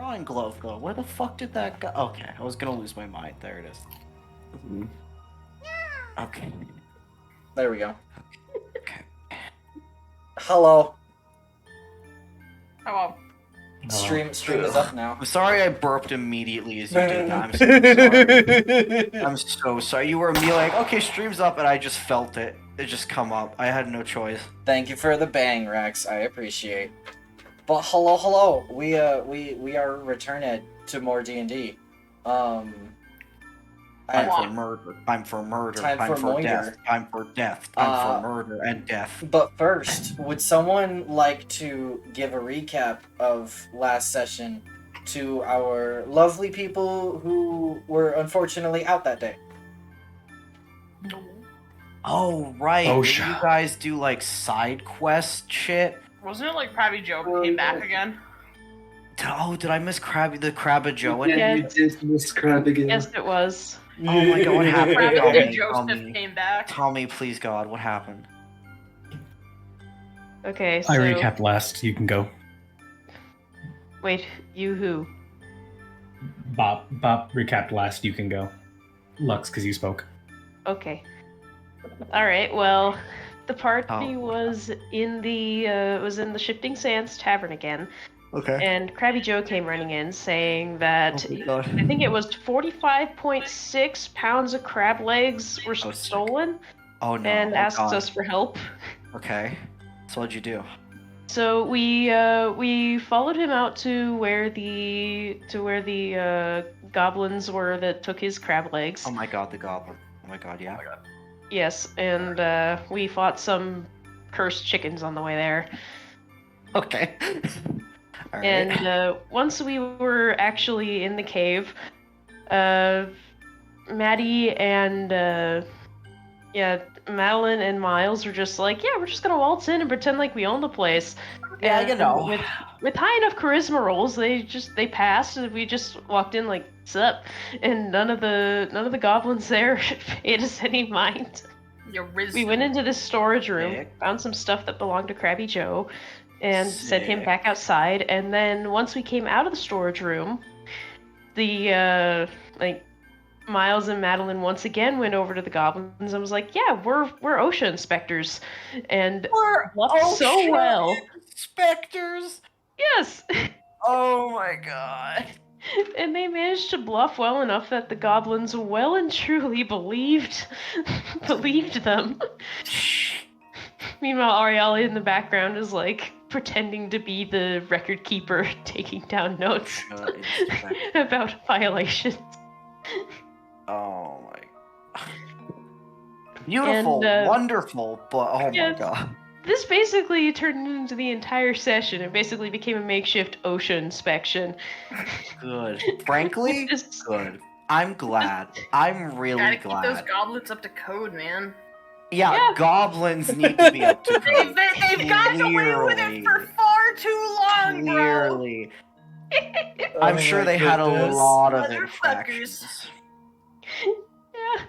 drawing glove go? Where the fuck did that go? Okay, I was gonna lose my mind. There it is. Okay. There we go. Okay. Hello. Hello. Stream is up now. I'm sorry I burped immediately as you did that. I'm so sorry. I'm so sorry. You were immediately like, okay, stream's up, and I just felt it. It just come up. I had no choice. Thank you for the bang, Rex. I appreciate. But hello. We are returning to more D&D. Time for murder. Time for murder. Time for death. Time for death. Time for murder and death. But first, would someone like to give a recap of last session to our lovely people who were unfortunately out that day? Oh, right. OSHA. Did you guys do, like, side quest shit? Wasn't it like Krabby Joe came back again? Did I miss the Crabba Joe? Yeah, you did miss Crab again. Yes, it was. Oh my god, what happened? Krabby Joseph came back. Tell me, please, God, what happened? Okay, so... I recapped last. You can go. Wait, you who? Bob recapped last. You can go. Lux, because you spoke. Okay. Alright, well, the party was in the Shifting Sands Tavern again. Okay. And Krabby Joe came running in saying that Oh I think it was 45.6 pounds of crab legs were stolen. Oh no. And asked us for help. Okay. So what'd you do? So we followed him out to where the goblins were that took his crab legs. Oh my god, the goblin. Oh my god, yeah. Oh my god. Yes, and we fought some cursed chickens on the way there. Okay. Right. And once we were actually in the cave, Maddie and Madeline and Miles were just like, yeah, we're just gonna waltz in and pretend like we own the place. Yeah, and you know. With high enough charisma rolls, they passed, and we just walked in like, sup, and none of the goblins there paid us any mind. We went into this storage room, found some stuff that belonged to Krabby Joe, and sent him back outside. And then once we came out of the storage room, the Miles and Madeline once again went over to the goblins and was like, "Yeah, we're OSHA inspectors," and bluffed so well. Inspectors. Yes. Oh my god. And they managed to bluff well enough that the goblins well and truly believed them. Meanwhile, Ariali in the background is like pretending to be the record keeper, taking down notes about violations. Oh my. Beautiful, and, wonderful, but oh my god. This basically turned into the entire session. It basically became a makeshift OSHA inspection. Good. Frankly, good. I'm glad. I'm really glad. Gotta keep those goblins up to code, man. Yeah, goblins need to be up to code. They've gotten away with it for far too long, Clearly. I'm sure they had a lot of infractions. Yeah.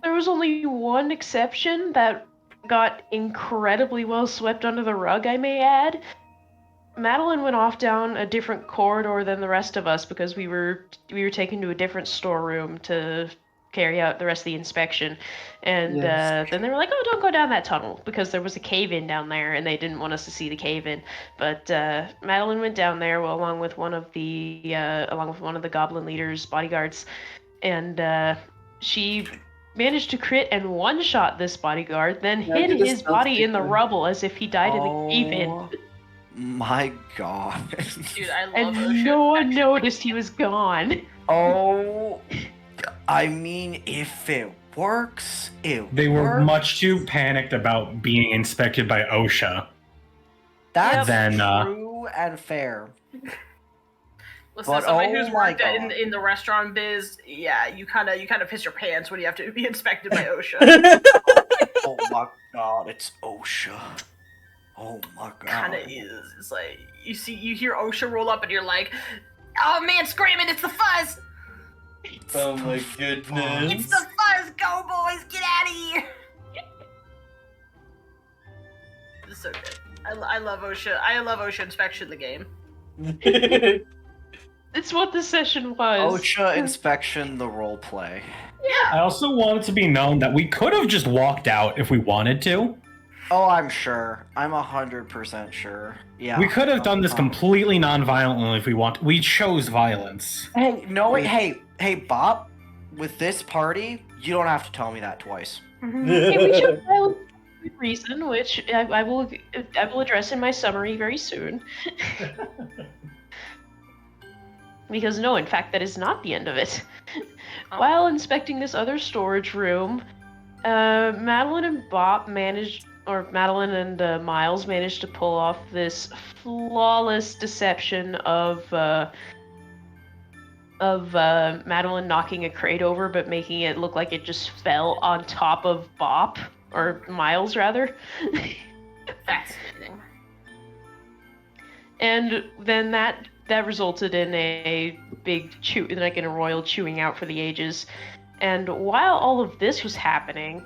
There was only one exception that got incredibly well swept under the rug, I may add. Madeline went off down a different corridor than the rest of us because we were taken to a different storeroom to carry out the rest of the inspection. And then they were like, "Oh, don't go down that tunnel," because there was a cave-in down there and they didn't want us to see the cave-in. But Madeline went down there along with one of the goblin leader's bodyguards, and she managed to crit and one-shot this bodyguard, then hid his body in the rubble as if he died in the cave-in. My god. Dude, I love and no one noticed he was gone. Oh, I mean, if it works, They were much too panicked about being inspected by OSHA. That's true and fair. Listen, as somebody who's worked in the restaurant biz, yeah, you kind of piss your pants when you have to be inspected by OSHA. Oh my god, it's OSHA. Oh my god. Kinda is. It's like you hear OSHA roll up and you're like, "Oh man, screaming! It's the fuzz!" Oh my goodness! It's the fuzz! Go boys, get out of here! This is so good. I love OSHA. I love OSHA inspection. The game. It's what the session was. OSHA inspection, the role play. I also want it to be known that we could have just walked out if we wanted to. Oh, I'm sure. I'm 100% sure. Yeah. We could have done this completely non-violently if we want. We chose violence. Hey, no wait. Hey, Bob. With this party, you don't have to tell me that twice. Hey, we chose violence for good reason, which I will address in my summary very soon. Because no, in fact, that is not the end of it. While inspecting this other storage room, Madeline and Miles managed to pull off this flawless deception of Madeline knocking a crate over, but making it look like it just fell on top of Bop, or Miles rather. Fascinating. And then that resulted in a big in a royal chewing out for the ages. And while all of this was happening,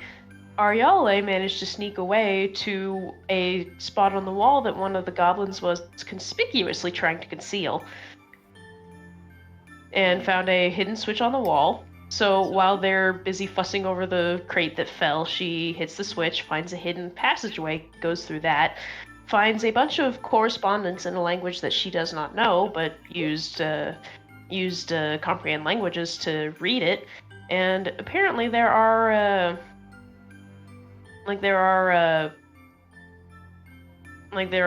Ariale managed to sneak away to a spot on the wall that one of the goblins was conspicuously trying to conceal, and found a hidden switch on the wall. So while they're busy fussing over the crate that fell, she hits the switch, finds a hidden passageway, goes through that, finds a bunch of correspondence in a language that she does not know, but used comprehend languages to read it. And apparently there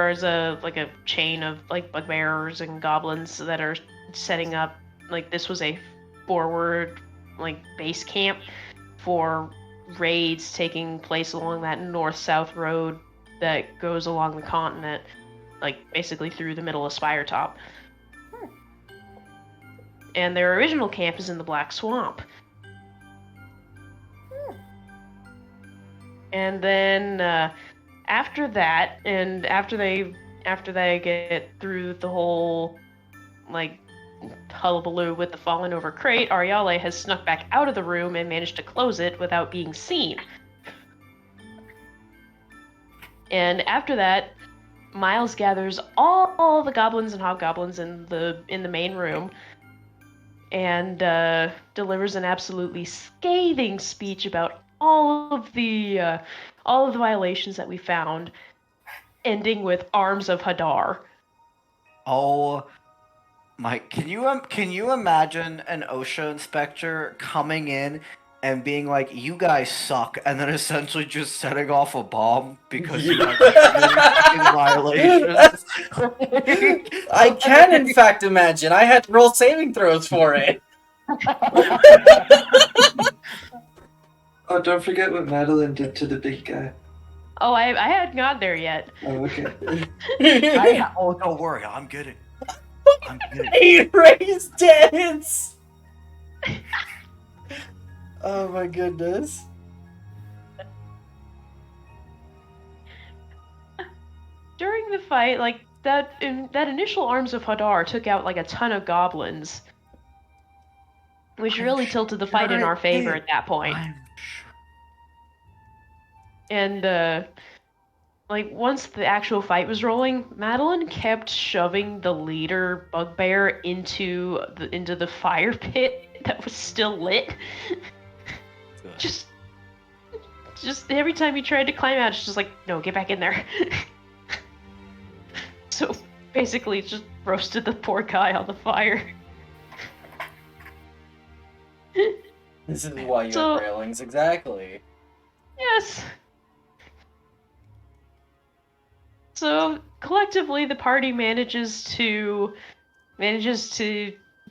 is a chain of like bugbearers and goblins that are setting up, like, this was a forward like base camp for raids taking place along that north-south road that goes along the continent, like basically through the middle of Spiretop. And their original camp is in the Black Swamp. And then after that, and after they get through the whole like hullabaloo with the fallen over crate, Ariale has snuck back out of the room and managed to close it without being seen. And after that, Miles gathers all the goblins and hobgoblins in the main room and delivers an absolutely scathing speech about all of the violations that we found, ending with Arms of Hadar. Oh my! Can you imagine an OSHA inspector coming in and being like, "You guys suck," and then essentially just setting off a bomb because you have violations? I can, in fact, imagine. I had to roll saving throws for it. Oh, don't forget what Madeline did to the big guy. Oh, I hadn't got there yet. Oh, okay. Oh, don't worry, I'm good. He raised dance! Oh my goodness. During the fight, like, that initial Arms of Hadar took out like a ton of goblins, which really tilted the fight in our favor at that point. And like, once the actual fight was rolling, Madeline kept shoving the leader bugbear into the fire pit that was still lit. Just every time he tried to climb out, it's just like, no, get back in there. So basically, it just roasted the poor guy on the fire. This is why you have railings, exactly. Yes. So collectively, the party manages to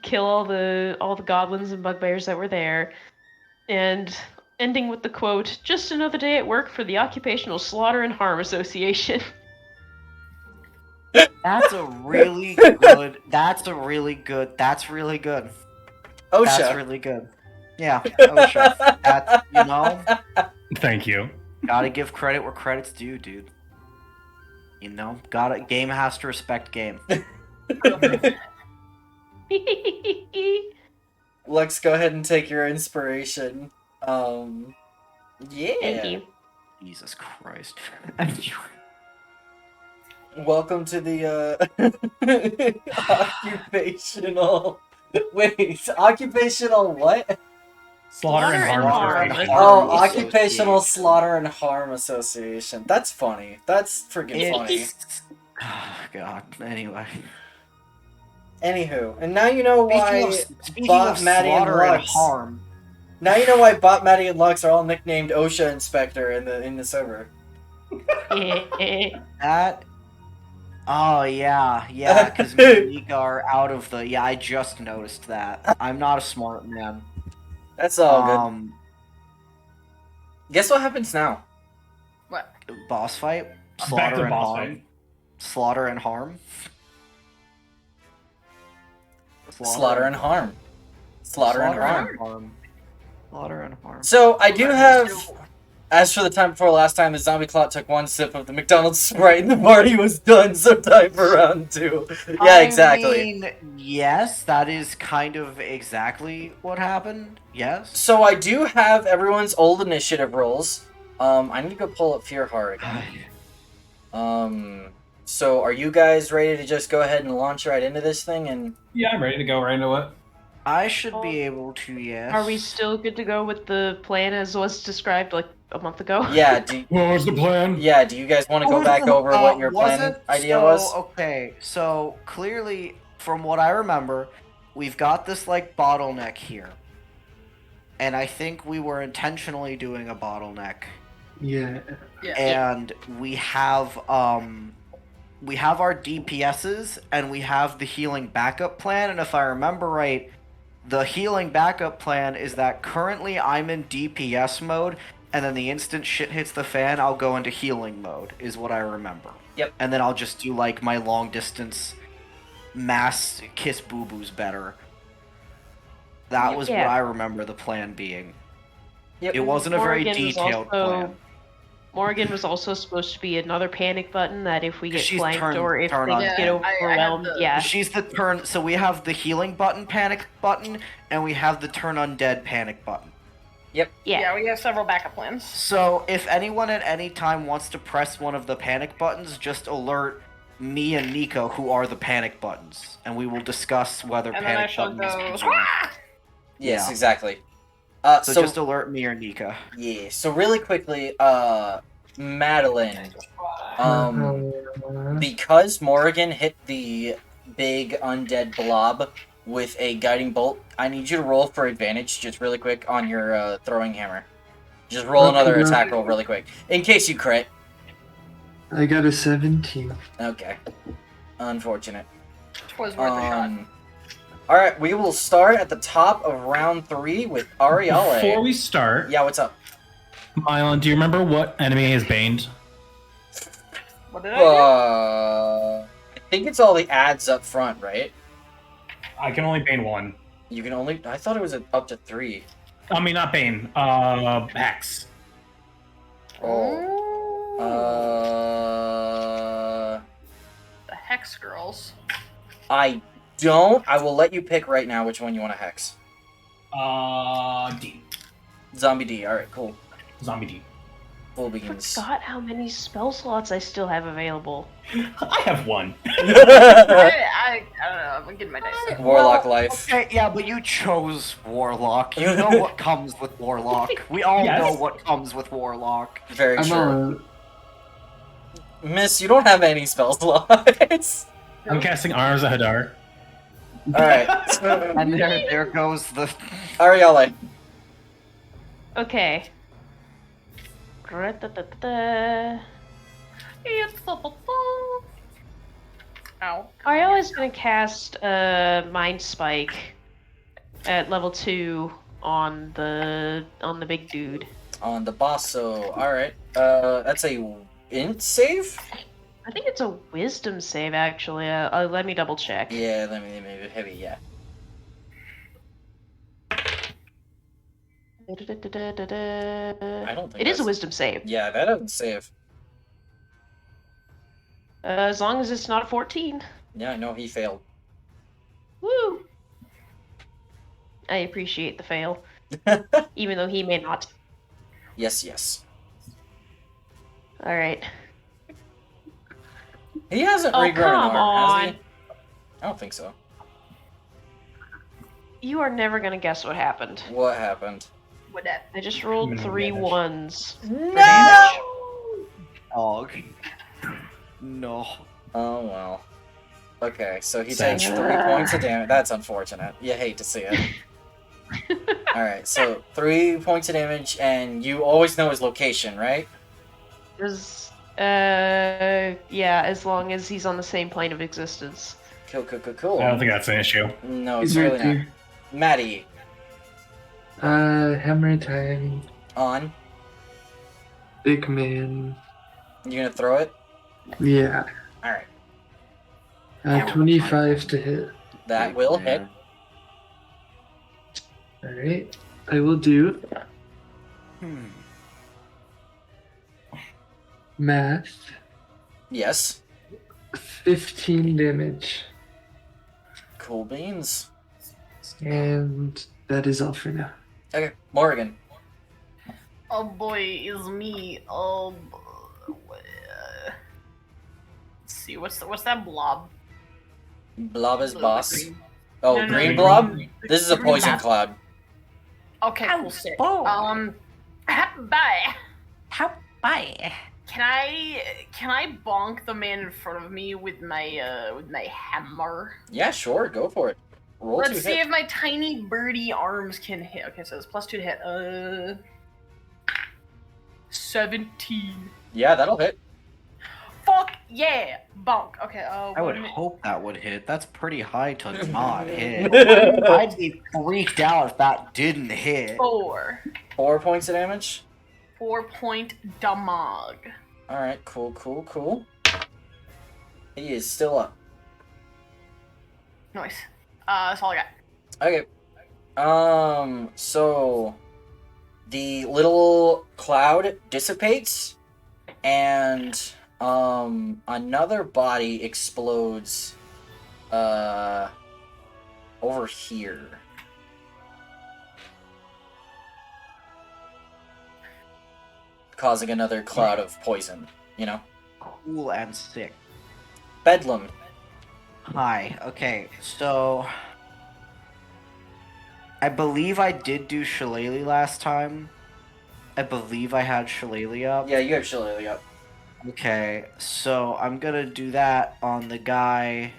kill all the goblins and bugbears that were there, and ending with the quote, "Just another day at work for the Occupational Slaughter and Harm Association." That's really good. That's really good. OSHA. That's really good. Yeah, OSHA. That's, you know. Thank you. Gotta give credit where credit's due, dude. You know, game has to respect game. Lex, go ahead and take your inspiration. Yeah. Thank you. Jesus Christ. Welcome to the occupational. Wait, occupational what? Slaughter and harm. Slaughter and Association. harm. Oh, Harm Occupational Association. Slaughter and Harm Association. That's funny. That's freaking funny. It's... Oh, God. Anyway. Anywho, and now you know why Speaking Bot, of Maddie, and slaughter and Lux. harm, Now you know why Bot, Maddie, and Lux are all nicknamed OSHA Inspector in the server. that... Oh, yeah, because me and Nika are out of the... Yeah, I just noticed that. I'm not a smart man. That's all good. Guess what happens now? What? Boss fight? Back Slaughter to and boss harm? fight. Slaughter and harm? Slaughter and Harm. Slaughter and Harm. Slaughter and harm. So I do have. As for the time before last time, the zombie clot took one sip of the McDonald's Sprite and the party was done. So time for round 2. Yeah, exactly. I mean, yes, that is kind of exactly what happened. Yes. So I do have everyone's old initiative rolls. I need to go pull up Fearheart again. So are you guys ready to just go ahead and launch right into this thing? And Yeah, I'm ready to go right into it. I should be able to, yes. Are we still good to go with the plan as was described like a month ago? yeah, do What was the plan? you guys want to go back over what your plan idea was? Okay, so clearly, from what I remember, we've got this, like, bottleneck here. And I think we were intentionally doing a bottleneck. Yeah. Yeah. And we have our DPSs, and we have the healing backup plan, and if I remember right, the healing backup plan is that currently I'm in DPS mode, and then the instant shit hits the fan, I'll go into healing mode, is what I remember. Yep. And then I'll just do, like, my long distance mass kiss boo-boos better. That was what I remember the plan being. Yep. It wasn't a very Morgan was detailed plan. Morgan was also supposed to be another panic button that if we get She's flanked turn- or if turn things on. get Yeah, I have overwhelmed, the- yeah. She's the turn. So we have the healing button, panic button, and we have the turn undead panic button. Yeah, we have several backup plans. So if anyone at any time wants to press one of the panic buttons, just alert me and Nico, who are the panic buttons, and we will discuss whether And then I panic shall button go. is. Yes, Yeah. exactly. So just alert me or Nika. Yeah, so really quickly, Madeline, because Morrigan hit the big undead blob with a guiding bolt, I need you to roll for advantage just really quick on your throwing hammer. Just roll another Okay. attack roll really quick. In case you crit. I got a 17. Okay. Unfortunate. Was worth a shot. Alright, we will start at the top of round 3 with Ariale. Before we start, Yeah, what's up? Mylon, do you remember what enemy is baned? What did I do? I think it's all the ads up front, right? I can only bane one. You can only... I thought it was up to 3. I mean, not bane. Hex. The Hex Girls. I don't. I will let you pick right now which one you want to hex. D. Zombie D. Alright, cool. Zombie D. Full I begins. forgot how many spell slots I still have available. I have one. I don't know. I'm getting my dice out. Warlock life. Okay, yeah, but you chose Warlock. You know what comes with Warlock. We all Yes. know what comes with Warlock. Very I'm true. Miss, you don't have any spell slots. I'm casting Arms of Hadar. Alright. And there goes the... Ariale. Okay. Ra-ta-ta-ta-ta. Ow. Ariel is going to cast Mind Spike at level 2 on the big dude. On the basso. Alright. That's a int save? I think it's a Wisdom save, actually. Let me double check. Yeah, let me heavy, yeah. I don't think It is a that's- Wisdom save. Yeah, that doesn't save. As long as it's not a 14. Yeah, no, he failed. Woo! I appreciate the fail. Even though he may not. Yes. Alright. He hasn't Oh, regrown come an arm, has on. he? I don't think so. You are never gonna guess what happened. What happened? With that. I just rolled Minimum 3 damage. ones for No! damage. Dog. No. Oh well. Okay, so he Sad. takes 3 points of damage. That's unfortunate. You hate to see it. Alright, so 3 points of damage, and you always know his location, right? Yeah, as long as he's on the same plane of existence. Cool. I don't think that's an issue. No, it's He's right really not. there. Maddie, Hammer time. on. Big man. You gonna throw it? Yeah. Alright. 25 to hit. That Big will man. hit. Alright. I will do Hmm. math. Yes. 15 damage. Cool beans. And that is all for now. Okay, Morgan. Oh boy, is me. Let's see, what's that blob? Blob is The boss. green- Oh, No, no, green no, blob? green- This is a green poison blob. cloud. Okay, cool, sick. Oh. Bye. How bye? Can I bonk the man in front of me with my hammer? Yeah, sure, go for it. Roll Let's 2 see hit. if my tiny birdie arms can hit. Okay, so it's +2 to hit. 17. Yeah, that'll hit. Fuck yeah! Bonk. Okay, I would one- hope that would hit. That's pretty high to not hit. I'd be freaked out if that didn't hit. 4. 4 points of damage. 4-point damage. Alright, cool. He is still up. Nice. That's all I got. Okay. So the little cloud dissipates and another body explodes over here. Causing another cloud of poison, you know? Cool and sick. Bedlam. Hi. Okay, so I believe I did do Shillelagh last time. I believe I had Shillelagh up. Yeah, you have Shillelagh up. Okay, so I'm gonna do that on the guy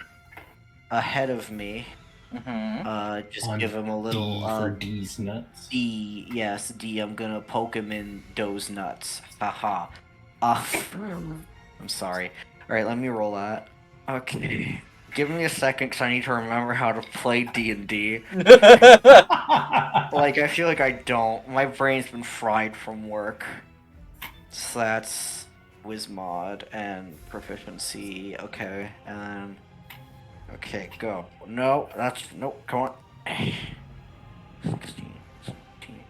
ahead of me. Mm-hmm. Just On give him a little D for D's nuts. D. Yes, D. I'm gonna poke him in those nuts. Haha. I'm sorry. All right, let me roll that. Okay. Give me a second, cause I need to remember how to play D&D. Like, I feel like I don't. My brain's been fried from work. So that's Wizmod and proficiency. Okay, and then... Okay, go. No, that's... Nope, come on. 16, 17.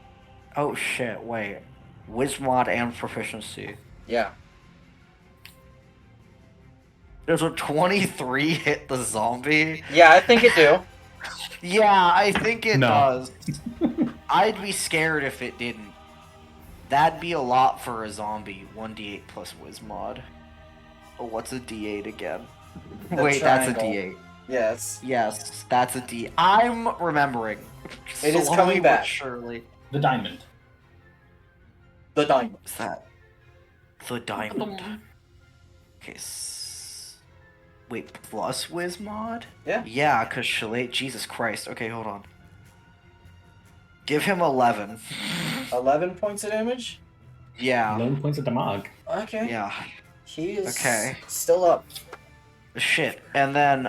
Oh shit, wait. Wizmod and proficiency. Yeah. Does a 23 hit the zombie? Yeah, I think it do. Yeah, I think it No. does. I'd be scared if it didn't. That'd be a lot for a zombie. 1d8 plus Wizmod. Oh, what's a d8 again? The Wait, that's a triangle. d8. Yes. Yes, that's a d. I'm remembering. It is Slowly coming but back. Surely. The diamond. The diamond. What's that? The diamond. Boom. Okay. Wait, plus Wizmod? Yeah. Yeah, cause Shillelagh. Jesus Christ. Okay, hold on. Give him 11. 11 points of damage? Yeah. 11 points of damage. Okay. Yeah. He is Okay. still up. Shit. And then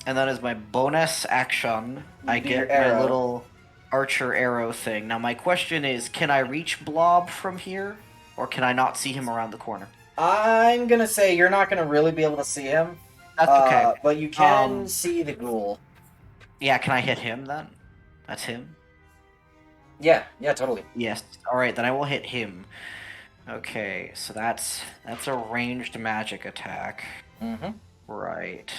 as my bonus action, I Do get your my arrow. little archer arrow thing. Now my question is, can I reach Blob from here? Or can I not see him around the corner? I'm gonna say you're not gonna really be able to see him. That's okay. But you can Um, see the ghoul. Yeah, can I hit him then? That's him? Yeah, totally. Yes. Alright, then I will hit him. Okay, so that's a ranged magic attack. Mm-hmm. Right.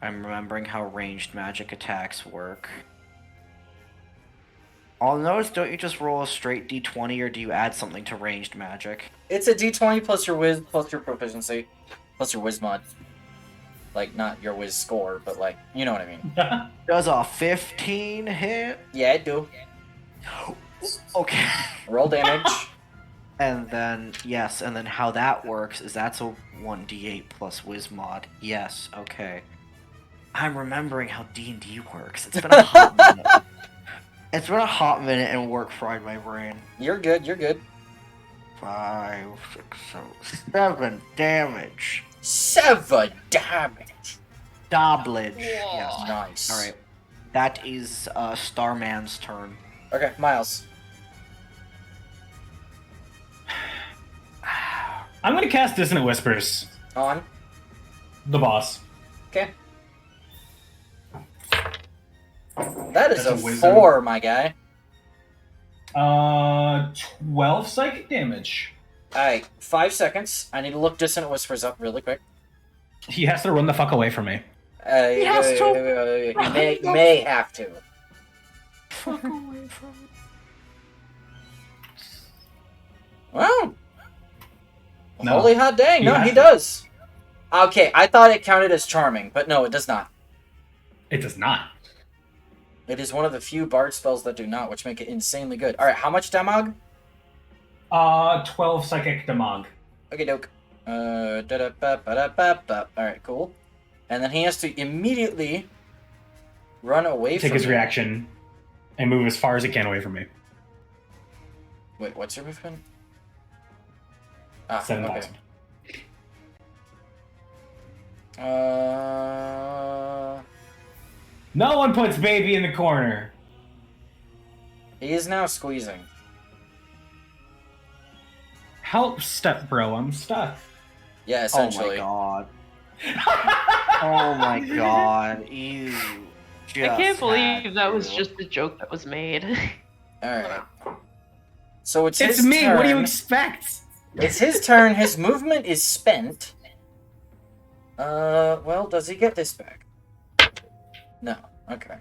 I'm remembering how ranged magic attacks work. I'll notice, don't you just roll a straight d20 or do you add something to ranged magic? It's a d20 plus your whiz plus your proficiency. Plus your whiz mod. Like, not your whiz score, but like, you know what I mean. Does a 15 hit? Yeah, I do. Okay. Roll damage. And then, yes, and then how that works is that's a 1d8 plus whiz mod. Yes, okay. I'm remembering how D&D works. It's been a hot minute. It's been a hot minute and work fried my brain. You're good, you're good. 5, 6, 7 damage. 7 damage! Doblage. Yes. Nice. Alright. That is Starman's turn. Okay, Miles. I'm gonna cast Dissonant Whispers. On. The boss. Okay. That is That's a a wisdom. 4, my guy. 12 psychic damage. Alright, 5 seconds. I need to look Dissonant Whispers up really quick. He has to run the fuck away from me. He has to He may have to. Fuck away from me. Well. No. Holy hot dang. He No, has he to. does. Okay, I thought it counted as charming, but no, it does not. It does not. It is one of the few bard spells that do not, which make it insanely good. Alright, how much damage? 12 psychic damage. Okay, doke. Alright, cool. And then he has to immediately run away Take from his you. reaction and move as far as he can away from me. Wait, what's your movement? Ah, 7,000. okay. No one puts baby in the corner. He is now squeezing. Help, step bro, I'm stuck. Yeah, Oh essentially. my god. Oh my god. Ew. I can't believe Just that was had just a joke that was made. Alright. So it's It's his me, turn. what do you expect? It's his turn. His movement is spent. Well, does he get this back? No. Okay.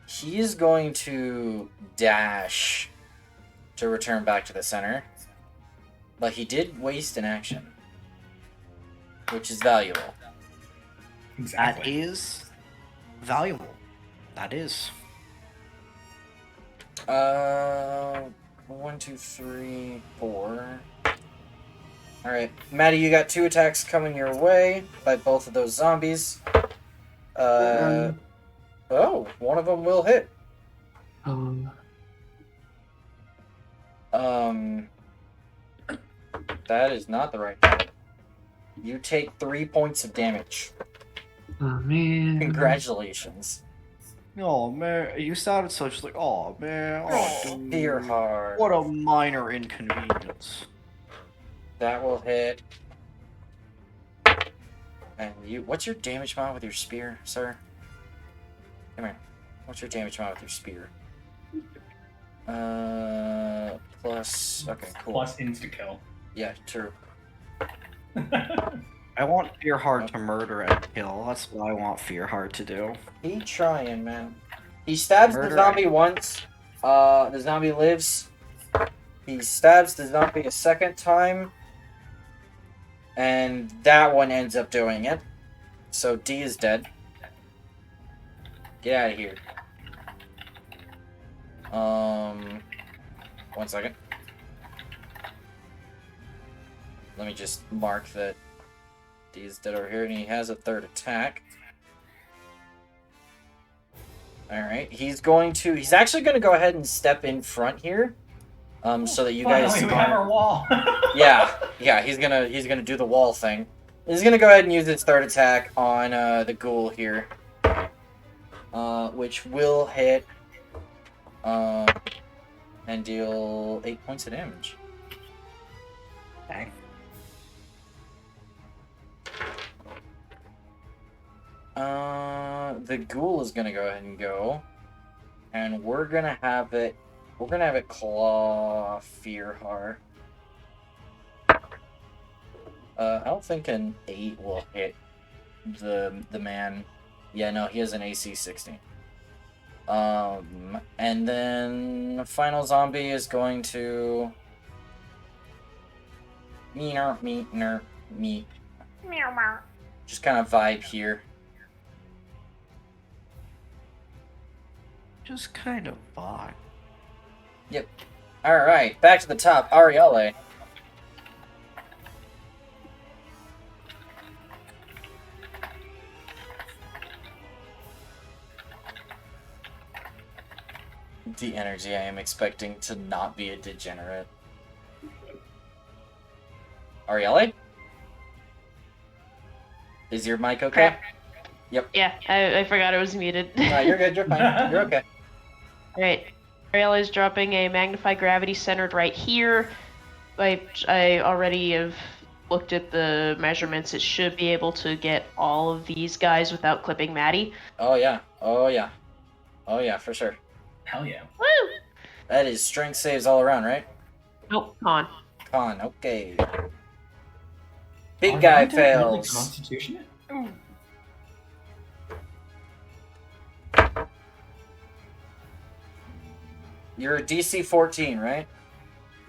He is going to dash to return back to the center. But he did waste an action, which is valuable. That Exactly. is valuable. That is. 1, 2, 3, 4. Alright, Maddie, you got 2 attacks coming your way by both of those zombies. Oh, one of them will hit. That is not the right time. You take 3 points of damage. Oh man. Congratulations. Oh man, you sounded so just like, oh man, oh dude. Dear heart. What a minor inconvenience. That will hit. And you. What's your damage mod with your spear, sir? Come here. What's your damage mod with your spear? Plus. Okay, cool. Plus insta kill. Yeah, true. I want Fearheart to murder and kill. That's what I want Fearheart to do. He trying, man. He stabs Murder. the zombie once. The zombie lives. He stabs the zombie a second time. And that one ends up doing it. So D is dead. Get out of here. 1 second. Let me just mark that D is dead over here, and he has a 3rd attack. Alright, he's actually going to go ahead and step in front here. So that you guys Finally, we have our wall. yeah, he's gonna do the wall thing. He's gonna go ahead and use his 3rd attack on the ghoul here, which will hit, and deal 8 points of damage. Okay. The ghoul is gonna go ahead and go, and we're gonna have it claw Fearheart. I don't think an 8 will hit the man. Yeah, no, he has an AC 16. And then the final zombie is going to meet. Just kind of vibe here. Just kind of vibe. Yep. All right, back to the top. Arielle. The energy I am expecting to not be a degenerate. Arielle? Is your mic okay? Crap. Yep. Yeah, I forgot it was muted. No, you're good. You're fine. You're okay. Alright. Ariel is dropping a Magnify Gravity centered right here. I already have looked at the measurements. It should be able to get all of these guys without clipping Maddie. Oh, yeah. Oh, yeah. Oh, yeah, for sure. Hell yeah. Woo! That is strength saves all around, right? Nope, con. Con, okay. Big Are guy you doing really fails. Constitution? Ooh. You're a DC 14, right?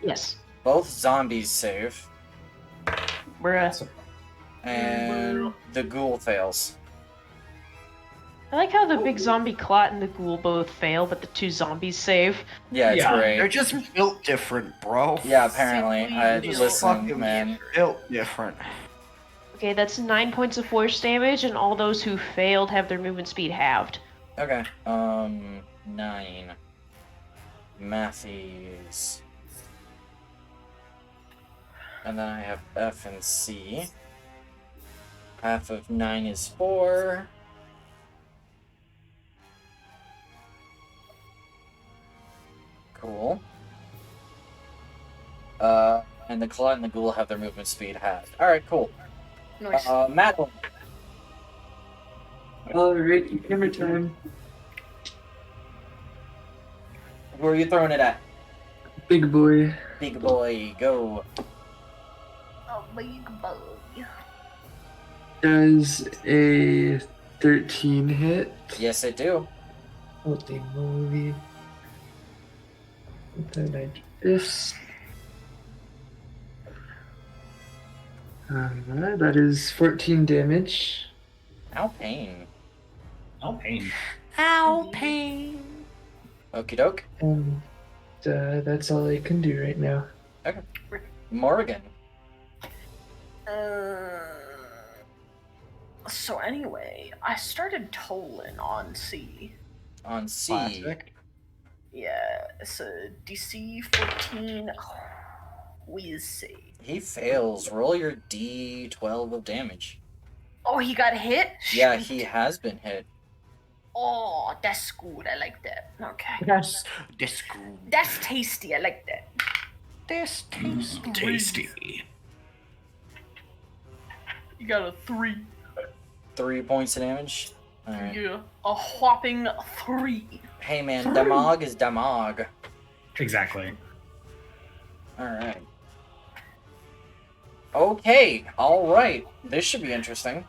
Yes. Both zombies save, We're and the ghoul fails. I like how the big zombie Clot and the ghoul both fail, but the two zombies save. Yeah, it's Yeah. They're great. just built different, bro. Yeah, apparently. I Simply Just listen, fucking man. built different. Okay, that's 9 points of force damage, and all those who failed have their movement speed halved. Okay. 9. Matthews. And then I have F and C. Half of 9 is 4. Cool. And the Clot and the Ghoul have their movement speed halved. Alright, cool. Nice. Madeline. Alright, hammer time. Who are you throwing it at? Big boy. Big boy, go. Oh, big boy. Does a 13 hit? Yes, I do. Holy moly. Then I do this. That is 14 damage. Ow, pain. Oh, pain. Ow, pain. Okie doke. And that's all I can do right now. Morgan. So anyway, I started tolling on C. On C. Classic. Yeah, it's a DC 14 whiz save. He fails. Roll your D12 of damage. Oh, he got hit? Yeah, Shoot. he has been hit. Oh, that's good. I like that. Okay. That's good. That's tasty. I like that. This tastes Tasty. You got a 3. 3 points of damage. Alright. Yeah, a whopping 3. Hey man, damag is damag. Exactly. Alright. Okay, alright. This should be interesting.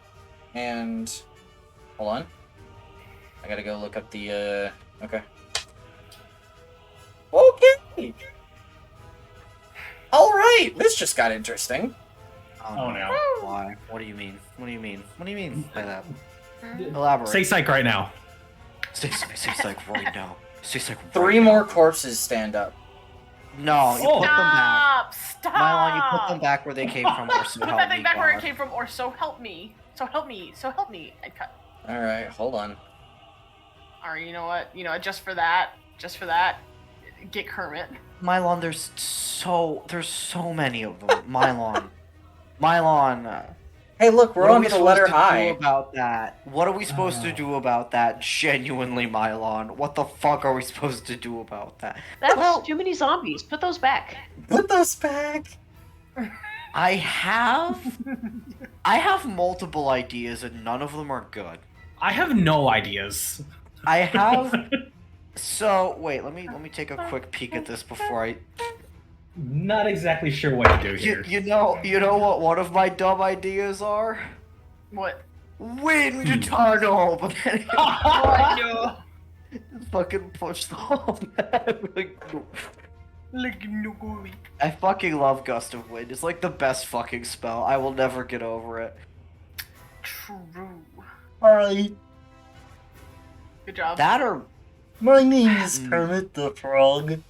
And hold on. I gotta go look up the okay. Okay! Alright, this just got interesting. Oh no. Why? What do you mean? What do you mean? What do you mean by that? Elaborate. Say psych right now. Say psych right now. Say psych right 3 now. more corpses stand up. No, you Oh. put them back. Stop! Mylon, you put them back where they came from, or so Put help that thing me back where it God. came from, or so help me. So help me. So help me. And cut. Alright, hold on. Or you know what? Just for that, get Kermit. Mylon, there's so many of them. Mylon. Hey look, we're What are on we to the letter supposed to do I. about that? What are we supposed to do about that? Genuinely, Mylon. What the fuck are we supposed to do about that? That's Well- too many zombies. Put those back. Put those back! I have multiple ideas and none of them are good. I have no ideas. I have. So wait, let me take a quick peek at this before I. Not exactly sure what to do here. You know what one of my dumb ideas are? What? Wind tunnel. But then Oh no! Just fucking push the whole map. Like no. I fucking love Gust of Wind. It's like the best fucking spell. I will never get over it. True. Hi, Good job. That or my name is Mm. Kermit the Frog.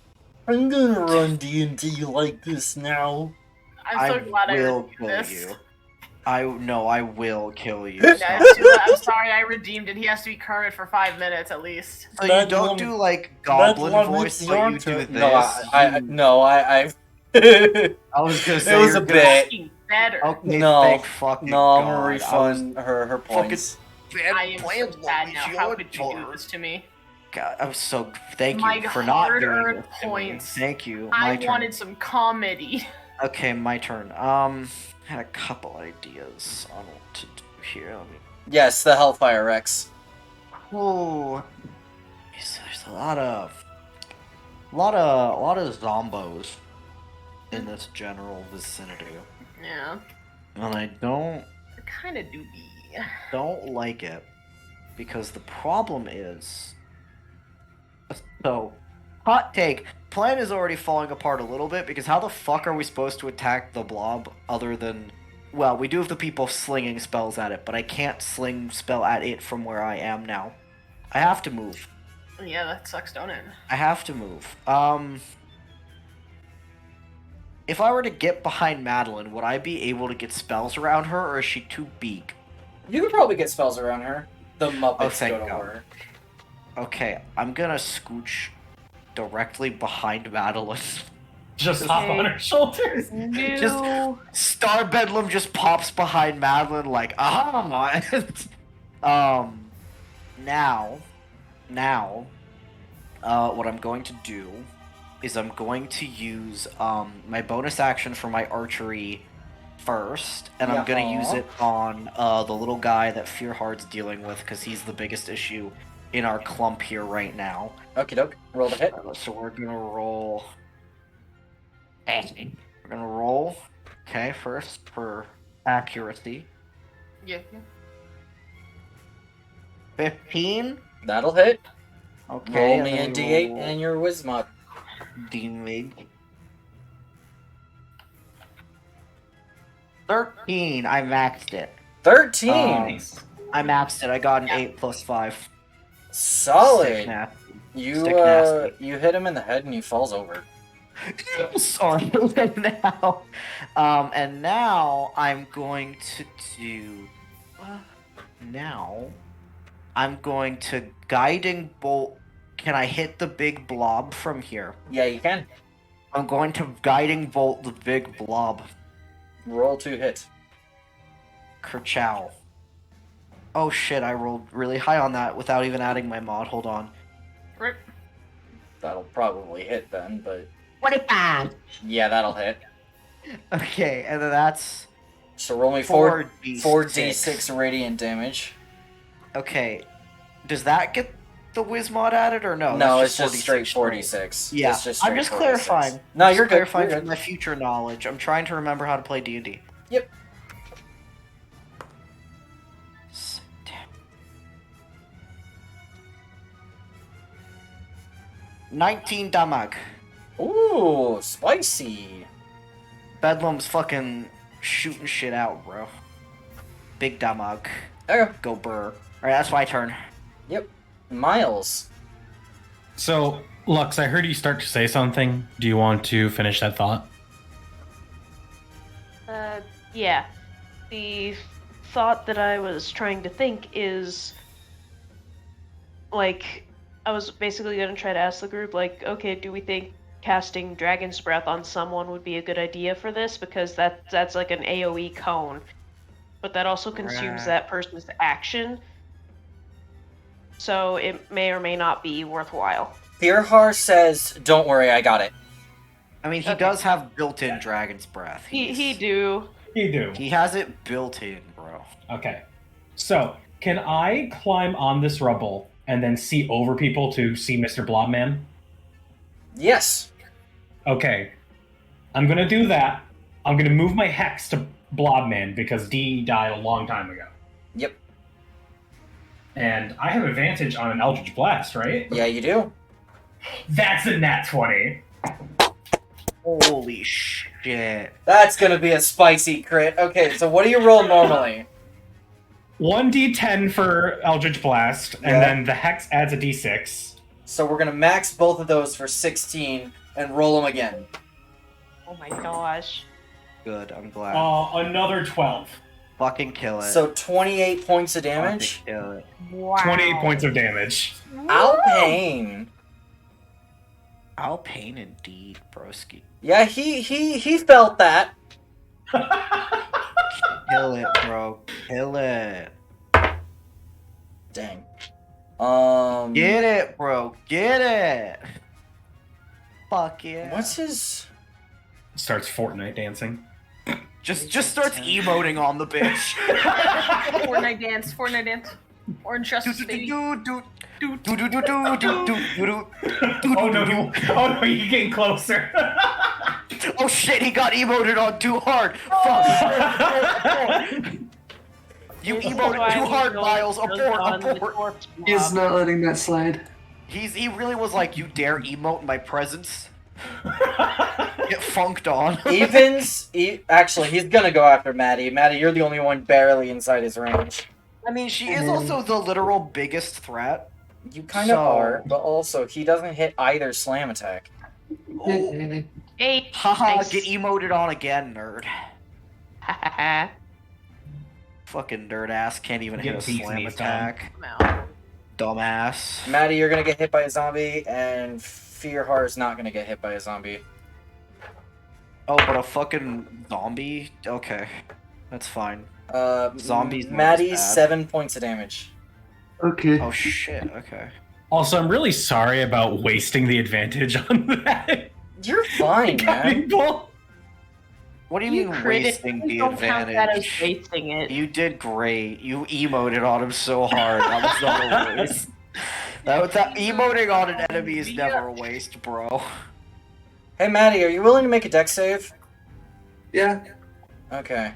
I'm gonna run D&D like this now. I'm so glad I will redeemed kill this. you. I will kill you. No, Stop. I'm sorry, I redeemed it. He has to be Kermit for 5 minutes at least. So you Bad don't Lum- do like Bad goblin Lum, voice, it's but your you do turn. this. No, I I was gonna It say was you're a gonna- bit. Fucking better. Okay, No, thank fucking No, I'm God. gonna I refund her points. Bad I am plans, so sad Lum, now. it's How your could you do turn. this to me? God, I'm so thank My you for not doing hard-earned this to me. points. Thank you. I My turn. wanted some comedy. Okay, my turn. Had a couple ideas on what to do here. Let me. Yes, the Hellfire Rex. Oh, there's a lot of zombos in this general vicinity, Yeah, and I don't kind of doobie. like it because the problem is. So, hot take. Plan is already falling apart a little bit because how the fuck are we supposed to attack the blob other than... Well, we do have the people slinging spells at it, but I can't sling spell at it from where I am now. I have to move. Yeah, that sucks, don't it? I have to move. If I were to get behind Madeline, would I be able to get spells around her, or is she too big? You could probably get spells around her. The Muppets thank go to God. her. Okay, I'm gonna scooch directly behind Madeline. Just hop on her shoulders. No. Just- Star Bedlam just pops behind Madeline like, aha! Now, what I'm going to do is I'm going to use, my bonus action for my archery first, and I'm gonna use it on, the little guy that Fearheart's dealing with, because he's the biggest issue in our clump here right now. Okie doke. Roll the hit. So we're gonna roll... We're gonna roll, okay, first for accuracy. Yeah. 15. That'll hit. Okay. Roll and me a then D8 roll and your Wismod. D8. 13. I maxed it. 13! Nice. I maxed it. I got an 8 plus 5. Stick Solid! nasty. You, Stick nasty. you hit him in the head and he falls over. Sorry. Now, and now I'm going to do. Now, I'm going to guiding bolt. Can I hit the big blob from here? Yeah, you can. I'm going to guiding bolt the big blob. Roll 2 hits. Kerchow. Oh shit! I rolled really high on that without even adding my mod. Hold on. Rip. That'll probably hit then, but 25. yeah, that'll hit. Okay, and then that's So roll me 4d6. 4d6 radiant damage. Okay, does that get the whiz mod added or no? No, That's it's just straight 46. 46. Yeah, It's just I'm straight just 46. clarifying. No, Just you're good. clarifying You're for good. my future knowledge. I'm trying to remember how to play D&D. Yep. 19 damage. Ooh, spicy. Bedlam's fucking shooting shit out, bro. Big damage. Okay. Go burr. Alright, that's my turn. Yep. Miles. So, Lux, I heard you start to say something. Do you want to finish that thought? Yeah. The thought that I was trying to think is, like, I was basically going to try to ask the group, like, okay, do we think casting Dragon's Breath on someone would be a good idea for this? Because that's like an AoE cone. But that also consumes Right. that person's action. So it may or may not be worthwhile. Fearhar says, "Don't worry, I got it." I mean, he Okay. does have built-in Dragon's Breath. He do. You do. He has it built in, bro. Okay. So, can I climb on this rubble and then see over people to see Mr. Blobman? Yes. Okay. I'm gonna do that. I'm gonna move my hex to Blobman because D died a long time ago. Yep. And I have advantage on an Eldritch Blast, right? Yeah, you do. That's a nat 20. Holy shit. That's gonna be a spicy crit. Okay, so what do you roll normally? 1d10 for Eldritch Blast, Yeah. and then the Hex adds a d6. So we're gonna max both of those for 16 and roll them again. Oh my gosh. Good, I'm glad. Another 12. Fucking kill it. So 28 points of damage. Fucking kill it. Wow. 28 points of damage. Ow, pain. Ow, pain indeed, broski. Yeah, he felt that. Kill it, bro. Kill it. Dang. Get it, bro. Get it. Fuck yeah. What's his? Starts Fortnite dancing. Just starts emoting on the bitch. Fortnite dance. Orange justice, baby. Oh no, you're getting closer. Oh shit, he got emoted on too hard. Fuck. You emoted too hard, Miles. Abort. He's not letting that slide. He really was like, you dare emote in my presence? Get funked on. Actually, he's gonna go after Maddie. Maddie, you're the only one barely inside his range. I mean, she is also the literal biggest threat. You kind of are, but also he doesn't hit either slam attack. Oh. 8. Haha, Nice. get emoted on again, nerd. Hahaha. Fucking nerd ass can't even hit a Get beats slam knees attack. I'm out. Dumbass. Maddie, you're gonna get hit by a zombie, and Fearheart is not gonna get hit by a zombie. Oh, but a fucking zombie? Okay. That's fine. Maddie, Zombies not as bad. 7 points of damage. Okay. Oh shit, okay. Also, I'm really sorry about wasting the advantage on that. You're fine, man. People. What do you mean wasting the Don't count that as advantage? wasting it. You did great. You emoted on him so hard. That was not a waste. That emoting on an enemy is never a waste, bro. Hey, Maddie, are you willing to make a dex save? Yeah. Okay.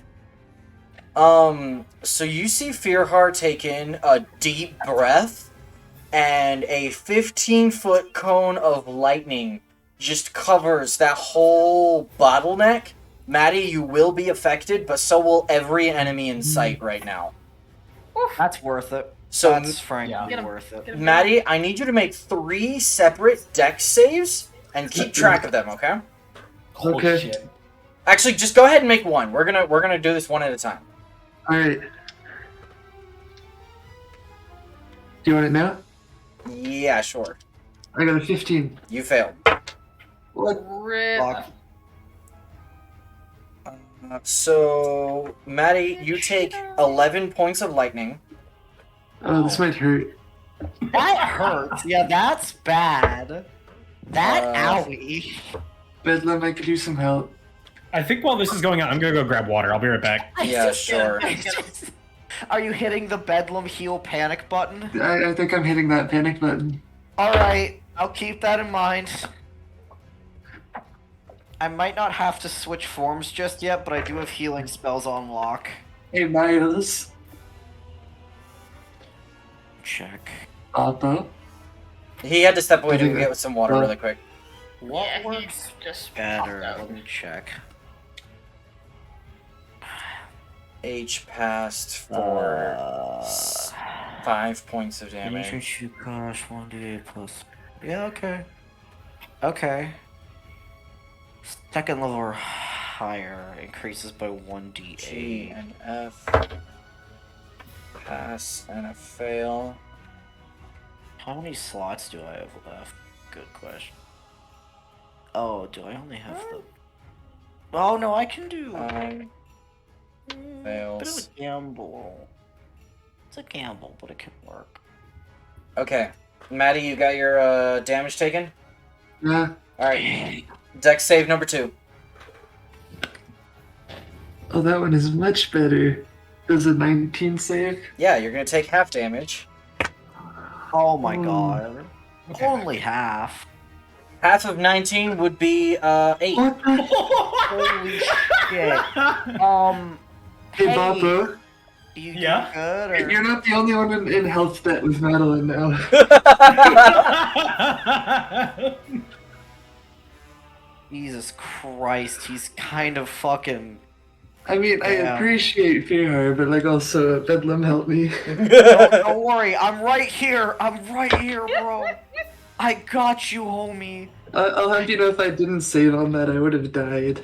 So you see Fearheart take in a deep breath, and a 15-foot cone of lightning just covers that whole bottleneck. Maddie, you will be affected, but so will every enemy in sight right now. That's worth it. So, That's frankly Yeah. worth it. Maddie, I need you to make 3 separate dex saves and keep track of them, okay? Holy Okay. shit. Actually, just go ahead and make one. We're gonna do this one at a time. Alright. Do you want it now? Yeah, sure. I got a 15. You failed. What? Rip. Fuck. So, Maddie, you take 11 points of lightning. Oh, this might hurt. That hurts. Yeah, that's bad. That owie. Bedlam, I could use some help. I think while this is going on, I'm gonna go grab water. I'll be right back. Yeah, sure. Are you hitting the Bedlam heal panic button? I think I'm hitting that panic button. Alright, I'll keep that in mind. I might not have to switch forms just yet, but I do have healing spells on lock. Hey, Miles. Check. Papa. He had to step away to get some water really quick. What Yeah, works he's just better? popped out. Let me check. H passed for 5 points of damage. You cost 1d8 plus. Yeah, okay. Okay. Second level or higher increases by 1d8. G and F. Pass and a fail. How many slots do I have left? Good question. Oh, do I only have the... Oh, no, I can do... Bit of Fails. a gamble. It's a gamble, but it can work. Okay. Maddie, you got your damage taken? Yeah. Alright. Dex save number 2. Oh, that one is much better. Does a 19 save? Yeah, you're gonna take half damage. Oh my Hmm. god. Only half. Half of 19 would be 8. What the? Holy shit. Hey, Hey. Papa. You Yeah? good? Or... You're not the only one in health bet with Madeline now. Jesus Christ, he's kind of fucking... I mean, I Yeah. appreciate Fear, but like also Bedlam help me. Don't worry, I'm right here. I'm right here, bro. I got you, homie. I'll have you know if I didn't save on that, I would have died.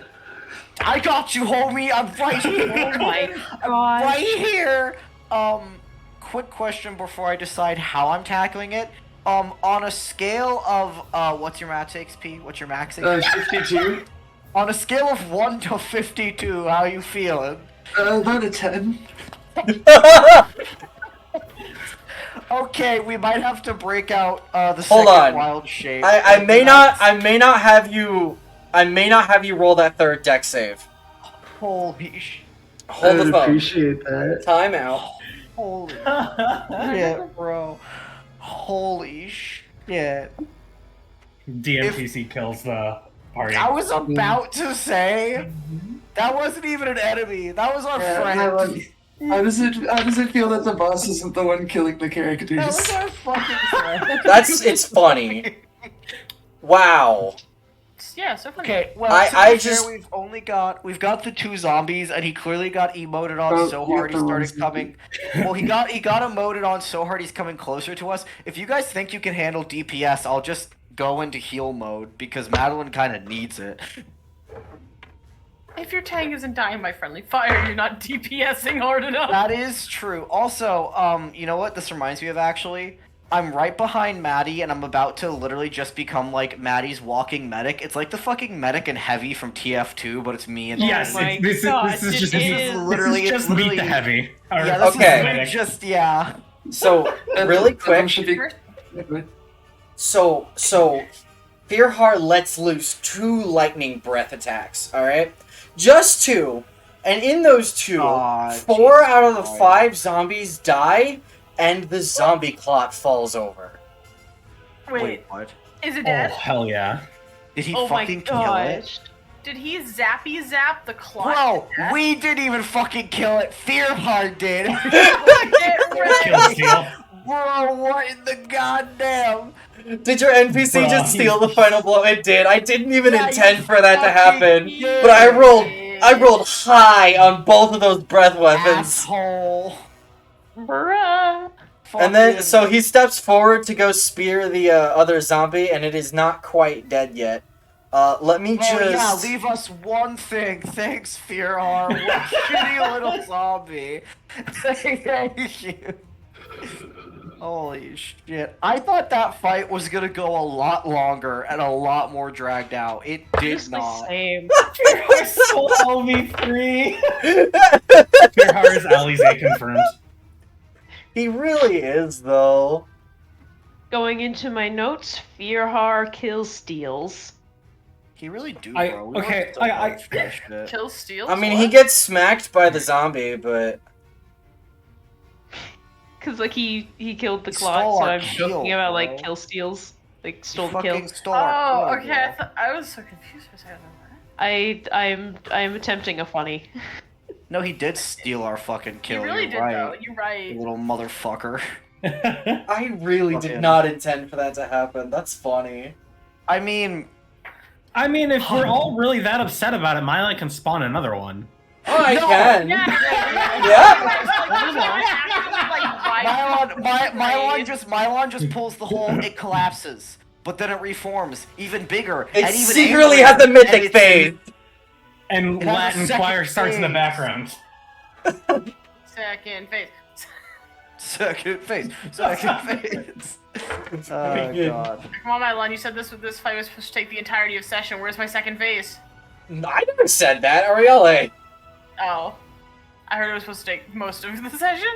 I got you, homie. I'm right here. Oh my I'm gosh. right here. Quick question before I decide how I'm tackling it. On a scale of what's your max XP? What's your max XP? 52. On a scale of 1 to 52, how you feeling? About a 10. Okay, we might have to break out the Hold second on. wild shape. I may not have you roll that third deck save. Holy sh... Hold I the would phone. appreciate that. Time out. Holy shit, bro. Holy shit. DMTC kills the party. I was about to say that wasn't even an enemy. That was our friend. How does it feel that the boss isn't the one killing the That was characters? our fucking friend. It's funny. Wow. Yeah, so funny. Okay, well, I to be fair, just- we've got the two zombies, and he clearly got emoted on Oh, so you hard he got the started ones. coming. Well, he got emoted on so hard he's coming closer to us. If you guys think you can handle DPS, I'll just go into heal mode because Madeline kind of needs it. If your tank isn't dying by friendly fire, you're not DPSing hard enough. That is true. Also, you know what this reminds me of actually? I'm right behind Maddie, and I'm about to literally just become like Maddie's walking medic. It's like the fucking medic and heavy from TF2, but it's me and Yes, my this gosh, is just it is this literally- is it's just meet literally- the heavy. Or yeah, this Okay. is just yeah. So really quick. Should be... First- So Fearhar lets loose 2 lightning breath attacks. All right, just 2, and in those 2, Aw, 4 Jesus out of the Christ. 5 zombies die, and the zombie clot falls over. Wait, what? is it Oh dead? hell yeah! Did he Oh my fucking kill it? gosh. Did he zappy zap the clock? Bro, to death? we didn't even fucking kill it. Fearheart did. Get Kill ready. steal. Bro, what in the goddamn? Did your NPC Bruh, just steal the final blow? It did. I didn't even Yeah, intend you for that to happen. fucking But I did. rolled high on both of those breath weapons. Asshole. Bruh. And then, Fucking- so he steps forward to go spear the other zombie, and it is not quite dead yet. Let me Oh yeah, just... leave us one thing. Thanks, Fearhar. What a shitty little zombie. Thank you. Holy shit. I thought that fight was gonna go a lot longer and a lot more dragged out. It did Just the not. same. Fearhar stole LV3. Fearhar is Alize confirmed. He really is, though. Going into my notes, Fearhar kills steals. He really do, I- bro. We okay, worked so I- hard for that shit. Kill steals? I mean, What? he gets smacked by the zombie, but... Cause like he killed the He clot, stole so our I'm kill, joking about like bro. kill steals. Like stole the Fucking kill. stole our Oh, kill, okay. bro. I was so confused for a second. I'm attempting a funny. No, he did steal our fucking kill. You really You're did, right. though. You're You right. little motherfucker. I really did Fucking- not intend for that to happen. That's funny. I mean, I mean, if we're all really that upset about it, Mylon can spawn another one. Oh, I No! can. Yeah. Mylon just pulls the hole. It collapses, but then it reforms even bigger. It and even secretly angrier, has a and mythic it's- phase. And It has a Latin second choir starts in the phase. background. Second phase. Second phase. Second phase. Oh Good. god. Come on, Madeline. You said this fight was supposed to take the entirety of session. Where's my second phase? I never said that, Arielle. Oh. I heard it was supposed to take most of the session.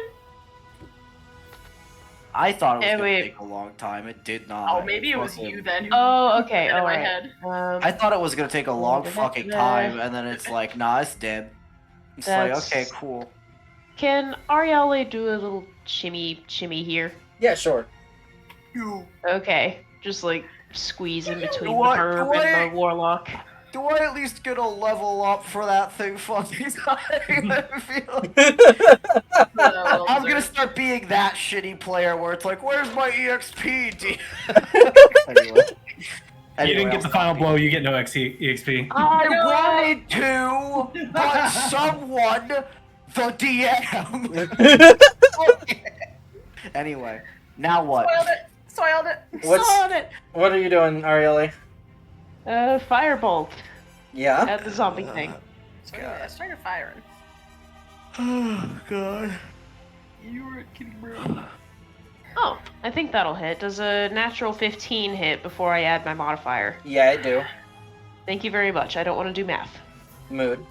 I thought it was Hey, gonna wait. take a long time. It did not. Oh, maybe it was Fucking- you then. Who Oh, okay, got in my alright. head. I thought it was gonna take a long that's fucking bad. time, and then it's like, nah, it's dead. It's That's- like, okay, cool. Can Arielle do a little shimmy here? Yeah, sure. Okay, just like squeeze in between What? the herb What? and the warlock. Do I at least get a level up for that thing fucking time? I feel I'm gonna start being that shitty player where it's like, where's my EXP? Anyway. You didn't get I'll the stop final being- blow, you get no EXP. I wanted to, but someone, the DM. Anyway, now what? Soiled it. What's- What are you doing, Arielle? Firebolt Yeah? at the zombie thing. I started firing. Oh god. You were kidding, bro. Oh, I think that'll hit. Does a natural 15 hit before I add my modifier? Yeah, I do. Thank you very much. I don't want to do math. Mood.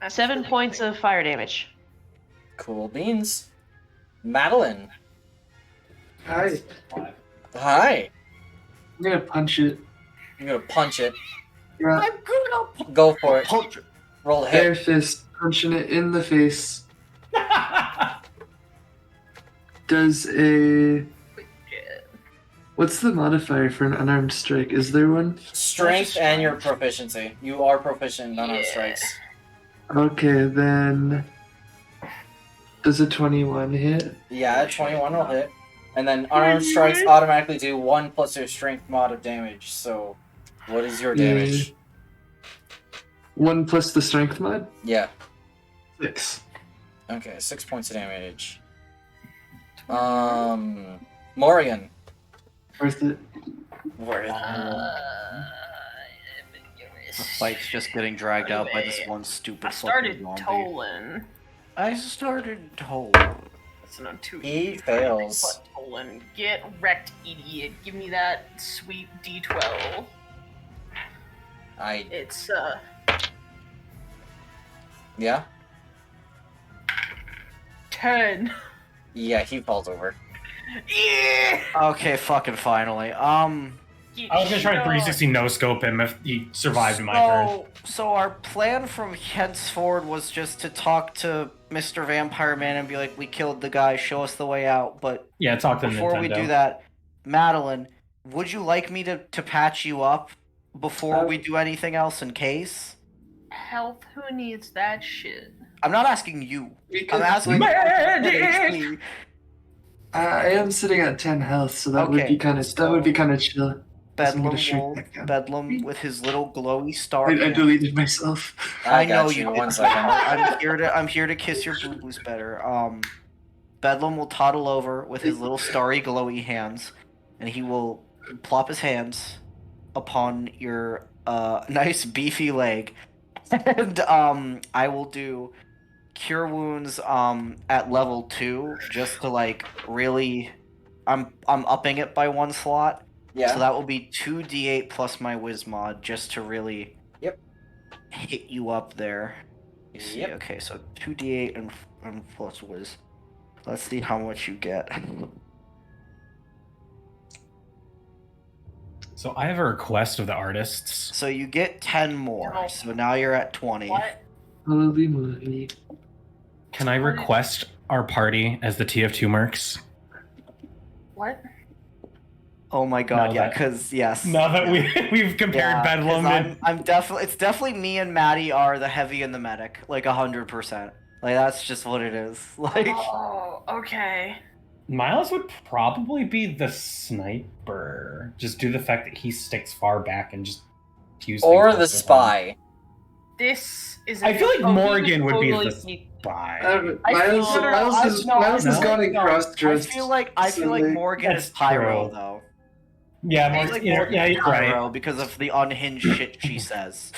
7 points of fire damage. Cool beans. Madeline. Hi. Hi. I'm gonna punch it. I'm gonna punch it. Yeah. I'm gonna Go for it. punch it. Roll a Bare hit. fist, punching it in the face. Does a... What's the modifier for an unarmed strike? Is there one? Strength and your proficiency. You are proficient in unarmed strikes. Okay, then... Does a 21 hit? Yeah, 21 will hit. And then unarmed strikes automatically do 1 plus your strength mod of damage. So, what is your damage? 1 plus the strength mod? Yeah. 6. Okay, 6 points of damage. Morrigan. Worth it. The fight's just getting dragged out by this one stupid I started fucking zombie. Tolan. I started Tolan. Listen, on 2 He fails. Tolan. Get wrecked, idiot. Give me that sweet D12. It's, Yeah? 10. Yeah, he falls over. Yeah! Okay, fucking finally. I was gonna try to 360 no scope him if he survived my turn. So our plan from henceforward was just to talk to Mr. Vampire Man and be like, we killed the guy, show us the way out. But Yeah, talk to before Nintendo. we do that, Madeline, would you like me to patch you up before we do anything else in case? Help, who needs that shit? I'm not asking you. Because I'm asking Medic! I am sitting at 10 health, so that would Okay, be kind of chill. I'm gonna Bedlam, shrink will, back down. Bedlam with his little glowy star. I hand. deleted myself. I know got you. you. did. 1 second. I'm here to kiss your boo boos better. Bedlam will toddle over with his little starry glowy hands, and he will plop his hands upon your nice beefy leg, and I will do cure wounds at level 2 just to like really. I'm upping it by 1 slot. Yeah. So that will be 2d8 plus my whiz mod just to really hit you up there. You see, Yep. okay, so 2d8 and plus whiz. Let's see how much you get. So I have a request of the artists. So you get 10 more. No. So now you're at 20. What? Holy moly. Can I request our party as the TF2 mercs? What? Oh my god, Now yeah, that- because yes. Now that yeah. we've compared Yeah, 'cause Bedlam and I'm definitely it's definitely me and Maddie are the heavy and the medic, like 100%. Like that's just what it is. Like Oh, okay. Miles would probably be the sniper. Just due to the fact that he sticks far back and just use Or things the with him. spy. This is. I feel like Oh, he Morgan would be totally the sneak- spy. Miles has no, gone in no, cross-dressed. I feel like Morgan That's is pyro true. though. Yeah, I feel Morgan, like yeah, Morgan's you're pyro right. because of the unhinged shit she says.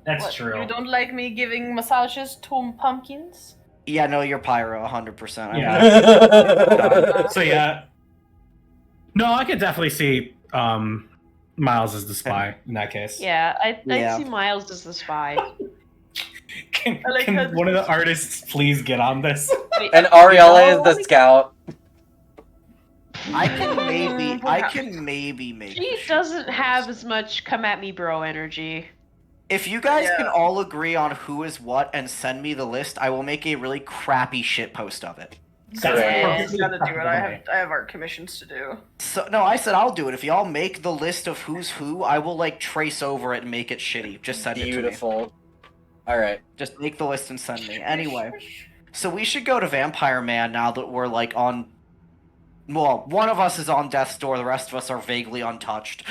That's What, true. You don't like me giving massages to pumpkins? Yeah, no, you're pyro 100%. Yeah. So yeah. No, I could definitely see Miles as the spy in that case. Yeah, I'd Yeah. see Miles as the spy. Can, I like can that- one of the artists please get on this? Wait, And Ariella no, is the scout. I can maybe make She the doesn't shit have worse. as much come at me bro energy. If you guys Yeah. can all agree on who is what and send me the list, I will make a really crappy shit post of it. He's gotta do it. I have art commissions to do. So no, I said I'll do it. If y'all make the list of who's who, I will like trace over it and make it shitty. Just send it to me. Beautiful. Alright. Just make the list and send me. Anyway, so we should go to Vampire Man now that we're like on. Well, one of us is on death's door. The rest of us are vaguely untouched.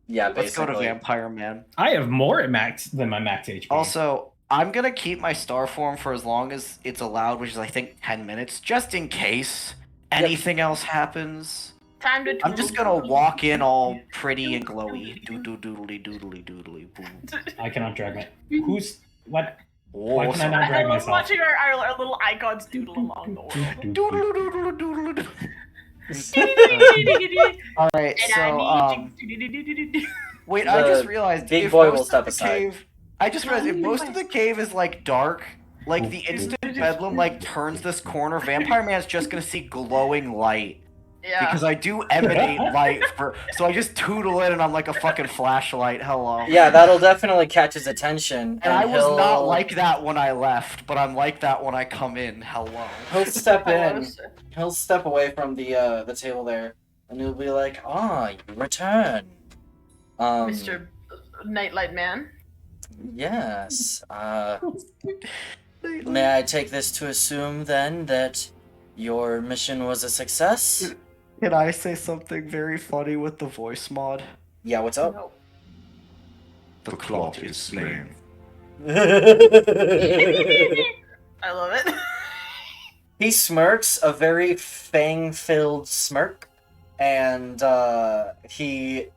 Yeah, Let's basically. go to Vampire Man. I have more at max than my max HP. Also, I'm gonna keep my star form for as long as it's allowed, which is I think 10 minutes, just in case anything else happens. Time to. I'm just gonna walk in all pretty and glowy. Doodly doodly doodly boom. I cannot drag my. Who's what? Oh, Why can I not drag I love myself? watching our little icons doodle along the world. doodle doodle doodle doodle. And Alright, so I wait, I just realized big if boy most will of step the aside. cave I just realized if most of the cave is like dark, like the instant Bedlam like turns this corner, Vampire Man's just gonna see glowing light. Yeah. Because I do emanate light so I just tootle in and I'm like a fucking flashlight, hello. Yeah, that'll definitely catch his attention. And I was he'll- not like that when I left, but I'm like that when I come in, hello. He'll step in. He'll step away from the table there, and he'll be like, "Ah, you return." Mr. Nightlight Man. Yes. May I take this to assume then that your mission was a success? Can I say something very funny with the voice mod? Yeah, what's up? No. The clock is slain. I love it. He smirks a very fang-filled smirk, and he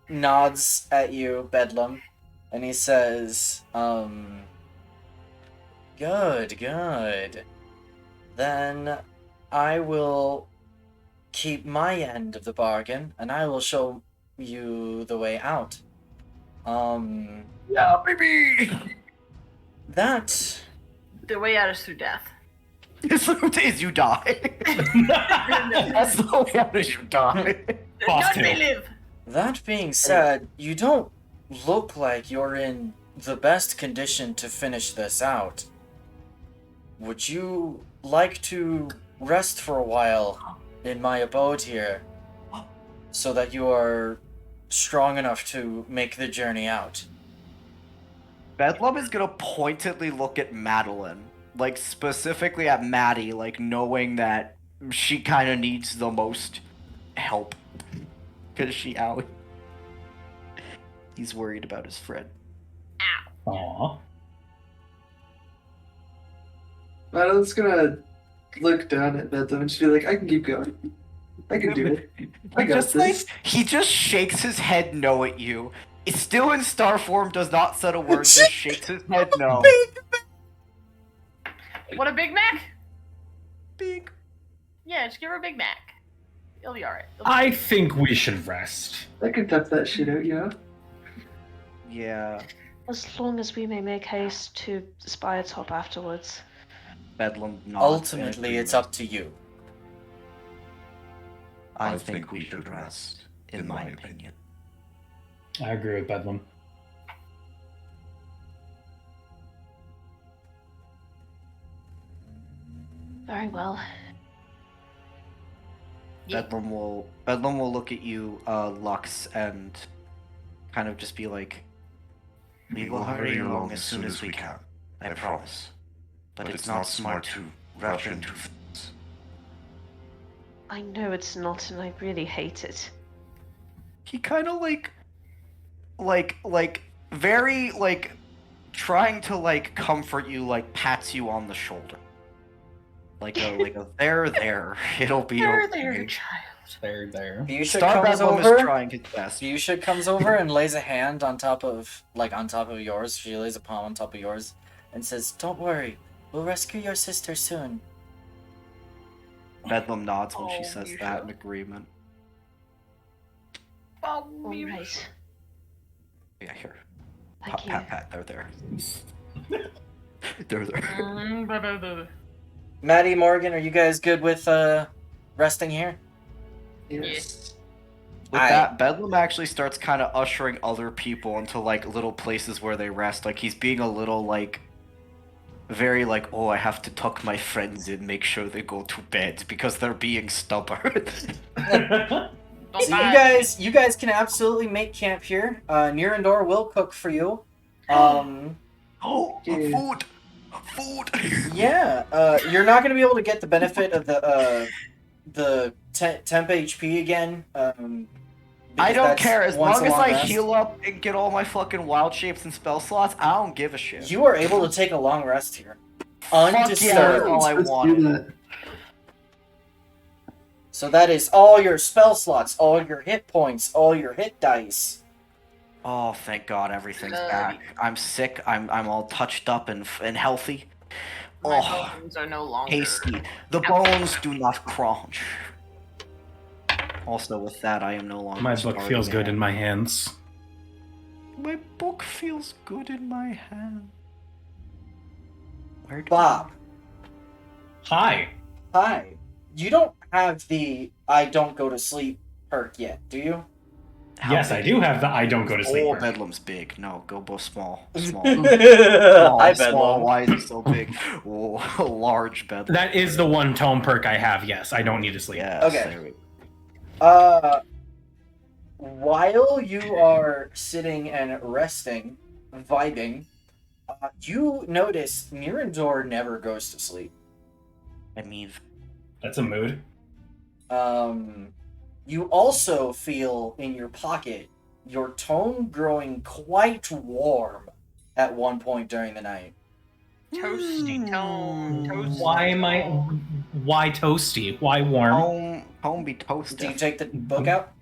nods at you, Bedlam, and he says, good, good. Then I will keep my end of the bargain, and I will show you the way out. Yeah, baby! That... The way out is through death. It's the days you die. That's the way out is you die. None may live. That being said, you don't look like you're in the best condition to finish this out. Would you like to rest for a while in my abode here, so that you are strong enough to make the journey out? Bedlam is gonna pointedly look at Madeline, like specifically at Maddie, like knowing that she kind of needs the most help. Because she out. He's worried about his friend. Aww. Madeline's gonna look down at Bedlam and she'll be like, I can keep going. I can do it. I got Just this. like, he just shakes his head no at you. It's still in star form, does not say a word, just shakes his head no. What, a Big Mac? Big. Yeah, just give her a Big Mac. It'll be alright. I think we should rest. I can tough that shit out, yeah. Yeah. As long as we may make haste to spy its top afterwards. Bedlam nods. Ultimately, it's up to you. I think we should rest, in my opinion. I agree with Bedlam. Very well. Bedlam will look at you, Lux, and kind of just be like, "We will hurry along as soon as we can, I promise. But it's not smart to rush into things." I know it's not, and I really hate it. He kind of very trying to comfort you, pats you on the shoulder. Like a there, it'll be There, okay. there, child. There. Fuchsia Star comes Bedlam is over. trying his best. Fuchsia comes over and lays a hand on top of yours. She lays a palm on top of yours and says, "Don't worry, we'll rescue your sister soon." Bedlam nods when she Oh, says you that should. in agreement. Oh, Alright. Yeah, here. Thank you. Pat, they're there. They're there. Maddie, Morgan, are you guys good with resting here? Yes. With Aye. that, Bedlam actually starts kind of ushering other people into little places where they rest. Like he's being a little very like, oh, I have to tuck my friends in, make sure they go to bed because they're being stubborn. So you guys can absolutely make camp here. Nirendor will cook for you. Oh, Yeah. food. Yeah, you're not going to be able to get the benefit of the temp HP again. I because don't that's care. As once long a as long I rest. heal up and get all my fucking wild shapes and spell slots, I don't give a shit. You are able to take a long rest here. Fuck yeah, Undisturbed. that's all I Let's do wanted. that. So that is all your spell slots, all your hit points, all your hit dice. Oh, thank God, everything's back. I'm sick. I'm all touched up and healthy. My Oh, bones are no longer. tasty. The bones do not crunch. Also, with that, I am no longer. My book starving feels good in again. my hands. My book feels good in my hand. Where did Bob, Hi. hi. You don't have the I don't go to sleep perk yet, do you? How Yes, I big? do have the I don't go to sleep. Oh, perk. Bedlam's big. No, go small. Small. Hi, Small. Bedlam. Why is it so big? Oh, large Bedlam. That is the one tome perk I have. Yes, I don't need to sleep. Yes, Okay. there we go. While you are sitting and resting, vibing, you notice Nirendor never goes to sleep. I mean, That's a mood. You also feel in your pocket your tome growing quite warm at one point during the night. Toasty tone. Toasty. Why toasty? Why warm? home be toasted. Do you take the book out?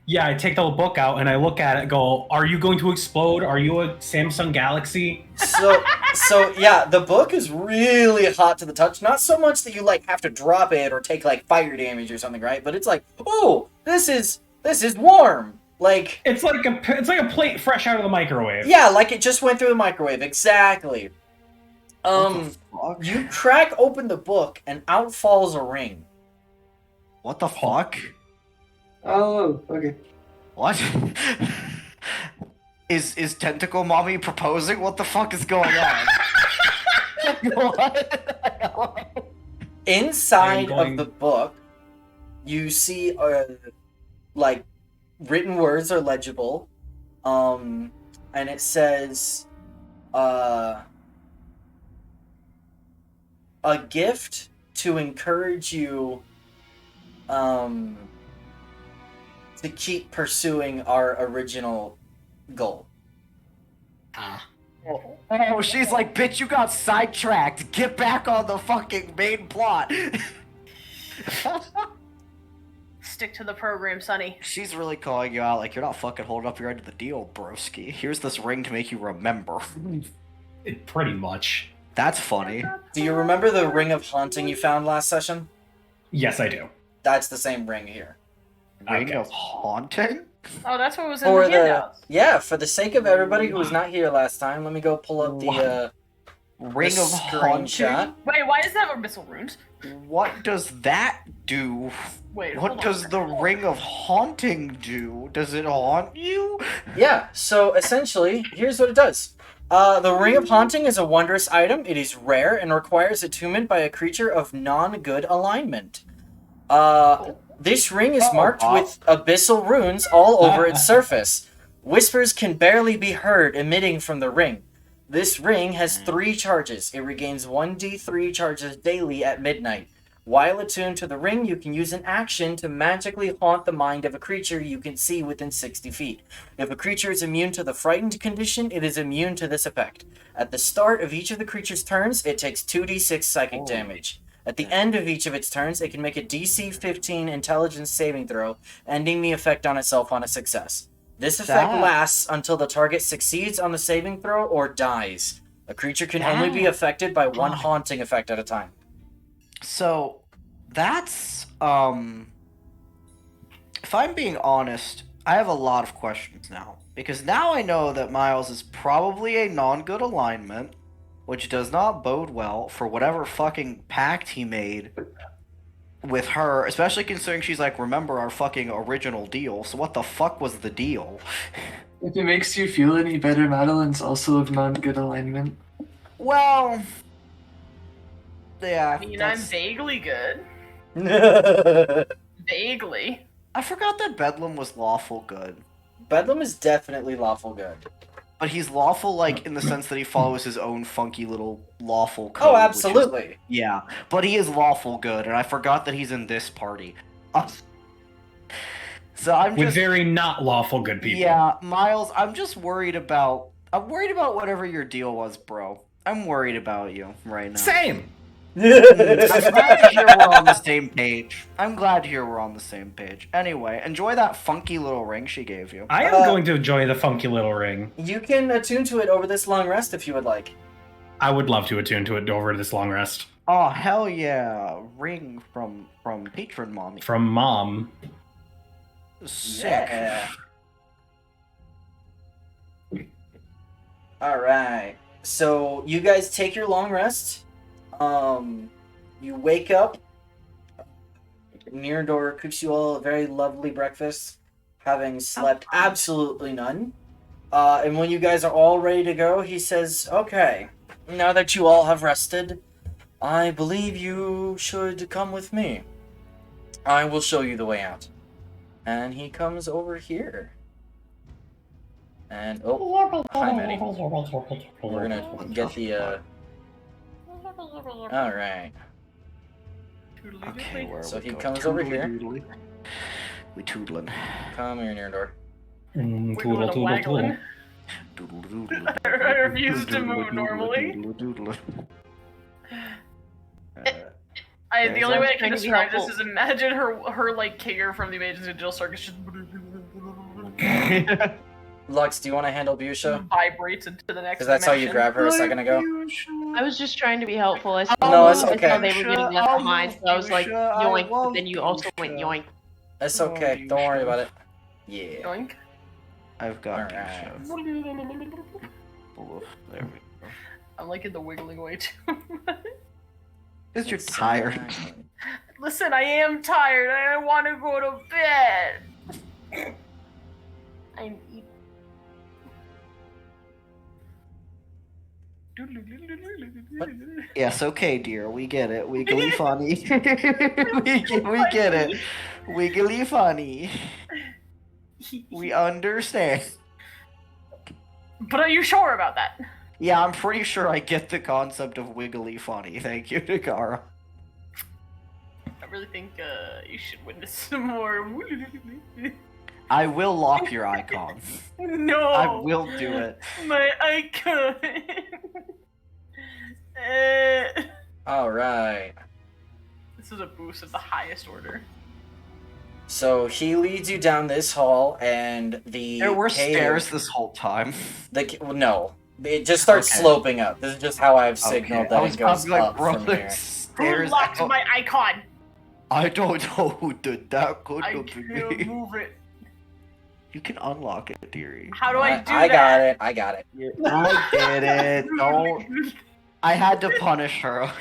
Yeah, I take the book out and I look at it and go, are you going to explode? Are you a Samsung Galaxy? So yeah, the book is really hot to the touch. Not so much that you like have to drop it or take like fire damage or something, right? But it's like, oh, this is warm. Like It's like a plate fresh out of the microwave. yeah, like it just went through the microwave. Exactly. What the fuck? You crack open the book and out falls a ring. What the fuck? Oh, okay. What? Is Tentacle Mommy proposing? What the fuck is going on? What? Inside I'm going- of the book, you see like written words are legible, and it says, a gift to encourage you, to keep pursuing our original goal. Oh, she's like, bitch, you got sidetracked. Get back on the fucking main plot. Stick to the program, Sonny. She's really calling you out, like, you're not fucking holding up your end of the deal, broski. Here's this ring to make you remember. Pretty much. That's funny. Do you remember the ring of haunting you found last session? Yes, I do. That's the same ring here. Ring Okay. of haunting? Oh, that's what was in For the handouts. for the sake of everybody who was not here last time, let me go pull up the Ring of screenshot. haunting? Wait, why does that have missile runes? What does that do? Wait, What hold on. does the ring of haunting do? Does it haunt you? Yeah, so essentially, here's what it does. The Ring of Haunting is a wondrous item. It is rare and requires attunement by a creature of non-good alignment. This ring is marked with abyssal runes all over its surface. Whispers can barely be heard emitting from the ring. This ring has 3 charges. It regains 1d3 charges daily at midnight. While attuned to the ring, you can use an action to magically haunt the mind of a creature you can see within 60 feet. If a creature is immune to the frightened condition, it is immune to this effect. At the start of each of the creature's turns, it takes 2d6 psychic damage. At the end of each of its turns, it can make a DC 15 intelligence saving throw, ending the effect on itself on a success. This effect lasts until the target succeeds on the saving throw or dies. A creature can only be affected by one haunting effect at a time. So, that's, if I'm being honest, I have a lot of questions now. Because now I know that Miles is probably a non-good alignment, which does not bode well for whatever fucking pact he made with her, especially considering she's like, remember our fucking original deal, so what the fuck was the deal? If it makes you feel any better, Madeline's also of non-good alignment. Well, Yeah, I mean, I'm that's- vaguely good. Vaguely. I forgot that Bedlam was lawful good. Bedlam is definitely lawful good. But he's lawful, like, in the sense that he follows his own funky little lawful code. Oh, absolutely. Yeah, but he is lawful good, and I forgot that he's in this party. So I'm With just... very not lawful good people. Yeah, Miles, I'm just worried about... I'm worried about whatever your deal was, bro. I'm worried about you right now. Same! I'm glad to hear we're on the same page. I'm glad to hear we're on the same page. Anyway, enjoy that funky little ring she gave you. I am going to enjoy the funky little ring. You can attune to it over this long rest if you would like. I would love to attune to it over this long rest. Oh, hell yeah. Ring from Patron Mommy. From Mom. Sick. Yeah. Alright. So, you guys take your long rest. You wake up. Mirador cooks you all a very lovely breakfast, having slept absolutely none. And when you guys are all ready to go, he says, okay, now that you all have rested, I believe you should come with me. I will show you the way out. And he comes over here. And, oh, hi, Maddie. We're gonna get the, alright. Okay, where are So we he going? comes over here. Toodly-doodly. We toodlin'. Come here, near door. Wiggling Toodle, and toodle, waggling. toodle. Doodle-doodle. I refuse to move normally. Doodle-doodle. The only way I can trying to be describe this helpful. is imagine her like Kinger from the Amazing Digital Circus just Lux, do you want to handle Busha? vibrates into the next Because that's how you dimension. grab her a second ago. I was just trying to be helpful. I saw, No, it's I okay. saw they were getting left I'll behind, move so I was like, Busha. I yoink, but love then you also went Busha. yoink. It's okay. Don't worry about it. Yeah. Yoink. I've got Alright. Busha. There we go. I'm like in the wiggling way too. Because you're tired. Listen, I am tired and I want to go to bed. I'm eat. Yes, okay, dear. We get it. Wiggly funny. we get it. Wiggly funny. We understand. But are you sure about that? Yeah, I'm pretty sure I get the concept of wiggly funny. Thank you, Nakara. I really think you should witness some more. I will lock your icon. No. I will do it. My icon. Alright. This is a boost of the highest order. So he leads you down this hall, and the There were cave- stairs this whole time. Well, no. It just starts Okay. sloping up. This is just how I've signaled I that was it goes like, up bro, from the here. Who stairs. locked my icon? I don't know who did that. Could I have been can't me. move it. You can unlock it, dearie. How do I do I got that? it. I got it. I did it. Don't. I had to punish her.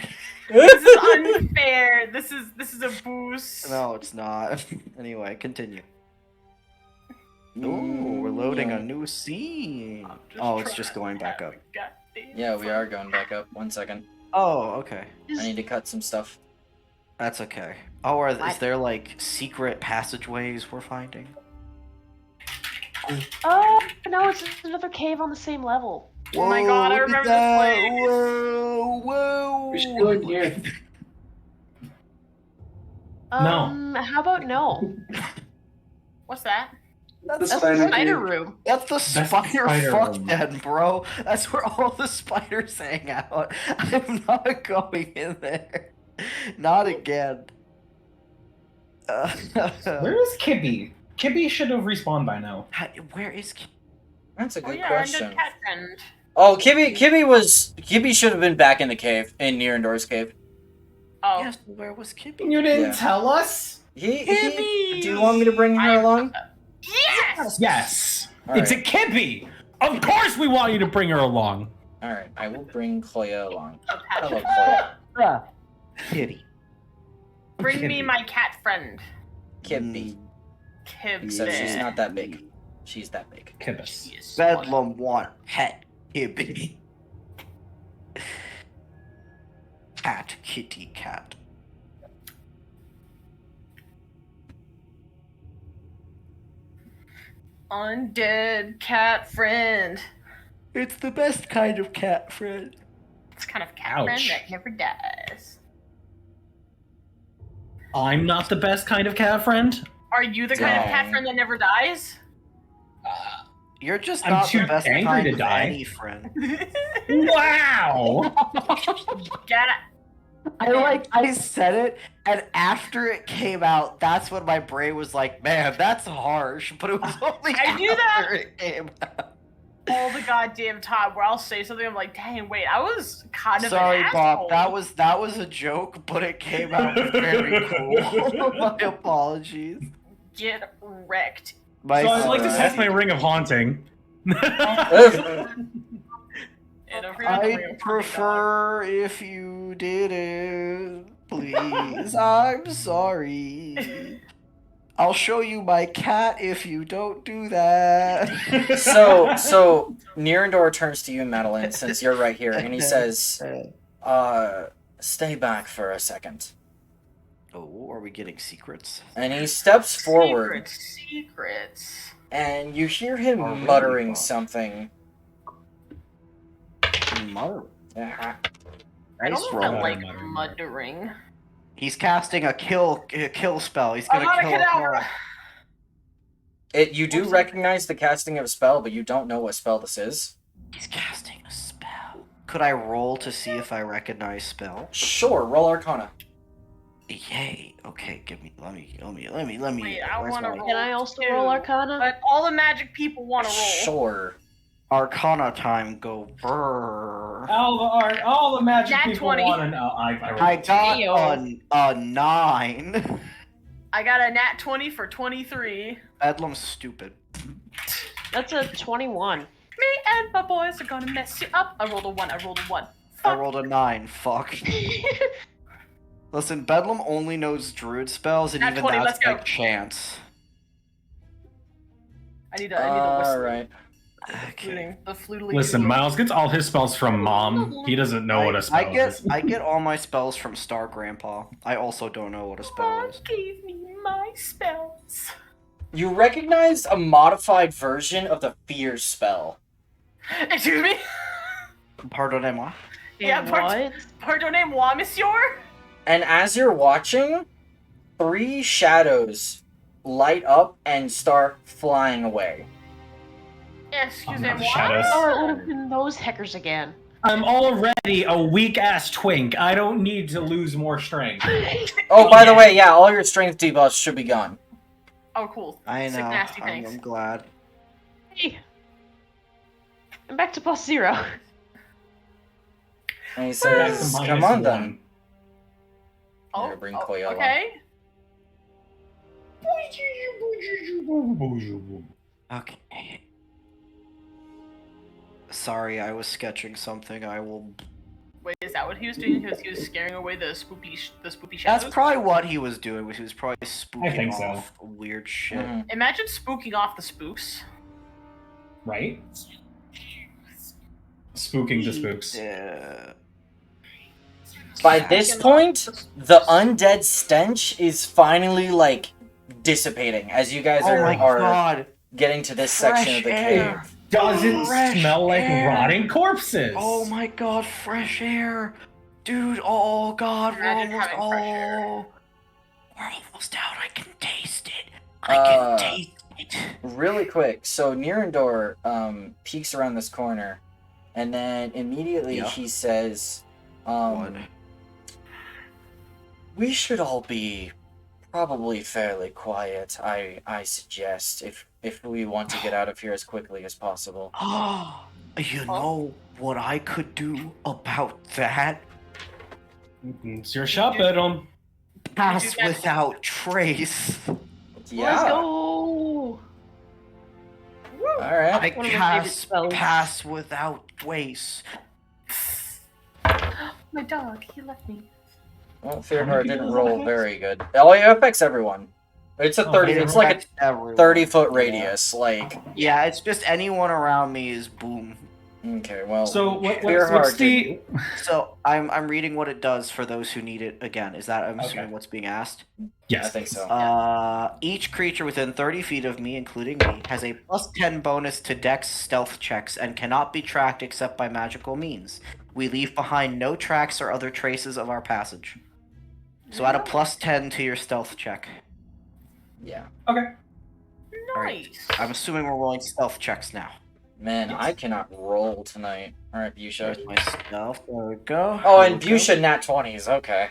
This is unfair. This is a boost. No, it's not. Anyway, continue. Ooh, we're loading a new scene. I'm Oh, it's trying just to going back have up. a goddamn Yeah, we fun. are going back up. 1 second. Oh, okay. I need to cut some stuff. That's okay. Oh, is What? there like secret passageways we're finding? Oh, no, it's just another cave on the same level. Oh my god, I Whoa, look remember at this that. place. Whoa, whoa. We should go in here. No. How about no? What's that? The That's the spider spider cave. room. That's the the spider spider fuck room. den, bro. That's where all the spiders hang out. I'm not going in there. Not again. Where is Kibby? Kibby should have respawned by now. Where is That's a Oh good yeah, question. and cat friend. Oh, Kibby should have been back in the cave, in Nirendor's cave. Oh. Yes, where was Kibby? You didn't Yeah. tell us? Do you want me to bring her along? Yes! Yes. All It's a right. Kibby. Of course we want you to bring her along. Alright, I will bring Koya along. Hello, Patrick. Koya. Ah, Kitty. Bring me Kibby. my cat friend. Kibby. Kib. Except she's not that big. She's that big. Kibbus. Yes. Bedlam want pet Kibby. Cat, kitty, cat. Undead cat friend. It's the best kind of cat friend. It's kind of cat friend Ouch. that never dies. I'm not the best kind of cat friend. Are you the kind of cat Dang. friend that never dies? You're just I'm not too the best angry kind to of die. any friend. Wow. I said it, and after it came out, that's when my brain was like, man, that's harsh. But it was only I do that after it came out. all the goddamn time where I'll say something, I'm like, dang, wait, I was kind of Sorry, an Bob. asshole. That was a joke, but it came out very cool. My apologies. Get wrecked. My So I'd like to Alright. test my ring of haunting. And don't forget the I real prefer if you didn't, please. I'm sorry. I'll show you my cat if you don't do that. So Nirendor turns to you, Madeline, since you're right here, and he says, stay back for a second. Oh, are we getting secrets? And he steps forward, Secrets. and you hear him Oh, really, muttering Bob? something. Mother. Yeah. I Nice don't know if roll. I like Muttering. muttering. He's casting a kill spell. He's gonna I'm kill not a a cadaver. You do recognize the casting of a spell, but you don't know what spell this is. He's casting a spell. Could I roll to see if I recognize spell? Sure, roll Arcana. Yay. Okay, let me. Wait, I where's wanna my- roll. Can I also too, roll Arcana? But all the magic people want to roll. Sure. Arcana time. Go brrr. All the magic Nat people 20. want to know. I got a 9. I got a nat 20 for 23. Bedlam's stupid. That's a 21. Me and my boys are gonna mess you up. I rolled a 1. I Fuck. rolled a 9. Fuck. Listen, Bedlam only knows druid spells, and Nat even 20, that's let's go. like chance. I need a whistle. Alright. Okay. The flutely. Listen, Miles gets all his spells from Mom. He doesn't know what a spell is. I get all my spells from Star Grandpa. I also don't know what a spell Mom is. gave me my spells. You recognize a modified version of the Fear spell. Excuse me? Pardonnez-moi. Yeah, What? pardonnez-moi, monsieur? And as you're watching, 3 shadows light up and start flying away. Excuse me, not the shadows. Oh, it would have been those heckers again. I'm already a weak ass twink. I don't need to lose more strength. Oh, by the way, yeah, all your strength debuffs should be gone. Oh, cool. I Sick, know. nasty, I'm thanks. glad. Hey. I'm back to +0. And he Back to says, minus come on then. one. Oh, Here, bring oh, Koyola. okay. Okay. Sorry, I was sketching something. I will. Wait, is that what he was doing? He was scaring away the spoopy shadows? That's probably what he was doing. He was probably spooking think so. off weird shit. Mhm. Imagine spooking off the spooks. Right? Spooking the spooks. Yeah. By this point, the undead stench is finally, like, dissipating as you guys Oh my are god. getting to this section of the Fresh cave. air. Doesn't Fresh smell like air. rotting corpses. Oh my god, fresh air. Dude, oh god, we're Imagine almost, having fresh air. we're almost out. I can taste it. Uh, taste it. Really quick, so Nirendor peeks around this corner, and then immediately Yeah. he says, What? we should all be probably fairly quiet, I suggest, if we want to get out of here as quickly as possible. You know what I could do about that? It's your shop, Edom. Pass without trace. Yeah. Let's go! Alright. I One of my favorite cast spells. pass without waste. My dog, he left me. Well, How Fearheart many didn't people roll does that very good. Oh, it affects everyone. It's a Oh, 30. it It's like Affects everyone. a 30-foot Yeah. radius. Like, Yeah, it's just anyone around me is boom. Okay, well. So Fear what's Heart the? So I'm reading what it does for those who need it again. Is that I'm Okay. assuming what's being asked? Yes, I think please. so. Each creature within 30 feet of me, including me, has a +10 bonus to Dex stealth checks and cannot be tracked except by magical means. We leave behind no tracks or other traces of our passage. So add a +10 to your stealth check. Yeah. Okay. Nice. I'm assuming we're rolling stealth checks now. Man, Yes. I cannot roll tonight. Alright, Busha. There's my stealth. There we go. Oh, Here and we go. Busha nat 20s. Okay.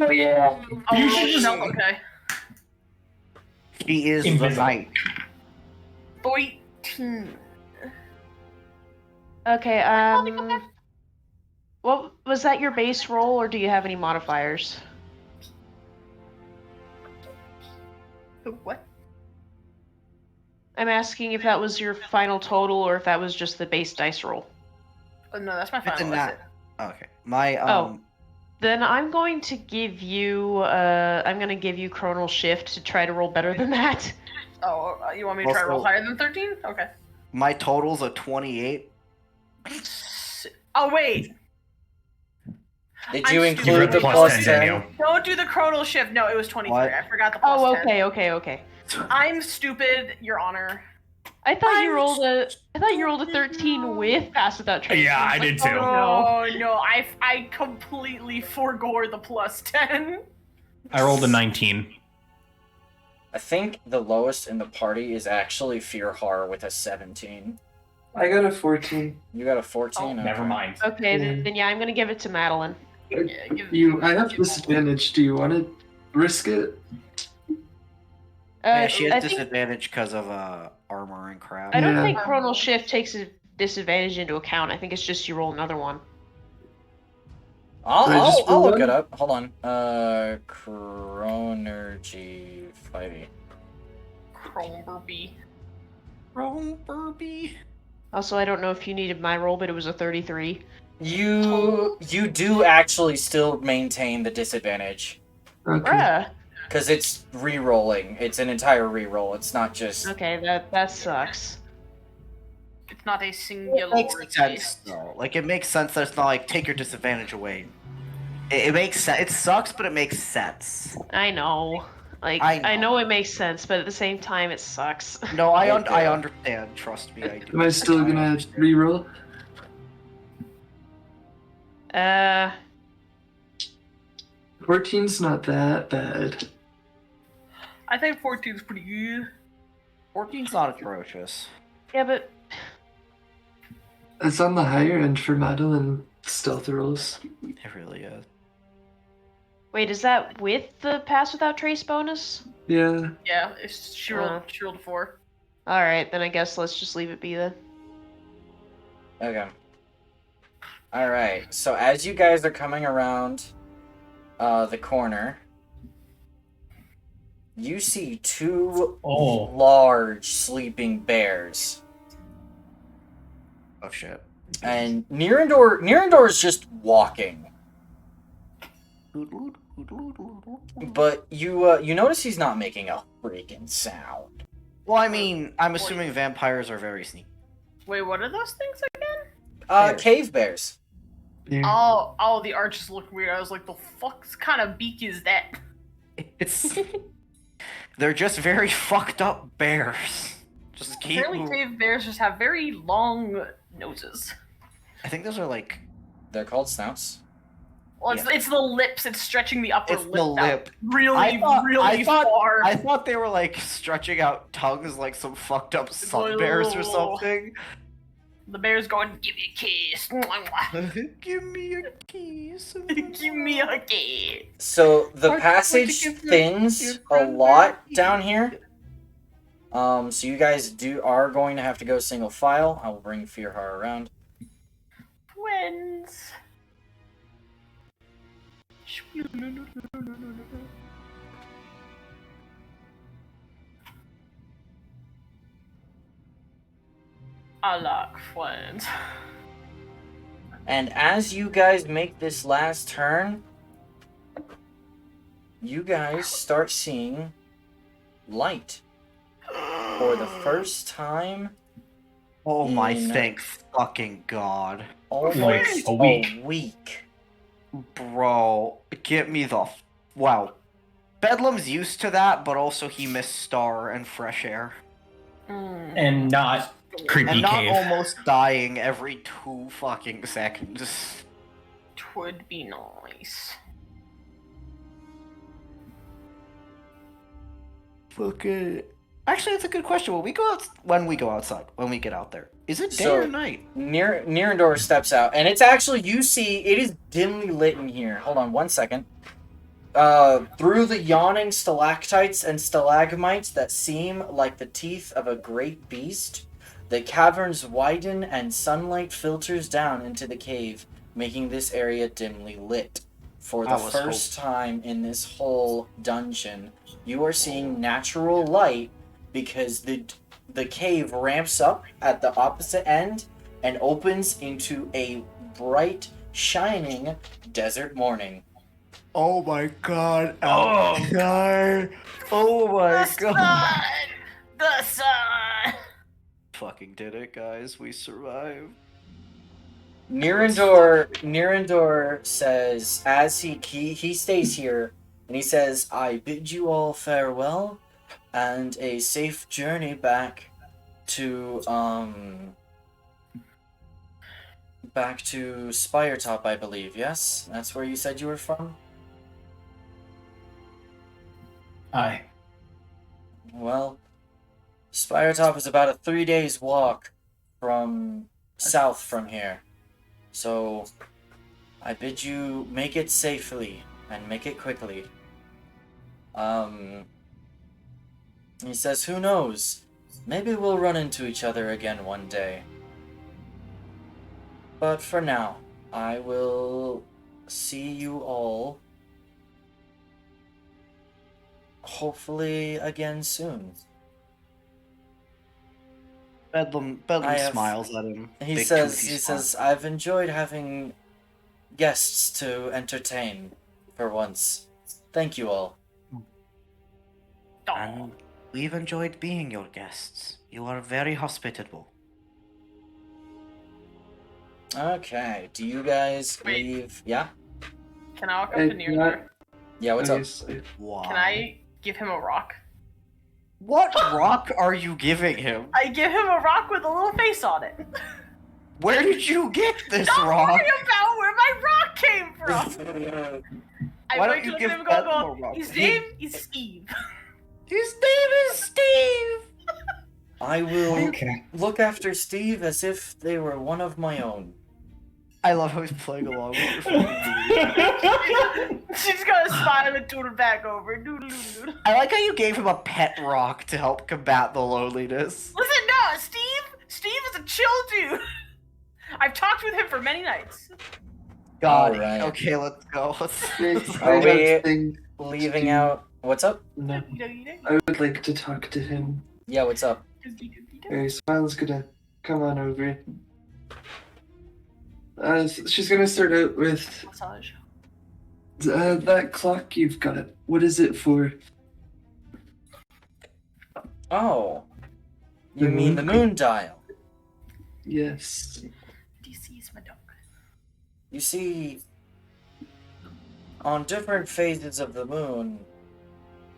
Oh, You should just- okay. She is the Invisible. knight. 14. Okay, what was that your base roll, or do you have any modifiers? What? I'm asking if that was your final total, or if that was just the base dice roll. Oh, no, that's my It's a final. nat. Okay. My Oh. Then I'm going to give you, Chronal Shift to try to roll better than that. Oh, you want me to try to roll Also- higher than 13? Okay. my total's a 28. Oh, wait. Did I'm you stupid. include the Plus plus 10, 10? Daniel. Don't do the chronal shift. No, it was 23. What? I forgot the plus Oh, 10. okay. I'm stupid, Your Honor. I thought you rolled a 13 with Pass Without Trace. Yeah, I did too. Oh, no. I completely forgore the plus 10. I rolled a 19. I think the lowest in the party is actually Fear Horror with a 17. I got a 14. You got a 14? Oh, Okay. Never mind. Okay, then yeah, I'm gonna give it to Madeline. Yeah, I have disadvantage. Do you want to risk it? Yeah, she I has think disadvantage because of armor and crap. I don't Yeah. think Chronal Shift takes a disadvantage into account. I think it's just you roll another one. I'll just roll look one? it up. Hold on. Chronergy 5e. Chromberby. Rome Burby. Also, I don't know if you needed my roll, but it was a 33. You do actually still maintain the disadvantage. Okay. Bruh. Because it's re-rolling. It's an entire re-roll. It's not just... Okay, that sucks. It's not a It singular makes word sense base. though. Like it makes sense that it's not like take your disadvantage away. It makes sense. It sucks, but it makes sense. I know. Like, I know it makes sense, but at the same time, it sucks. No, I Yeah. understand. Trust me, I do. Am I still I gonna understand. reroll? 14's not that bad. I think 14 is pretty good. 14's not atrocious. Yeah, but It's on the higher end for Madeline stealth rolls. It really is. wait, is that with the Pass Without Trace bonus? Yeah. Yeah, she rolled a 4. Alright, then I guess let's just leave it be then. Okay. Alright, so as you guys are coming around the corner, you see two Oh. large sleeping bears. Oh shit. And Nirendor is just walking. But you notice he's not making a freaking sound. Well, I mean, I'm assuming vampires are very sneaky. Wait, what are those things again? Bears. Cave bears. Yeah. Oh, the arches look weird. I was like, the fuck kind of beak is that? It's they're just very fucked up bears. Just keep. Apparently, cave bears just have very long noses. I think those are like. They're called snouts. Well, it's the lips. It's stretching the upper It's lip the out lip. really far. I thought they were like stretching out tongues like some fucked up sun bears or something. The bear's going, give me a kiss. Mwah, mwah. Give me a kiss. Give me a kiss. So the Hard- passage hard to give thins your a friend lot back. down here. So you guys are going to have to go single file. I will bring Fearhar around. Twins. I like friends. And as you guys make this last turn, you guys start seeing light for the first time Oh my In- thank fucking god. Almost a week. A week. Bro, get me the wow. Bedlam's used to that, but also he missed Star and fresh air. And not creepy And not cave. almost dying every 2 fucking seconds. Would be nice. Fucking. Actually, that's a good question. When we go outside, when we get out there, is it day So- or night? Nirendor steps out, and it's actually, you see, it is dimly lit in here. Hold on 1 second. Through the yawning stalactites and stalagmites that seem like the teeth of a great beast, the caverns widen and sunlight filters down into the cave, making this area dimly lit. For the first time in this whole dungeon, you are seeing natural light because the cave ramps up at the opposite end and opens into a bright, shining desert morning. Oh my god. Oh god. Oh my The god. sun! The sun! Fucking did it, guys. We survived. Nirendor says, as he stays here, and he says, I bid you all farewell, and a safe journey back to Spiretop, I believe, yes? That's where you said you were from? Aye. Well, Spiretop is about a 3 days walk from south from here. So, I bid you make it safely and make it quickly. He says, who knows? Maybe we'll run into each other again one day. But for now, I will see you all hopefully again soon. Bedlam smiles at him. He Big says, toothy smile. I've enjoyed having guests to entertain for once. Thank you all. And we've enjoyed being your guests. You are very hospitable. Okay, do you guys Wait. leave? Yeah? Can I walk up Hey, to Nirendor? Yeah, what's up? Obviously. Wow. Can I give him a rock? What rock are you giving him? I give him a rock with a little face on it. Where did you get this Don't rock? worry about where my rock came from. I Why don't went you to give him and Bedlam go, a rock? his name is Steve. His name is Steve! I will Okay. look after Steve as if they were one of my own. I love how he's playing along with your fucking mood. She's gonna smile and doodle back over. Doodle doodle. I like how you gave him a pet rock to help combat the loneliness. Listen, no, Steve is a chill dude. I've talked with him for many nights. God, Alright. okay, let's go. Are we thing leaving out? What's up? No, I would like to talk to him. Yeah, what's up? Okay, Smile's gonna come on over. She's gonna start out with Massage. that clock you've got. What is it for? Oh. You The mean the moon? moon dial? Yes. DC is my dog. You see, on different phases of the moon,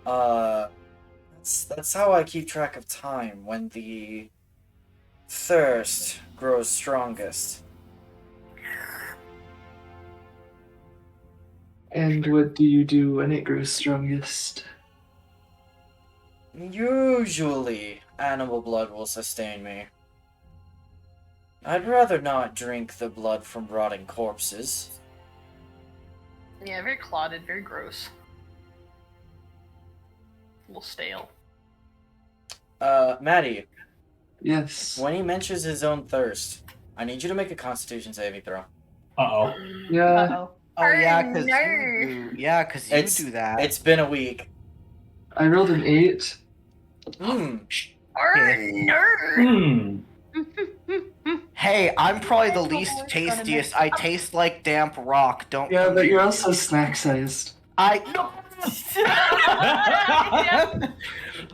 that's how I keep track of time when the thirst grows strongest. And what do you do when it grows strongest? Usually, animal blood will sustain me. I'd rather not drink the blood from rotting corpses. Yeah, very clotted, very gross. A little stale. Maddie, Yes. when he mentions his own thirst, I need you to make a Constitution saving throw. Uh-oh. Yeah. Uh-oh. Oh yeah, Oh, cause no. you do that. It's been a week. I rolled an 8. Hmm. Nerd. Hey, I'm probably the least tastiest. I taste like damp rock. Don't. Yeah, but you're also snack sized. I no.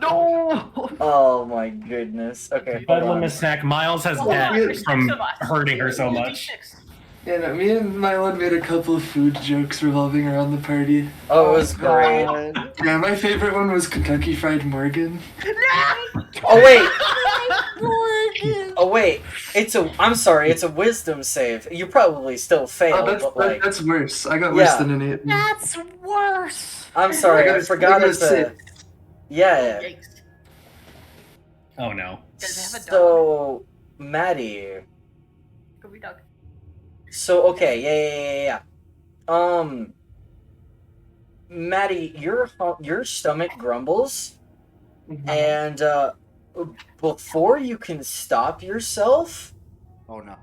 No! Oh my goodness. Okay, hold Bedlam on. is snack. Miles has Hold on, death there's from 6 of us. hurting her so Use much. D6. Yeah, no, me and Mylon made a couple of food jokes revolving around the party. Oh, it was great. God. Yeah, my favorite one was Kentucky Fried Morgan. Oh wait. Oh wait. I'm sorry. It's a wisdom save. You probably still failed, Oh, but like, that's worse. I got worse Yeah. than an 8. That's worse. I'm sorry. I forgot it's a. 6. Yeah. Yikes. Oh no. Does it have a dog? So, Maddie. Go be dog. So okay, yeah. Maddie, your stomach grumbles, and before you can stop yourself, Oh no.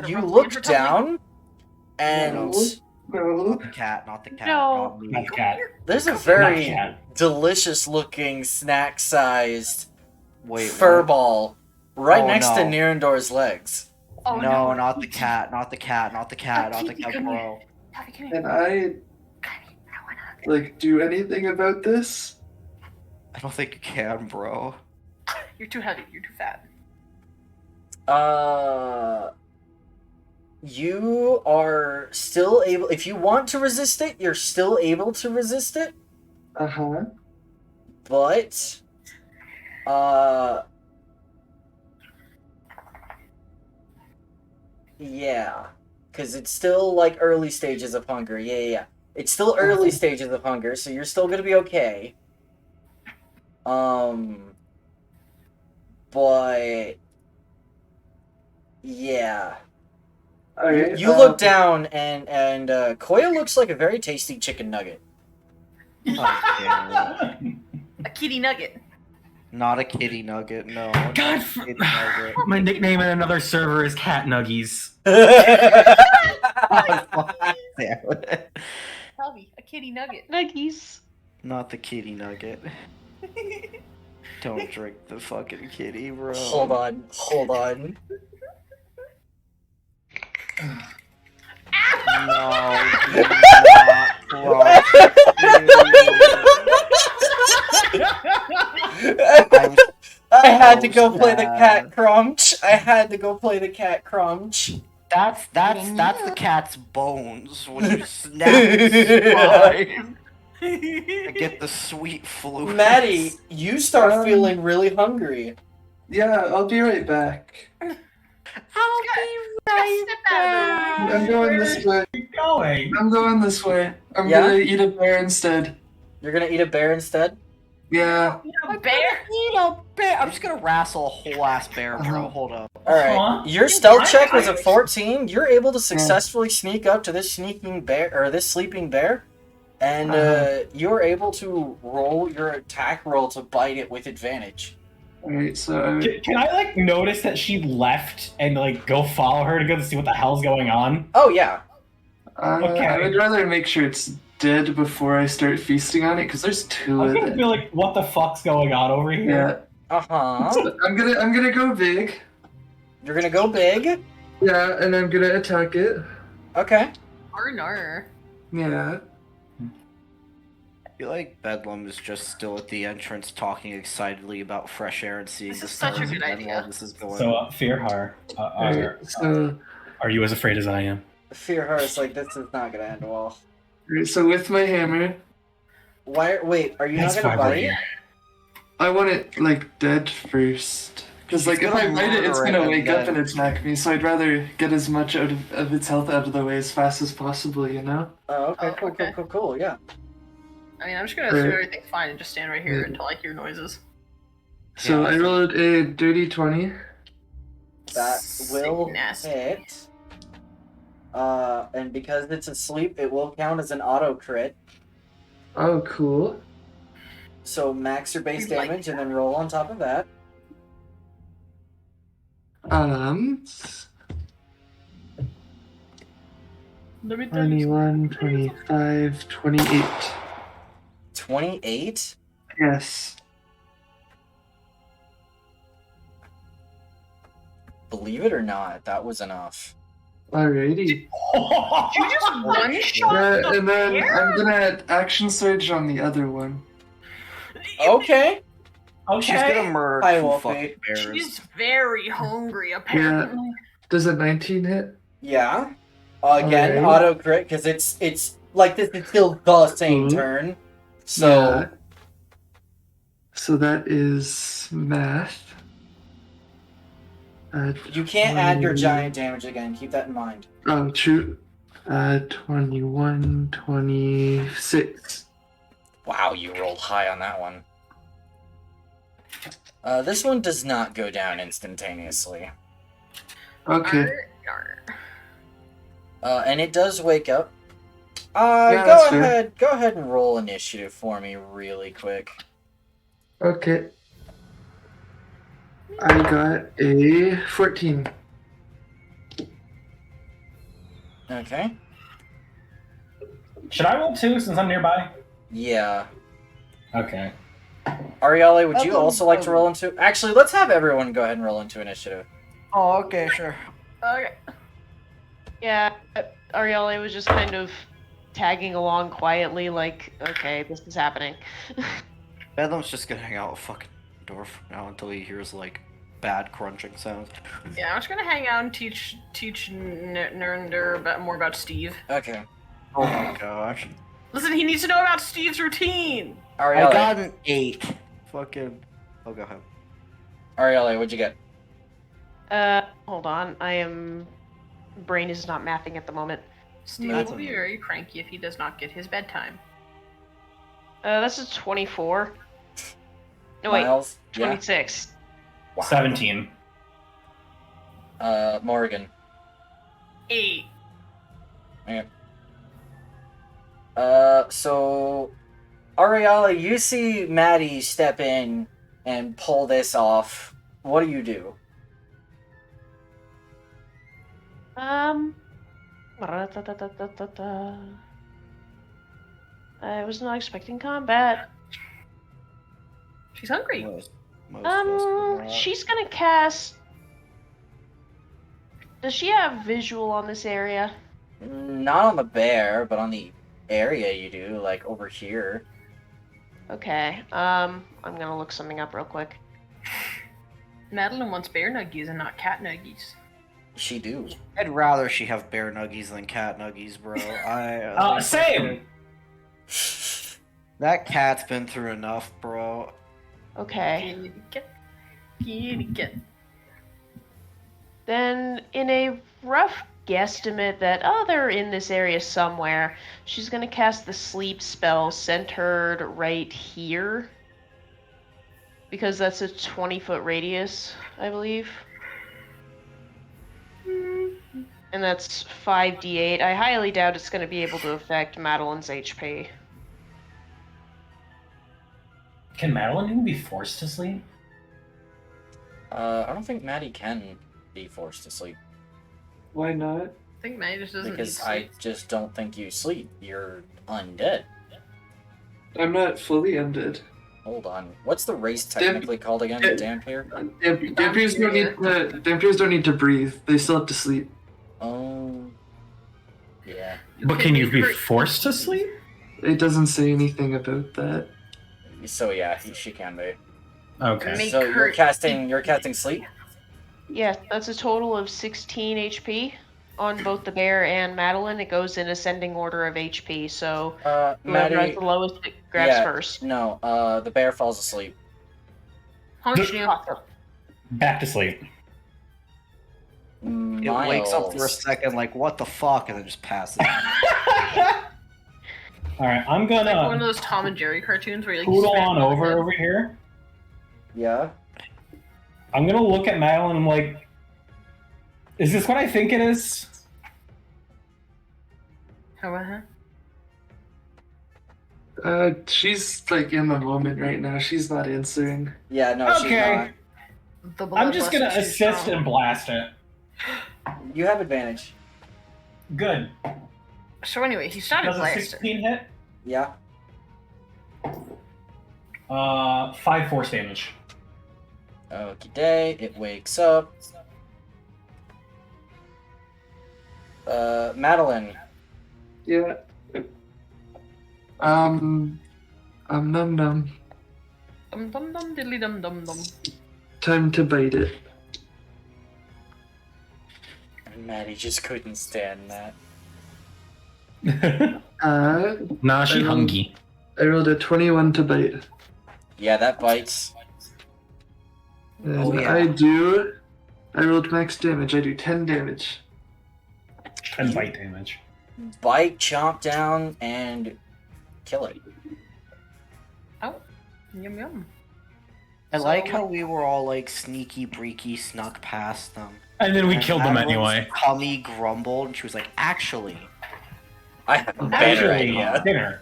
you look down, and No. Not the cat, not the cat. No. Not me. Not cat. there's a Not very cat. delicious-looking snack-sized Wait, fur what? ball right Oh, next to no. Nirendor's legs. Oh No, not the cat, not the cat, not the cat, not the cat, Come here. bro. Taffy, come Can here. I, like, do anything about this? I don't think you can, bro. You're too heavy. You're too fat. You are still able. If you want to resist it, you're still able to resist it. Uh-huh. But, yeah, because it's still like early stages of hunger. Yeah. It's still early stages of hunger, so you're still gonna be okay. But yeah, Alright. you look down and Koya looks like a very tasty chicken nugget. Oh, A kitty nugget. not a kitty nugget, no. God, Not a kitty nugget. my nickname in another server is Cat Nuggies. Damn it. Taffy, a kitty nugget. Nuggies. Not the kitty nugget. Don't drink the fucking kitty, bro. Hold on. No, do not, bro. I'm I had to so go play the sad. cat crunch. That's the cat's bones when you snap its spine. I get the sweet fluid. Maddie, you start feeling really hungry. Yeah, I'll be right back. I'll be right back. I'm going this way. Going. I'm going this way. I'm Yeah? gonna eat a bear instead. You're gonna eat a bear instead? Yeah. A bear. Eat a bear. I'm just gonna wrestle a whole ass bear, bro. Hold up. Alright. Huh? Your stealth check was a 14. You're able to successfully sneak up to this sleeping bear. And you're able to roll your attack roll to bite it with advantage. Alright, so Can I like notice that she left and like go follow her to go to see what the hell's going on? Oh yeah. Okay. I would rather make sure it's dead before I start feasting on it, because there's 2 I'm of gonna it. feel like, what the fuck's going on over here? Yeah. Uh-huh. So I'm gonna go big. You're gonna go big. Yeah, and I'm gonna attack it. Okay. Or no. Yeah. I feel like Bedlam is just still at the entrance talking excitedly about fresh air and seeing This the is such a stars good again idea. while this is going So, on. Fearhar, Alright, so are you as afraid as I am? Fear her is like, this is not gonna end well. with my hammer, Wait, are you That's not why gonna we're bite? here. I want it like dead first. Because like She's if I gonna bite it, it's murder gonna it wake and up and then- attack me. So I'd rather get as much out of its health out of the way as fast as possible. You know. Oh, okay, Oh, okay. cool, yeah. I mean, I'm just gonna assume everything's fine and just stand right here until I hear noises. So Yeah, I rolled a dirty 20. That will Nasty. hit. And because it's asleep, it will count as an auto crit. Oh, cool. So max your base You like damage and then roll on top of that. 21, 25, 28. 28? Yes. Believe it or not, that was enough. Alrighty. You just one shot Yeah, the and then bear? I'm gonna action surge on the other one. Okay. Okay. She's gonna murder Hi, 2 Wolfie. fucking bears. She's very hungry, apparently. Does a 19 hit? Yeah. Again, Alright. auto crit because it's like this is still the same turn. So Yeah. So that is math. you can't add your 20 giant damage again. Keep that in mind. Oh, true. 21, 26. Wow, you rolled high on that one. This one does not go down instantaneously. Okay. And it does wake up. Yeah, Go that's fair. ahead. Go ahead and roll initiative for me really quick. Okay. I got a 14. Okay. Should I roll 2 since I'm nearby? Yeah. Okay. Ariale, would you That's also like to roll into... Actually, let's have everyone go ahead and roll into initiative. Oh, okay, sure. Okay. Yeah, Arielle was just kind of tagging along quietly, like, okay, this is happening. Bedlam's just gonna hang out with fucking Dorf now until he hears like bad crunching sounds. Yeah, I'm just gonna hang out and teach Nurnder more about Steve. Okay. Oh my gosh. Listen, he needs to know about Steve's routine. Ariale, I got an 8. Fucking. Oh, go ahead. Ariale, what'd you get? Hold on, brain is not mathing at the moment. Steve That's will be amazing. very cranky if he does not get his bedtime. That's a 24. No, wait, Miles? Yeah. 26. Wow. 17. Morgan. 8. Okay. So... Ariale, you see Maddie step in and pull this off. What do you do? I was not expecting combat. She's hungry. Most of us were not. She's gonna cast. Does she have visual on this area? Not on the bear, but on the area you do, like over here. Okay. I'm gonna look something up real quick. Madeline wants bear nuggies and not cat nuggies. She do. I'd rather she have bear nuggies than cat nuggies, bro. Same. That cat's been through enough, bro. Okay. Kitty cat. Then, in a rough guesstimate that, they're in this area somewhere, she's gonna cast the sleep spell centered right here. Because that's a 20-foot radius, I believe. And that's 5d8. I highly doubt it's gonna be able to affect Madeline's HP. Can Madeline even be forced to sleep? I don't think Maddie can be forced to sleep. Why not? I think Maddie just doesn't Because need I sleep. just don't think you sleep. You're undead. I'm not fully undead. Hold on. What's the race technically called again? The Dampier? Vampires don't need to breathe. They still have to sleep. Oh. Yeah. But can you be forced to sleep? It doesn't say anything about that. So yeah, she can be. Okay. Make So her- you're casting sleep? Yeah, that's a total of 16 HP on both the bear and Madeline. It goes in ascending order of HP, so whoever has Maddie, the lowest grabs yeah. first. No, the bear falls asleep. Hunch you. Back to sleep. It wakes up for a Miles. second, like, what the fuck, and then just passes. Alright, I'm Like one of gonna those Tom and Jerry cartoons where you like poodle smack on them over head. over here. Yeah. I'm gonna look at Madeline and I'm like, is this what I think it is? Uh-huh. She's like in the moment right now. She's not answering. Yeah, no, Okay. The I'm just gonna bloodlust is too assist strong. and blast it. she's not. You have advantage. Good. So anyway, he started Does a blasting. 16 hit? Yeah. 5 force damage. Okie day. It wakes up. Madeline. Yeah. Num num. Dum dum dum diddly dum dum dum. Time to bite it. And Maddie just couldn't stand that. Nah, she I rolled- hungry. I rolled a 21 to bite. Yeah, that bites. And Oh, yeah. I rolled max damage. I do 10 damage. And bite damage. Bite, chomp down, and kill it. Oh, yum yum. I So, like how we were all like sneaky breaky, snuck past them. And then we And killed them Madeline's anyway. Tummy grumbled, and she was like, "Actually, I have a better Actually, idea. dinner.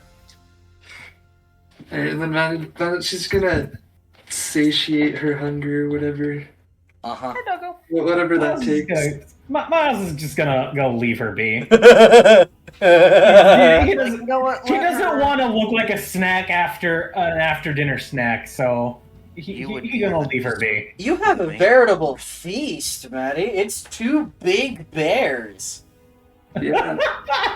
Alright, and then she's gonna satiate her hunger, whatever. Uh-huh. Hi, Doggo. Whatever that Miles is takes. Miles is just gonna go leave her be. He like, doesn't, you know what? he Let doesn't her- want to look like a snack after an after dinner snack, so You would he's be gonna the leave her be. You have a veritable feast, Maddie. It's 2 big bears. Yeah.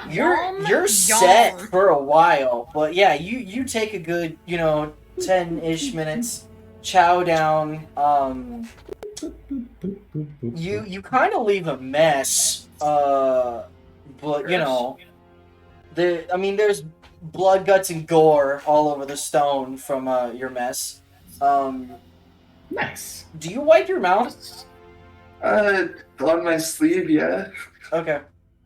You're Yum, set yum. for a while, but yeah, you take a good 10-ish minutes, chow down. You kind of leave a mess, but there's blood, guts, and gore all over the stone from your mess. Nice. Do you wipe your mouth? On my sleeve, yeah. Okay.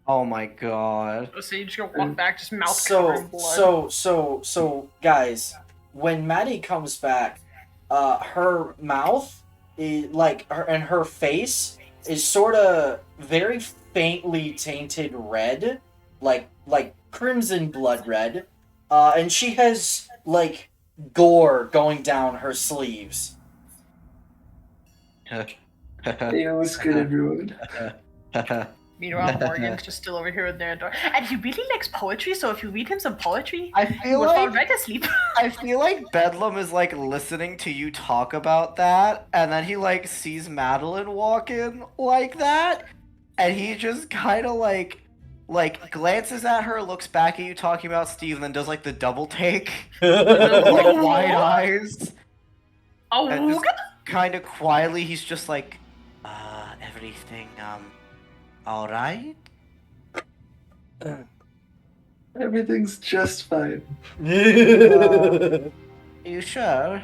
Oh my god. So you just go walk back, just mouth covered in blood. So, guys, when Maddie comes back, her mouth is and her face is sort of very faintly tainted red, like crimson blood red, and she has gore going down her sleeves. Yeah, what's good, everyone? Meanwhile, Morgan's just still over here with their door. And he really likes poetry, so if you read him some poetry, I he feel will fall like right asleep. I feel like Bedlam is like listening to you talk about that, and then he like sees Madeline walk in like that, and he just kind of like glances at her, looks back at you talking about Steve, and then does like the double take, with, like wide eyes, Oh, and just kind of quietly, he's just like, everything all right? Everything's just fine. You sure?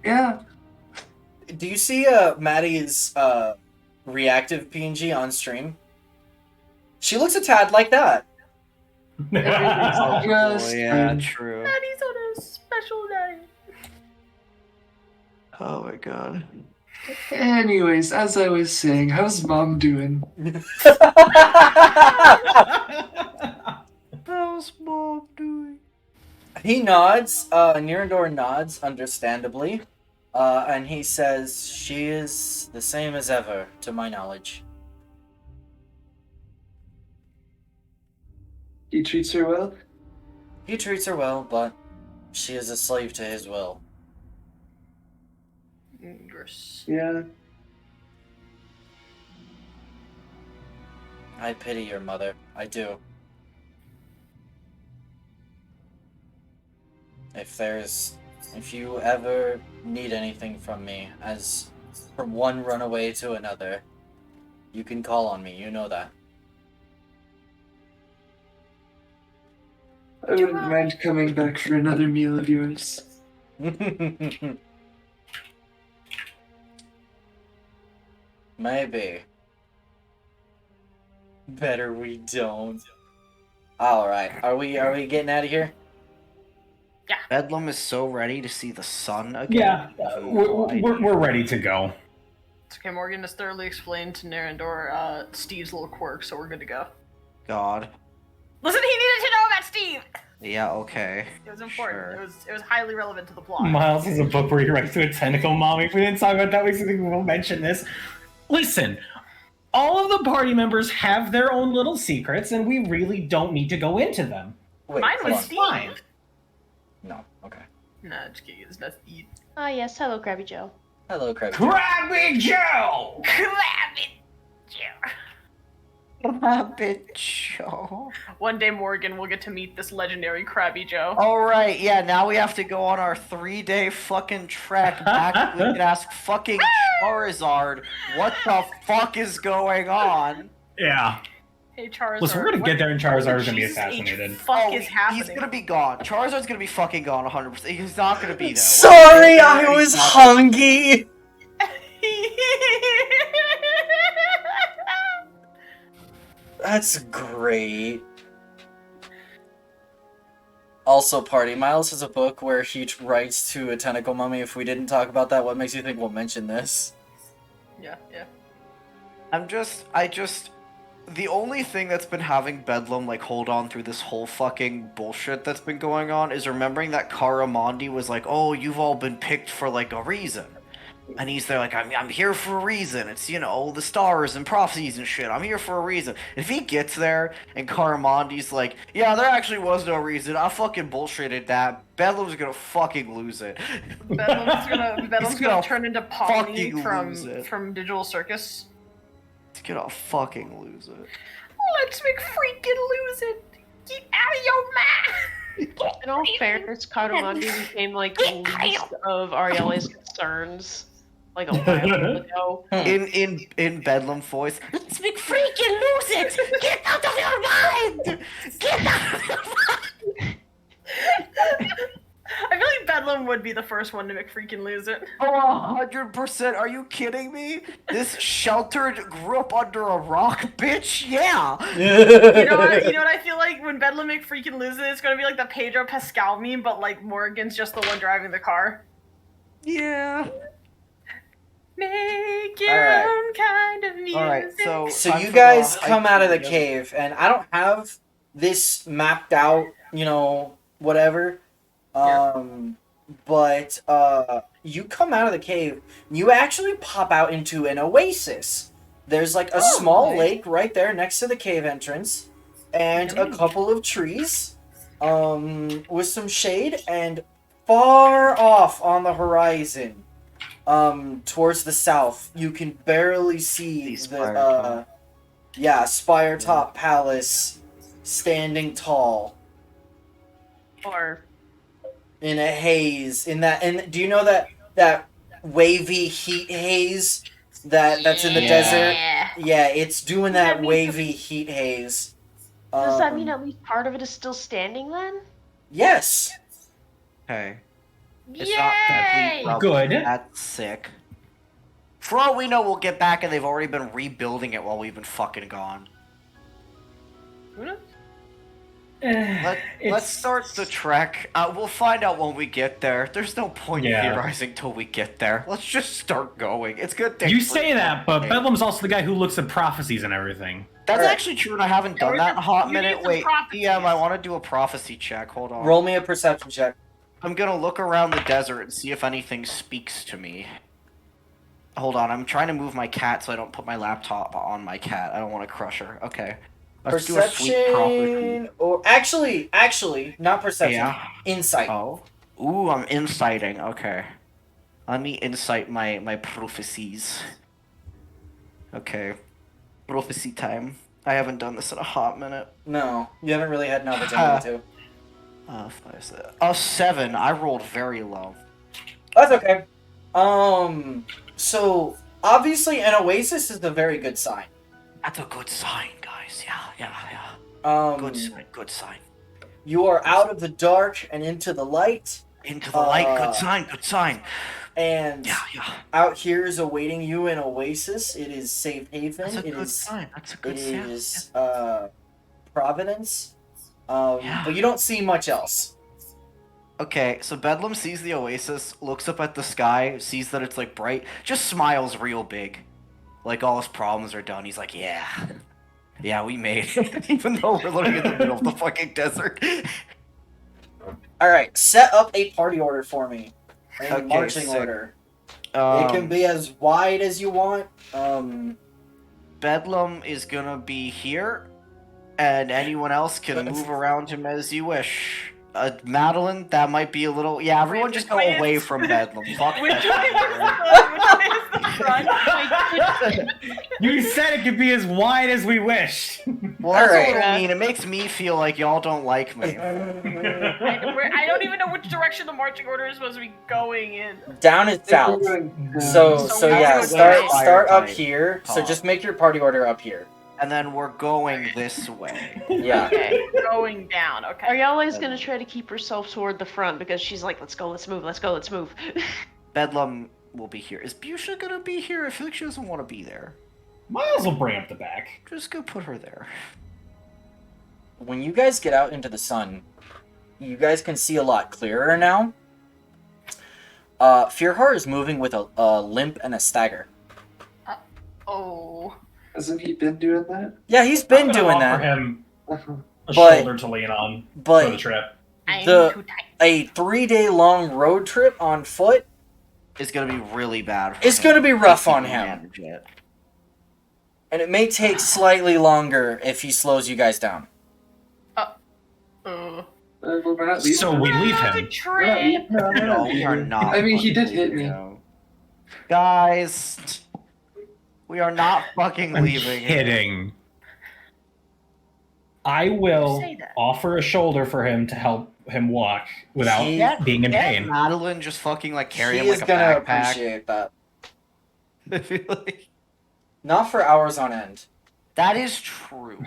Yeah. Do you see Maddie's reactive PNG on stream? She looks a tad like that. Oh, Just yeah, fine. true. Daddy's on a special day. Oh my god. Anyways, as I was saying, how's mom doing? How's mom doing? He nods, Nirendor nods, understandably, and he says, she is the same as ever, to my knowledge. He treats her well? He treats her well, but she is a slave to his will. Gross. Yeah. I pity your mother. I do. If you ever need anything from me, as from one runaway to another, you can call on me, you know that. I wouldn't mind coming back for another meal of yours. Maybe. Better we don't. Alright, are we getting out of here? Bedlam is so ready to see the sun again. Yeah, we're ready to go. It's okay, Morgan has thoroughly explained to Narendor Steve's little quirk, so we're good to go. God. Listen, he needed to know about Steve! Yeah, okay. It was important. Sure. It was highly relevant to the plot. Miles is a book where he writes to a tentacle mommy. If we didn't talk about that, we will mention this. Listen, all of the party members have their own little secrets, and we really don't need to go into them. Wait, Mine hold was on. Steve. Fine. No, okay. Nah, just kidding. It's not Steve. Ah, yes. Hello, Krabby Joe. Hello, Krabby. Krabby Joe! Crab it! Yeah. Rabbit Joe. One day Morgan will get to meet this legendary Krabby Joe. Alright, yeah, now we have to go on our 3-day fucking trek back. We can ask fucking Charizard what the fuck is going on. Yeah. Hey Charizard. Listen, we're gonna get there and Charizard's gonna be Jesus H assassinated. fuck is happening? He's gonna be gone. Charizard's gonna be fucking gone 100%. He's not gonna be there. Sorry, I was hungry. That's great. Also, Party Miles has a book where he writes to a tentacle mummy. If we didn't talk about that, what makes you think we'll mention this? Yeah. The only thing that's been having Bedlam, like, hold on through this whole fucking bullshit that's been going on is remembering that Karamondi was like, oh, you've all been picked for, like, a reason. And he's there like, I'm here for a reason. It's, you know, the stars and prophecies and shit. I'm here for a reason. If he gets there and Karamondi's like, yeah, there actually was no reason. I fucking bullshitted that. Bedlam's gonna fucking lose it. Bedlam's gonna turn into Polly fucking from Digital Circus. He's gonna fucking lose it. Let's freaking lose it. Get out of your mind. In all fairness, Karamondi became like the least of Ariela's concerns like a while ago. In Bedlam voice, let's freaking lose it! Get out of your mind! Get out of your mind! I feel like Bedlam would be the first one to freaking lose it. Oh, 100%. Are you kidding me? This sheltered grew up under a rock, bitch? Yeah! You know what I feel like when Bedlam freaking loses it, it's gonna be like the Pedro Pascal meme, but like Morgan's just the one driving the car. Yeah. Make your own kind of music. Alright, So you guys come out of the cave, and I don't have this mapped out, you know, whatever. But you come out of the cave, you actually pop out into an oasis. There's like a small lake right there next to the cave entrance, and a couple of trees, with some shade, and far off on the horizon, towards the south, you can barely see the Spire Top Palace standing tall. Or in a haze, and do you know that wavy heat haze that's in the desert? Yeah, it's doing that wavy heat haze. Does that mean at least part of it is still standing then? Yes. Okay. It's Yay! not complete rubble. Good. That's sick. For all we know, we'll get back and they've already been rebuilding it while we've been fucking gone. Who knows? Let's start the trek. We'll find out when we get there. There's no point in theorizing till we get there. Let's just start going. It's good. You say that, but Bedlam's also the guy who looks at prophecies and everything. That's actually true, and I haven't done that in a hot minute. Wait, prophecies. DM, I want to do a prophecy check. Hold on. Roll me a perception check. I'm gonna look around the desert and see if anything speaks to me. Hold on, I'm trying to move my cat so I don't put my laptop on my cat. I don't want to crush her. Okay. Let's do a sweet prophecy. Perception, or actually, not perception. Yeah. Insight. Oh. Ooh, I'm inciting. Okay. Let me incite my prophecies. Okay. Prophecy time. I haven't done this in a hot minute. No, you haven't really had an opportunity to. 7. I rolled very low. That's okay. So obviously an oasis is a very good sign. That's a good sign, guys. Yeah. Good sign. You are out of the dark and into the light. Into the light. Good sign. And Yeah. out here is awaiting you an oasis. It is safe haven. That's a good sign. That's a good sign. It is Providence. But you don't see much else. Okay, so Bedlam sees the oasis, looks up at the sky, sees that it's like bright, just smiles real big. Like all his problems are done. He's like, yeah, we made it. Even though we're literally in the middle of the fucking desert. Alright, set up a party order for me. A Okay, marching sick. order. It can be as wide as you want. Bedlam is gonna be here, and anyone else can move around him as you wish. Madeline, that might be a little... Yeah, everyone just go away from Bedlam. Fuck Which that. way is the front? You said it could be as wide as we wish. Well, that's Alright. a little mean. It makes me feel like y'all don't like me. I don't even know which direction the marching order is supposed to be going in. Down is south. So So we yeah, have to go start up type here. So talk. just make your party order up here. And then we're going this way. Yeah. Okay. Going down, okay. Ariela's gonna try to keep herself toward the front because she's like, let's go, let's move, let's go, let's move. Bedlam will be here. Is Busha gonna be here? I feel like she doesn't want to be there. Miles will bring up the back. Just go put her there. When you guys get out into the sun, you guys can see a lot clearer now. Fearheart is moving with a limp and a stagger. Oh. Hasn't he been doing that? Yeah, he's been I'm gonna doing offer that. him Uh-huh. a But- shoulder to lean on for the But trip. I'm The- too tight. a 3-day long road trip on foot, It's gonna be really bad. For it's him. gonna be rough He on can him. manage it. and it may take slightly longer if he slows you guys down. Well, we're not leaving. So we leave That's a him. We're not trip. leaving. No, we're No, not we are leaving. not. I mean, he did fucking hit me. leaving him. Guys, we are not fucking I'm leaving. him. kidding. I will Say that. offer a shoulder for him to help him walk without He- being in Can't pain. Madeline just fucking like carry He him is like a gonna backpack. appreciate that. I feel like Not for hours on end. that is true.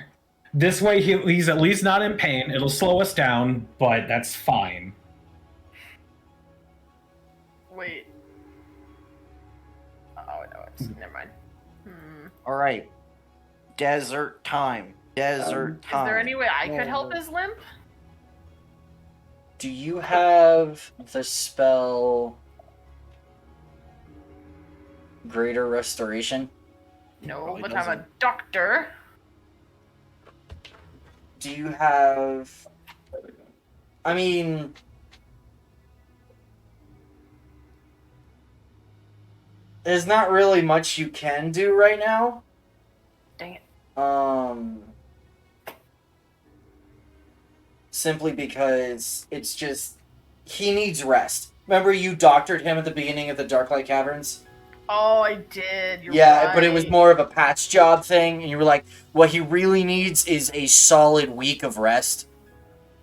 This way, he's at least not in pain. It'll slow us down, but that's fine. Wait. Oh no, it's never mind. All right, desert time. Desert Is time. there any way I could help his limp? Do you have the spell Greater Restoration? No, Probably but I'm a doesn't. doctor. Do you have... I mean... There's not really much you can do right now. Dang it. Simply because it's just... He needs rest. Remember you doctored him at the beginning of the Darklight Caverns? Oh, I did. You're Yeah, right. but it was more of a patch job thing, and you were like, what he really needs is a solid week of rest.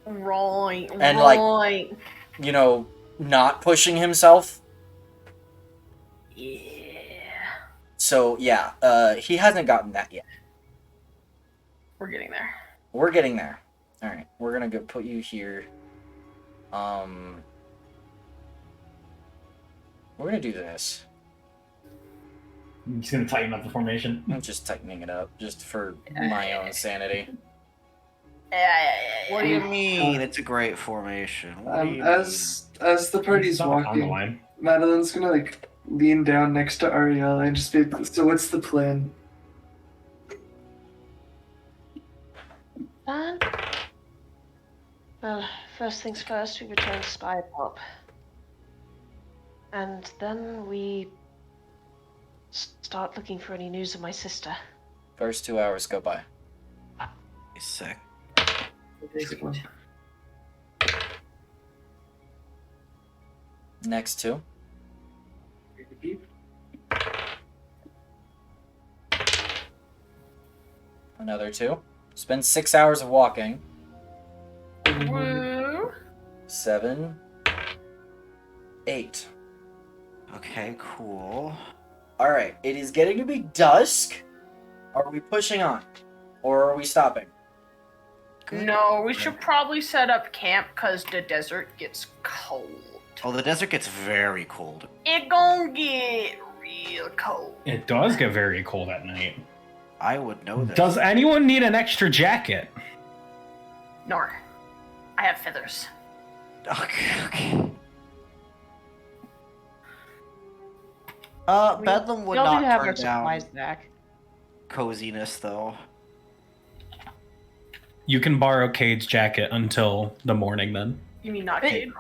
Right. And, like- right. You know, not pushing himself. Yeah. So, yeah, he hasn't gotten that yet. We're getting there. We're getting there. Alright, we're gonna go put you here. We're gonna do this. I'm just gonna tighten up the formation. I'm just tightening it up, just for my own sanity. Yeah. What do you mean? It's a great formation. What do you mean? As the party's Stop on the walking, line. Madeline's gonna like lean down next to Ariella and just be like, so what's the plan? Well, first things first, we return Spy Pop. And then we start looking for any news of my sister. First 2 hours go by. Sick. Next 2. Another 2. Spend 6 hours of walking. Woo. 7. 8. Okay, cool. Alright, it is getting to be dusk. Are we pushing on? Or are we stopping? No, we should probably set up camp because the desert gets cold. Oh, the desert gets very cold. It gonna get real cold. It does get very cold at night. I would know this. Does anyone need an extra jacket? Nor. I have feathers. Okay. Bedlam would Y'all not do have turn our down supplies back. coziness, though. You can borrow Cade's jacket until the morning then. You mean not Hey. Cade?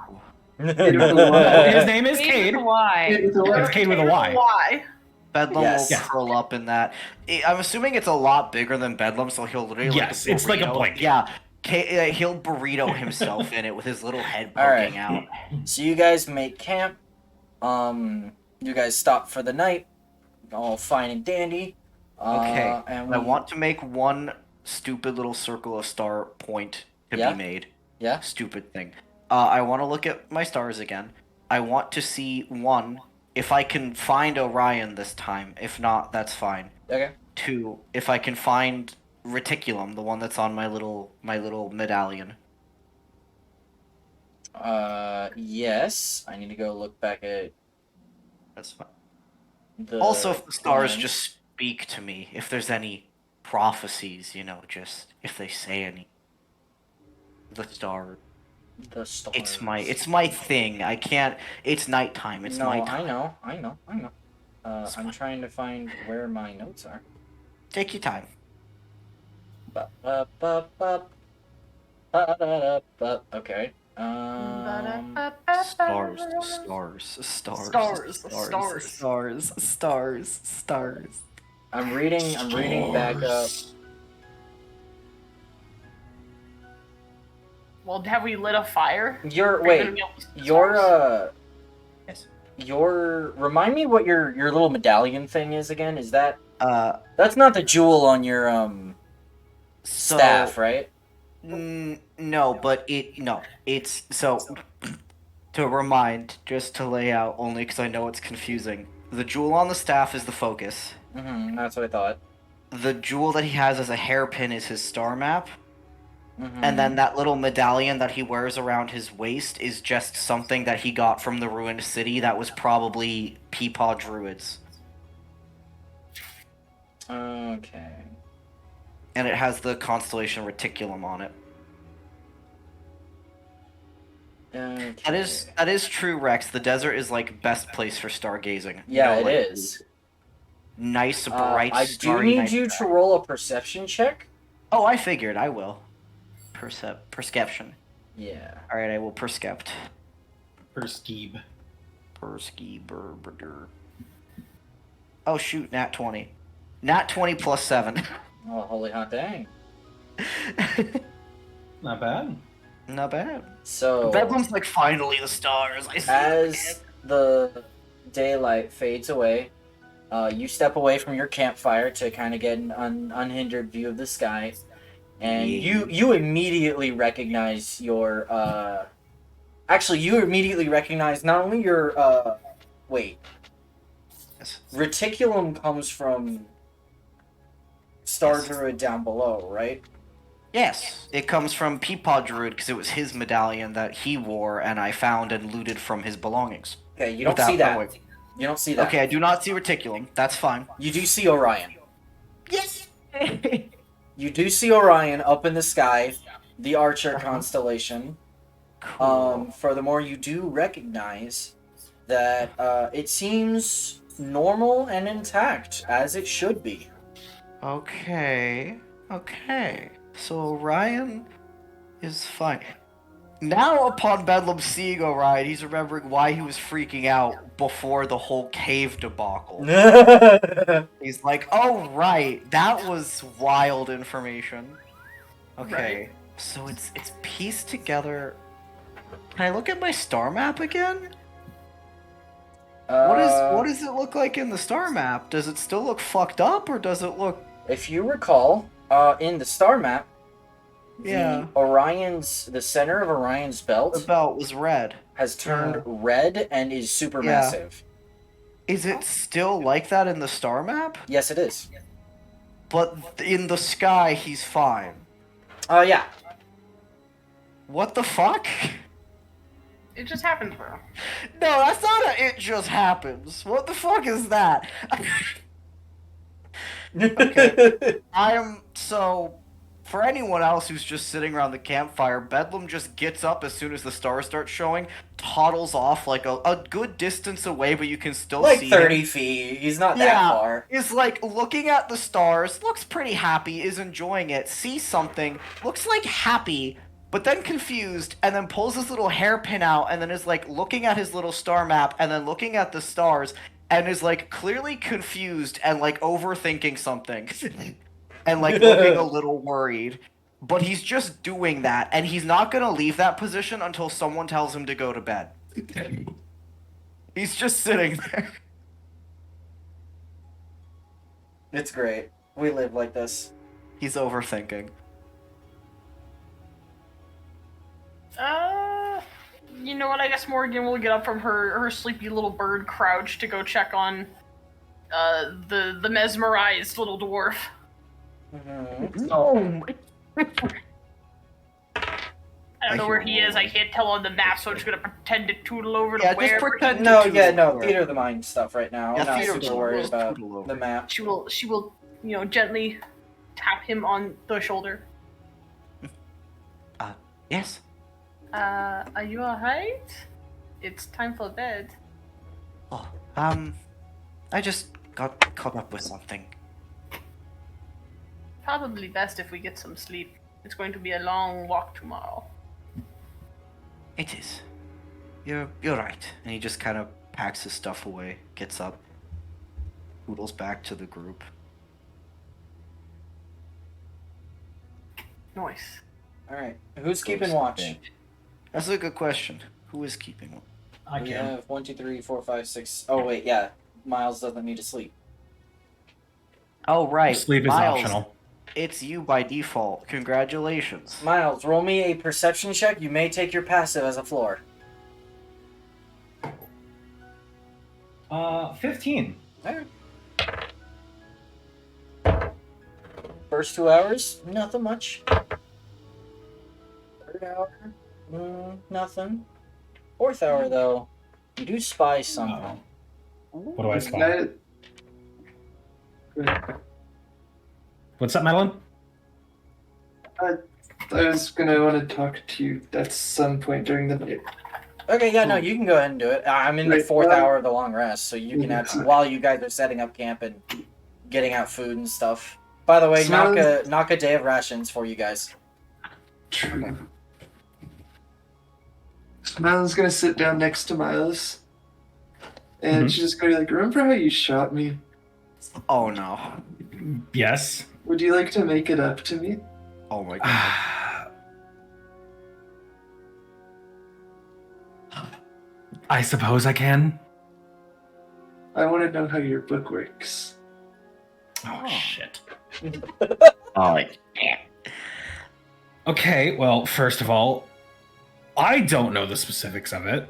His name is Cade Cade. with a Y. It's Cade with a Y. Why? Bedlam Yes. will Yeah. curl up in that. I'm assuming it's a lot bigger than Bedlam, so he'll literally Yes, like it's like a burrito. blanket. Yeah, he'll burrito himself in it with his little head Alright. poking out. So you guys make camp. You guys stop for the night. all fine and dandy. Okay, And I want to make one stupid little circle of star point to Yeah? be made. Yeah. Stupid thing. I want to look at my stars again. I want to see one, if I can find Orion this time. If not, that's fine. Okay. Two, if I can find Reticulum, the one that's on my little medallion. Yes. I need to go look back at That's fine. the. Also, if the stars plans. just speak to me, if there's any prophecies, just if they say any. The star. The stars. It's my thing. I can't. It's nighttime. It's no, my time. I know. I'm trying to find where my notes are. Take your time. Okay. Stars. I'm reading back up. Well, have we lit a fire? Yes. Remind me what your little medallion thing is again. Is that that's not the jewel on your staff, right? No, but it's so to remind, just to lay out, only because I know it's confusing. The jewel on the staff is the focus. That's what I thought. The jewel that he has as a hairpin is his star map. Mm-hmm. And then that little medallion that he wears around his waist is just something that he got from the ruined city that was probably Peepaw Druids. Okay. And it has the constellation Reticulum on it. Okay. That is true, Rex. The desert is like best place for stargazing. Yeah, it it is. Nice, bright, I do starry need night you sky. to roll a perception check. Oh, I figured I will. Perception. Yeah. Alright, I will perscept. Perskeeb. Perskeeber. Oh shoot, nat 20. Nat 20 plus 7. Oh, holy hot dang. Not bad. Not bad. So, Bedlam's like, finally the stars. I see as the daylight fades away, you step away from your campfire to kind of get an unhindered view of the sky. And you immediately recognize your, you immediately recognize not only your, wait. Yes. Reticulum comes from Star Druid down below, right? Yes, it comes from Peepaw Druid because it was his medallion that he wore and I found and looted from his belongings. Okay, you don't see that. You don't see that. Okay, I do not see Reticulum. That's fine. You do see Orion. Yes! You do see Orion up in the sky, the Archer constellation. Cool. Furthermore, you do recognize that it seems normal and intact, as it should be. Okay. So Orion is fine. Now, upon Bedlam seeing Orion, he's remembering why he was freaking out before the whole cave debacle. He's like, oh right, that was wild information. Okay, Right. so it's pieced together. Can I look at my star map again? What does it look like in the star map? Does it still look fucked up, or does it look... If you recall, in the star map, Yeah. the center of Orion's The belt belt was red. has turned red and is super Yeah. massive. Is it still like that in the star map? Yes, it is. But in the sky, he's fine. Yeah. What the fuck? It just happens, bro. No, that's not a it just happens. What the fuck is that? Okay. For anyone else who's just sitting around the campfire, Bedlam just gets up as soon as the stars start showing, toddles off like a good distance away, but you can still Like see 30 him. feet. He's not that far. Is like looking at the stars, looks pretty happy, is enjoying it, sees something, looks like happy, but then confused, and then pulls his little hairpin out, and then is like looking at his little star map, and then looking at the stars, and is like clearly confused and like overthinking something. And like looking a little worried. But he's just doing that, and he's not gonna leave that position until someone tells him to go to bed. He's just sitting there. It's great. We live like this. He's overthinking. You know what? I guess Morgan will get up from her sleepy little bird crouch to go check on the mesmerized little dwarf. Mm-hmm. No. I don't know where he is. I can't tell on the map, so I'm just gonna pretend to tootle over to Yeah, just wherever. pretend. No, to yeah, no, where- theater of the mind stuff right now. Yeah, I'm not theater of super the worried mind. about Tootle over. the map. She will, gently tap him on the shoulder. Yes. Are you alright? It's time for bed. Oh, I just got caught up with something. Probably best if we get some sleep. It's going to be a long walk tomorrow. It is. You're right. And he just kind of packs his stuff away, gets up, poodles back to the group. Nice. Alright, who's keeping watch? That's a good question. Who is keeping one? I We can. have 1, 2, 3, 4, 5, 6. Oh, wait, yeah. Miles doesn't need to sleep. Oh, right. Sleep is Miles, optional. It's you by default. Congratulations. Miles, roll me a perception check. You may take your passive as a floor. 15. Alright. First 2 hours, nothing much. Third hour, nothing. Fourth hour, though, you do spy something. What do I spy? That- What's up, Madeline? I was gonna want to talk to you at some point during the night. Okay, yeah, no, you can go ahead and do it. I'm in the Right, 4th well- hour of the long rest, so you can actually, while you guys are setting up camp and getting out food and stuff. By the way, Smells- knock a day of rations for you guys. True. Miles gonna sit down next to Miles, and Mhm. she's just gonna be like, "Remember how you shot me? Oh no. Yes. Would you like to make it up to me?" Oh my god. I suppose I can. I want to know how your book works. Oh, shit. Oh, Okay, well, first of all, I don't know the specifics of it.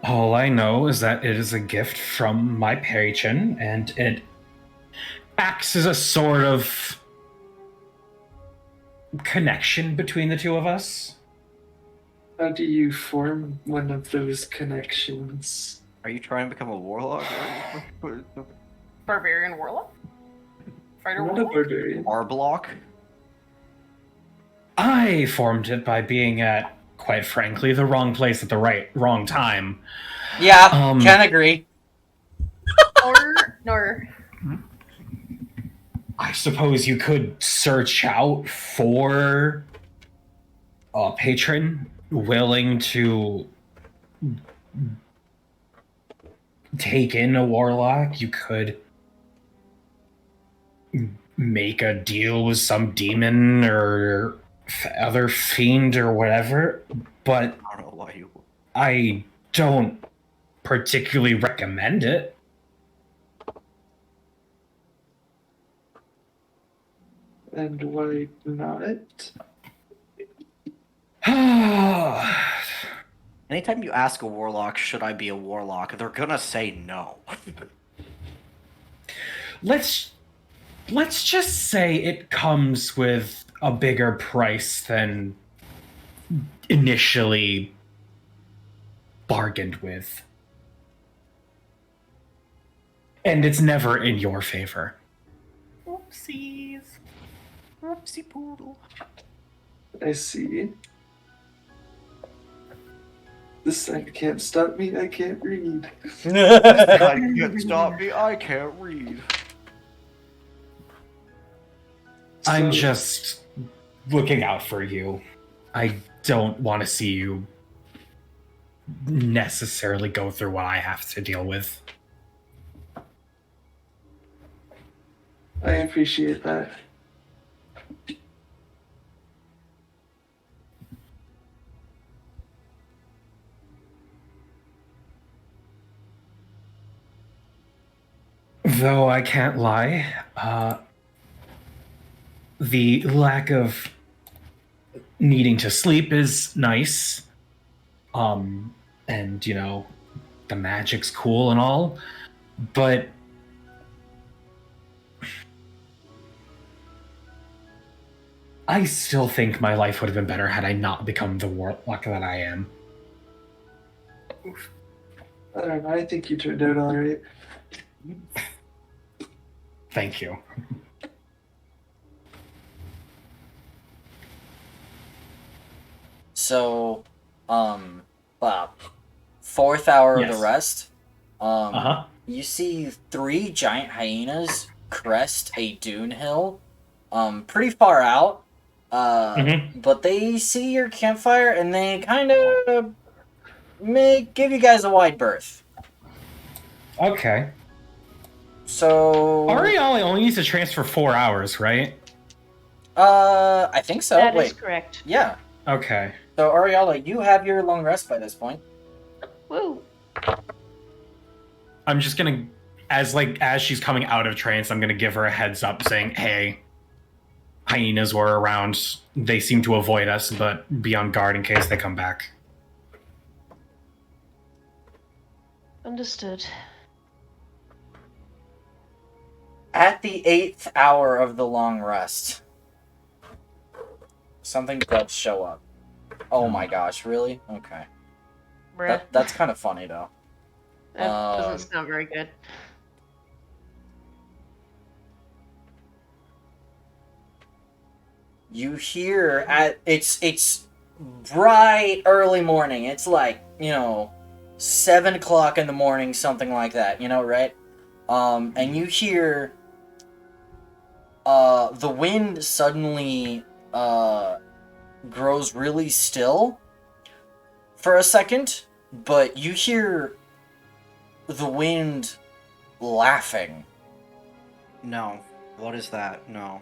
All I know is that it is a gift from my patron, and it acts as a sort of connection between the two of us. How do you form one of those connections? Are you trying to become a warlock? Barbarian warlock? Fighter I'm not a warlock? barbarian. Arblock? I formed it by being at, quite frankly, the wrong place at the wrong time. Yeah, Um, can agree. Nor. I suppose you could search out for a patron willing to take in a warlock. You could make a deal with some demon or other fiend or whatever, but I don't know why you. I don't particularly recommend it. And why not? Anytime you ask a warlock, should I be a warlock, they're gonna say no. Let's just say it comes with a bigger price than initially bargained with. And it's never in your favor. Oopsies. Oopsie poodle. I see. The sign can't stop me, I can't read. I can't stop me, I can't read. I'm So- just looking out for you. I don't want to see you necessarily go through what I have to deal with. I appreciate that. Though I can't lie, the lack of needing to sleep is nice. And the magic's cool and all, but I still think my life would have been better had I not become the warlock that I am. I don't know. I think you turned out all right. Thank you. So, Bob, fourth hour of Yes. the rest. Uh-huh. You see 3 giant hyenas crest a dune hill, pretty far out. But they see your campfire and they kind of give you guys a wide berth. Okay. So, Ariali only needs to transfer 4 hours, right? I think so. That is Wait, correct. yeah. Okay. So, Ariella, you have your long rest by this point. Woo. I'm just gonna, as she's coming out of trance, I'm gonna give her a heads up saying, hey, hyenas were around. They seem to avoid us, but be on guard in case they come back. Understood. At the 8th hour of the long rest, something does show up. Oh my gosh, really? Okay. Bruh. That's kind of funny, though. That doesn't sound very good. You hear it's bright early morning. It's like, 7 o'clock in the morning, something like that, right? And you hear the wind suddenly grows really still for a second, but you hear the wind laughing. No. What is that? No.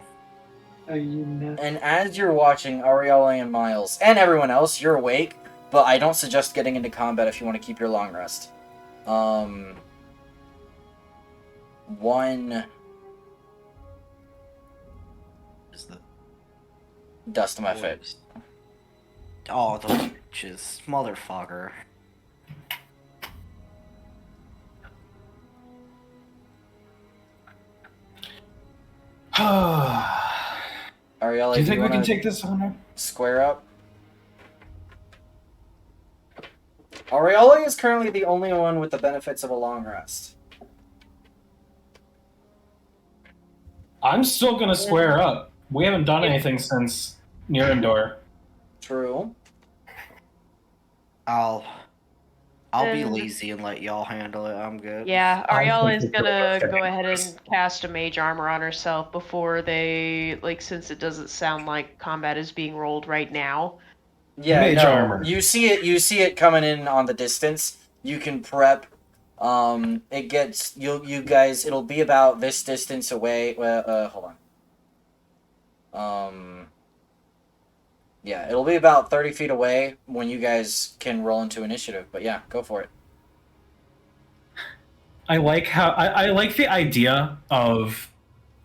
And as you're watching, Ariella and Miles, and everyone else, you're awake, but I don't suggest getting into combat if you want to keep your long rest. One Is the dust in my face. Oh, the bitches. Motherfucker. Ariella, Do you think we can wanna take this on? square up? Ariella is currently the only one with the benefits of a long rest. I'm still gonna square up. We haven't done anything since Nuremberg. True. I'll be And- lazy and let y'all handle it. I'm good. Yeah, I Ariella think is we're gonna gonna go ahead finish and cast a mage armor on herself before they, since it doesn't sound like combat is being rolled right now. Yeah, Mage no. armor. You see it coming in on the distance. You can prep. It gets you guys. It'll be about this distance away. Hold on. Yeah, it'll be about 30 feet away when you guys can roll into initiative. But yeah, go for it. I like how I like the idea of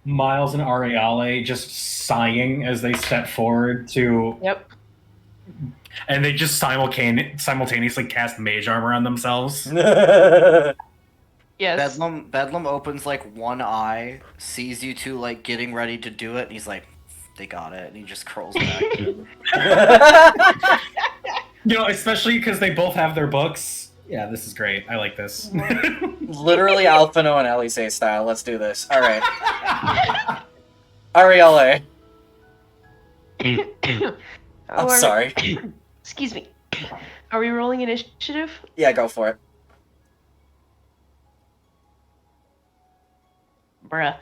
Miles and Ariale just sighing as they step forward to, Yep. and they just simultaneously cast mage armor on themselves. Yes. Bedlam opens one eye, sees you two getting ready to do it, and he's like, "They got it," and he just curls back. Especially because they both have their books. Yeah, this is great. I like this. Literally Alphino and Elise style. Let's do this. All right. Arielle. I'm sorry. Excuse me. Are we rolling initiative? Yeah, go for it. Bruh.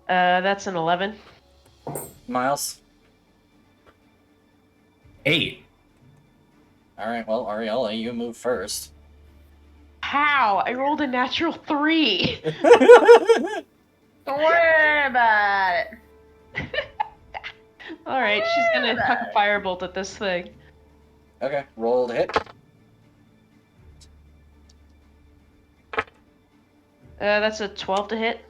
That's an 11. Miles. 8. All right. Well, Arielle, you move first. How? I rolled a natural 3. Don't worry about it. Alright, she's gonna tuck a firebolt at this thing. Okay. Roll to hit. That's a 12 to hit.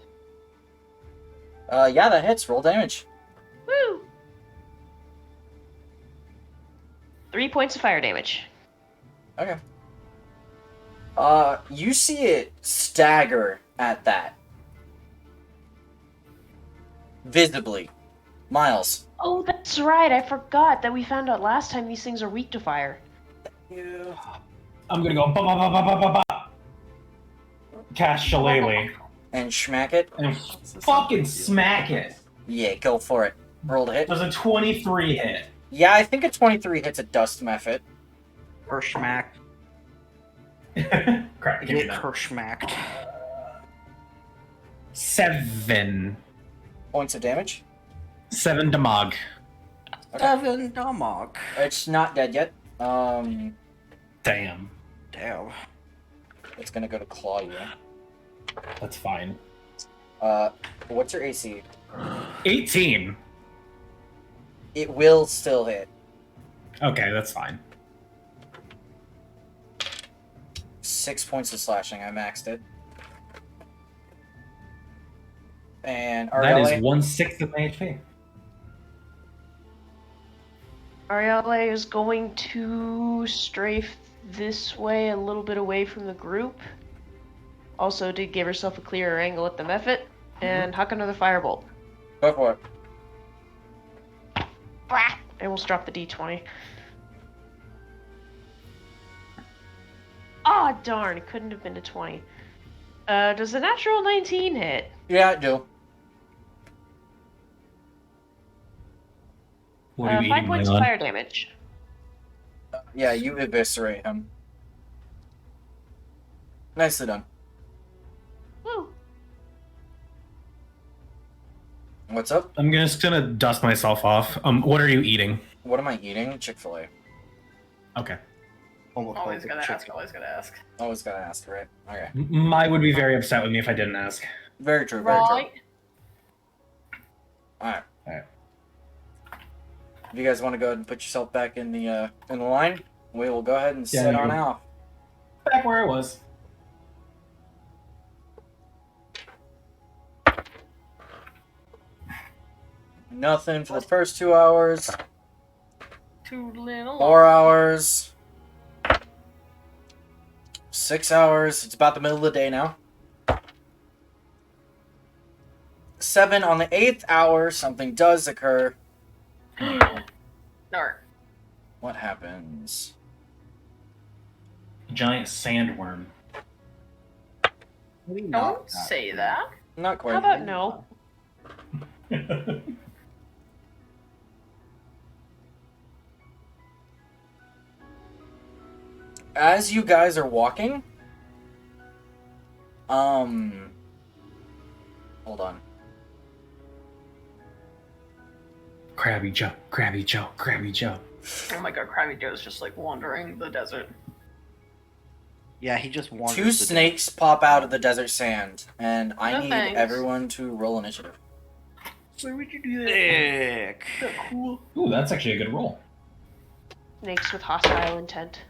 Yeah, that hits. Roll damage. Woo! 3 points of fire damage. Okay. You see it stagger at that. Visibly. Miles. Oh, that's right. I forgot that we found out last time these things are weak to fire. Yeah. I'm gonna go ba. Cast Shillelagh And smack it. and fucking smack it. Yeah, go for it. Roll to hit. Does a 23 hit? Yeah, I think a 23 hits a dust method. Kershmack. Crap, give me Get that. kershmacked. 7. Points of damage. 7 damage. Seven damage. It's not dead yet. Damn. Damn. It's gonna go to claw you. That's fine. What's your AC? 18. It will still hit. Okay, that's fine. 6 points of slashing. I maxed it. And That is Arielle? 1/6 of my HP. Arielle is going to strafe this way, a little bit away from the group. Also to give herself a clearer angle at the Mephit. And huck another firebolt. Go for it. Blah! And we'll drop the d20. Ah, darn, it couldn't have been a 20. Does the natural 19 hit? Yeah, I do. What are you 5 eating, points of Leon? fire damage. Yeah, you eviscerate him. Nicely done. Woo! What's up? I'm just gonna dust myself off. What are you eating? What am I eating? Chick-fil-A. Okay. Always gotta ask, always gotta ask. Always gotta ask, right? Okay. Mai would be very upset with me if I didn't ask. Very true, very true. Right? Alright. Alright. If you guys want to go ahead and put yourself back in the line, we will go ahead and Yeah, set you on can. out. Back where I was. Nothing for the first 2 hours. Tootling along. 4 hours. 6 hours. It's about the middle of the day now. 7 on the 8th hour. Something does occur. No. What happens? Giant sandworm. Don't say that. Not quite. How about no? As you guys are walking, hold on. Krabby Joe, Krabby Joe, Krabby Joe. Oh my god, Krabby Joe's just like wandering the desert. Yeah, he just wanders. 2 the snakes pop out of the desert sand, and I No need thanks. everyone to roll initiative. Why would you do that? Dick. Is that cool? Ooh, that's actually a good roll. Snakes with hostile intent.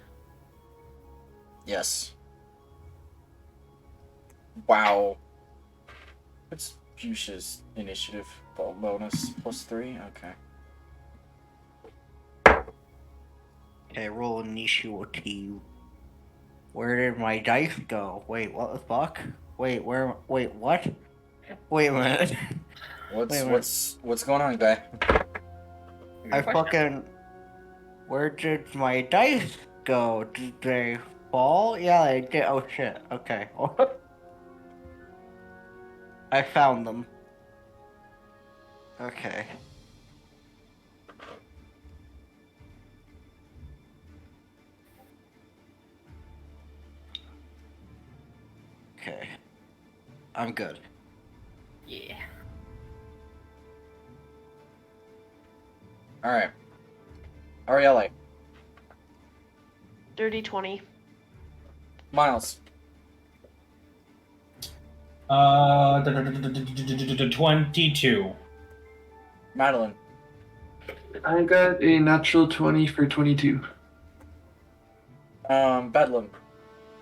Yes. Wow. What's Fuchsia's initiative bonus? +3? Okay. Okay, roll initiative. Where did my dice go? Wait, what the fuck? Wait, where? Wait, what? Wait a minute. What's going on, guy? I fucking. Where did my dice go? Did they fall? Yeah, they did. Oh shit. Okay. I found them. Okay. Okay. I'm good. Yeah. Alright. Arielle. Dirty 20. Miles. 22. Madeline. I got a natural 20 for 22. Bedlam.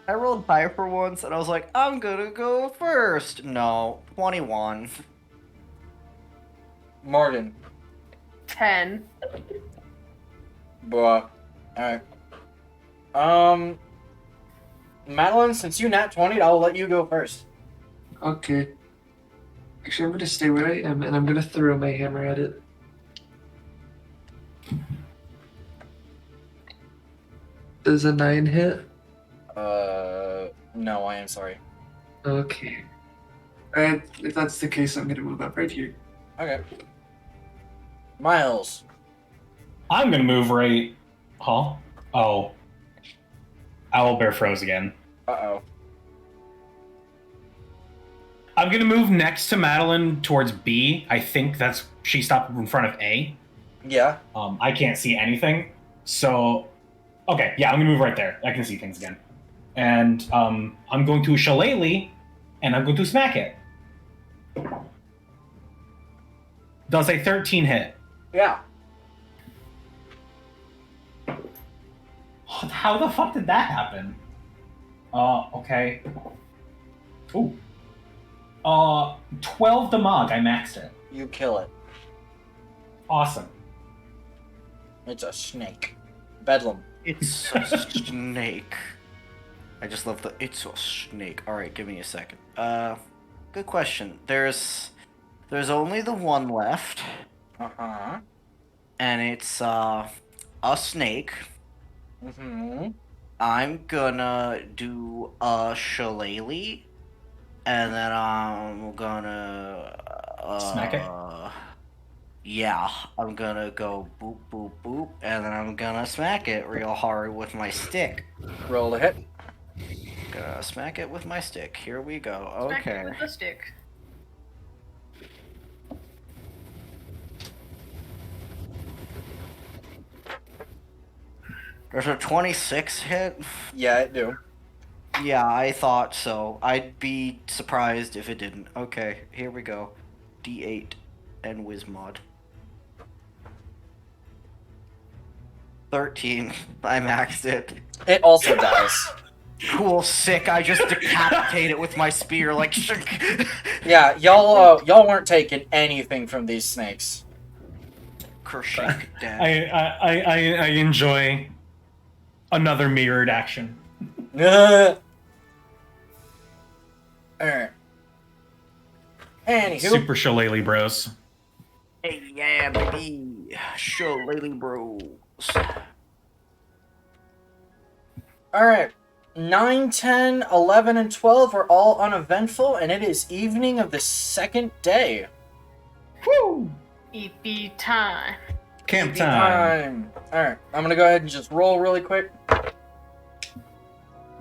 I rolled high for once, and I was like, I'm gonna go first. No, 21. Morgan. 10. Bruh. Alright. Madeline, since you nat 20'd, I'll let you go first. Okay. Actually, I'm gonna stay where I am, and I'm gonna throw my hammer at it. Does a 9 hit? No, I am sorry. Okay. Alright, if that's the case, I'm gonna move up right here. Okay. Miles. I'm gonna move right. Huh? Oh. Owlbear froze again. Uh-oh. I'm gonna move next to Madeline towards B. I think that's she stopped in front of A. Yeah. I can't see anything. So, okay, yeah, I'm gonna move right there. I can see things again. And I'm going to Shillelagh, and I'm going to smack it. Does a 13 hit? Yeah. How the fuck did that happen? Okay. Ooh. 12 damage. I maxed it. You kill it. Awesome. It's a snake. Bedlam. It's a snake. I just love the it's a snake. Alright, give me a second. Good question. There's only the one left, Uh-huh. and it's a snake. Mm-hmm. I'm gonna do a shillelagh, and then I'm gonna Smack it? Yeah, I'm gonna go boop boop boop, and then I'm gonna smack it real hard with my stick. Roll the hit. Gonna smack it with my stick. Here we go. Smack it Okay. with the stick. There's a 26 hit. Yeah, I do. Yeah, I thought so. I'd be surprised if it didn't. Okay, here we go. D8 and Wizmod. 13. I maxed it. It also dies. Cool, sick. I just decapitate it with my spear, like. Yeah, y'all weren't taking anything from these snakes. Kershake dead. I enjoy another mirrored action. Alright. Anywho. Super Shillelagh bros. Hey, yeah, baby. Shillelagh bros. Alright. 9, 10, 11, and 12 are all uneventful, and it is evening of the second day. Woo! EP time. Camp Evening time. Alright, I'm gonna go ahead and just roll really quick.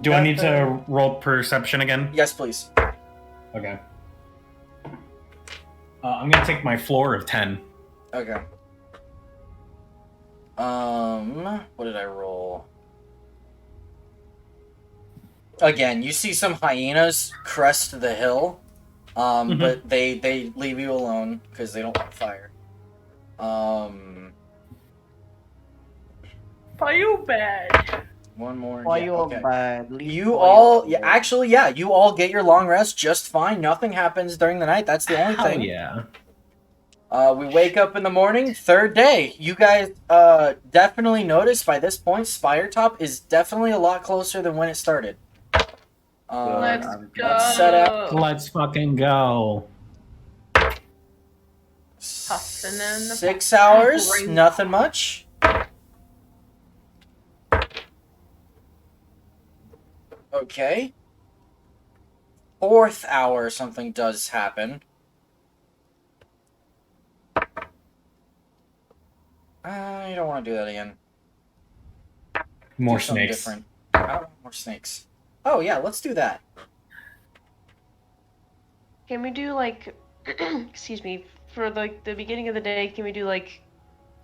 Do I need to roll perception again? Yes, please. Okay. I'm gonna take my floor of 10. Okay. What did I roll? Again, you see some hyenas crest the hill, but they leave you alone because they don't like fire. Are you bad? One more. Why yeah, you all okay. bad? You all, yeah, actually, yeah, you all get your long rest just fine. Nothing happens during the night. That's the only Hell thing. yeah. We wake up in the morning, third day. You guys definitely notice by this point, Spiretop is definitely a lot closer than when it started. Let's I'm go. set up. Let's fucking go. Puffin' in the 6 hours, Rain- nothing much. Okay. 4th hour, something does happen. I don't want to do that again. More Do something snakes. different. I don't want more snakes. Oh yeah, let's do that. Can we do like, excuse me, for like the beginning of the day? Can we do like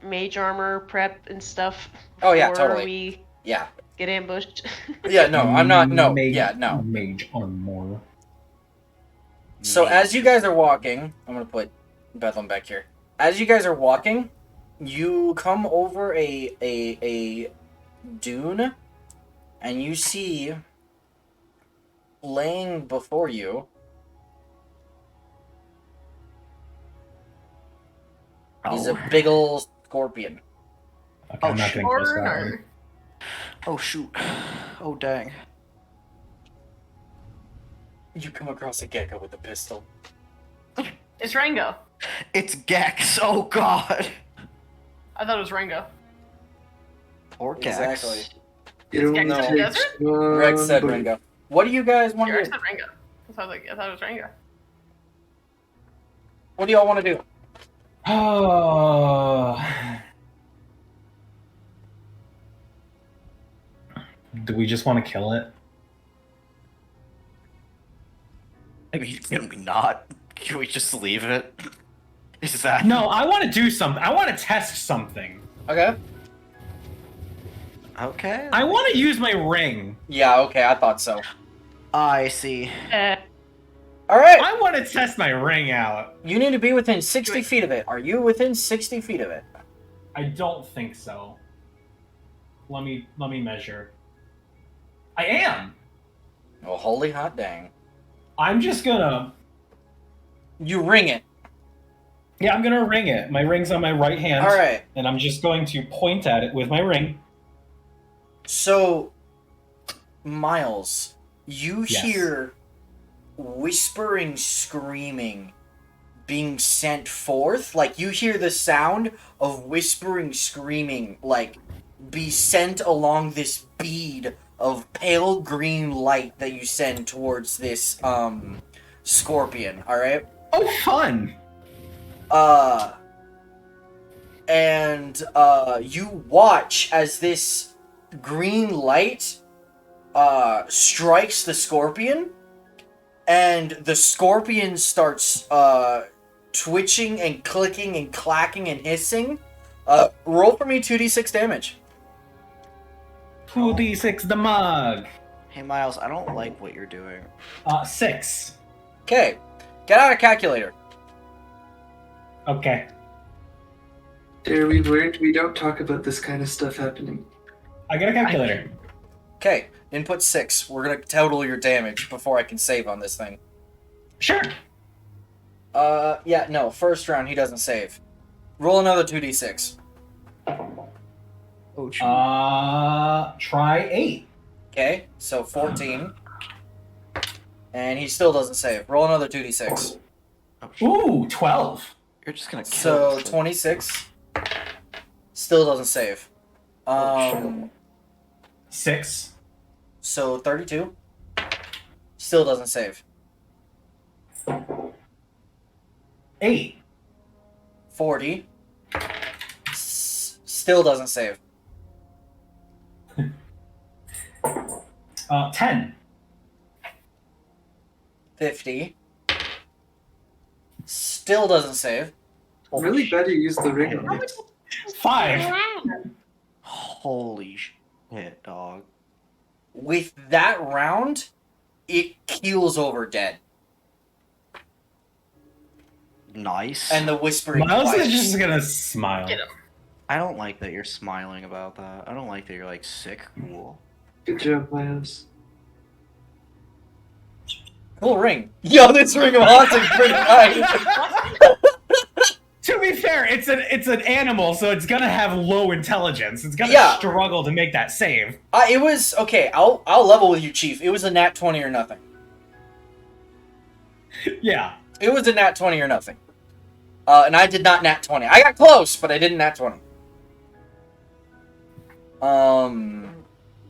mage armor prep and stuff? Oh, yeah, before totally. We Yeah. get ambushed. Yeah, no, I'm not. No, Mage, yeah, no. Mage armor. So as you guys are walking, I'm gonna put Bedlam back here. As you guys are walking, you come over a dune, and you see laying before you He's Oh. a big old scorpion. Okay, Oh, I'm not gonna guess Shorn that one. or Oh shoot. Oh dang. You come across a gecko with a pistol. it's Rango. It's Gex. Oh god. I thought it was Rango. Or Gex. Exactly. It only Gex in the takes desert? one, Rex said but- Ringo. What do you guys want Sure, I to do? said Rango. I thought it was Rango. What do y'all want to do? Oh. Do we just want to kill it? I mean, can we not? Can we just leave it? Is that No, I want to do something. I want to test something. Okay. okay? I want to use my ring. Yeah, okay, I thought so. I see. Alright, I want to test my ring out. you need to be within 60 feet of it. Are you within 60 feet of it? I don't think so. Let me measure. I am. Oh, holy hot dang. I'm just gonna. You ring it. Yeah, I'm gonna ring it. My ring's on my right hand. Alright, And I'm just going to point at it with my ring. so, Miles, you Yes. hear whispering, screaming being sent forth. Like, you hear the sound of whispering, screaming, like, be sent along this bead of pale green light that you send towards this, scorpion, alright? Oh, fun! You watch as this green light, strikes the scorpion, and the scorpion starts, twitching and clicking and clacking and hissing. Roll for me 2d6 damage. 2d6 the mug. Hey Miles, I don't like what you're doing. 6. Okay, get out a calculator. Okay. There, we've learned we don't talk about this kind of stuff happening. I got a calculator. Okay, input 6. We're gonna total your damage before I can save on this thing. Sure. Yeah, no, first round he doesn't save. Roll another 2d6. Oh Try 8. Okay, so 14. And he still doesn't save. Roll another 2d6. Ooh, 12. You're just gonna kill So this thing. 26. Still doesn't save. 6. So 32. Still doesn't save. 8. 40. Still doesn't save. 10. 50. Still doesn't save. I'm really glad you used the ring on it. 5. Holy shit, dog. With that round, it keels over dead. Nice. And the whispering Miles is quiets. just gonna smile. Get him. I don't like that you're smiling about that. I don't like that you're like sick. Cool. Good job, Miles. Cool ring. Yo, this ring of haunting's pretty nice. To be fair, it's an animal, so it's gonna have low intelligence. It's gonna Yeah. struggle to make that save. It was okay. I'll level with you, Chief. It was a nat 20 or nothing. Yeah. It was a nat 20 or nothing. And I did not nat 20. I got close, but I didn't nat 20.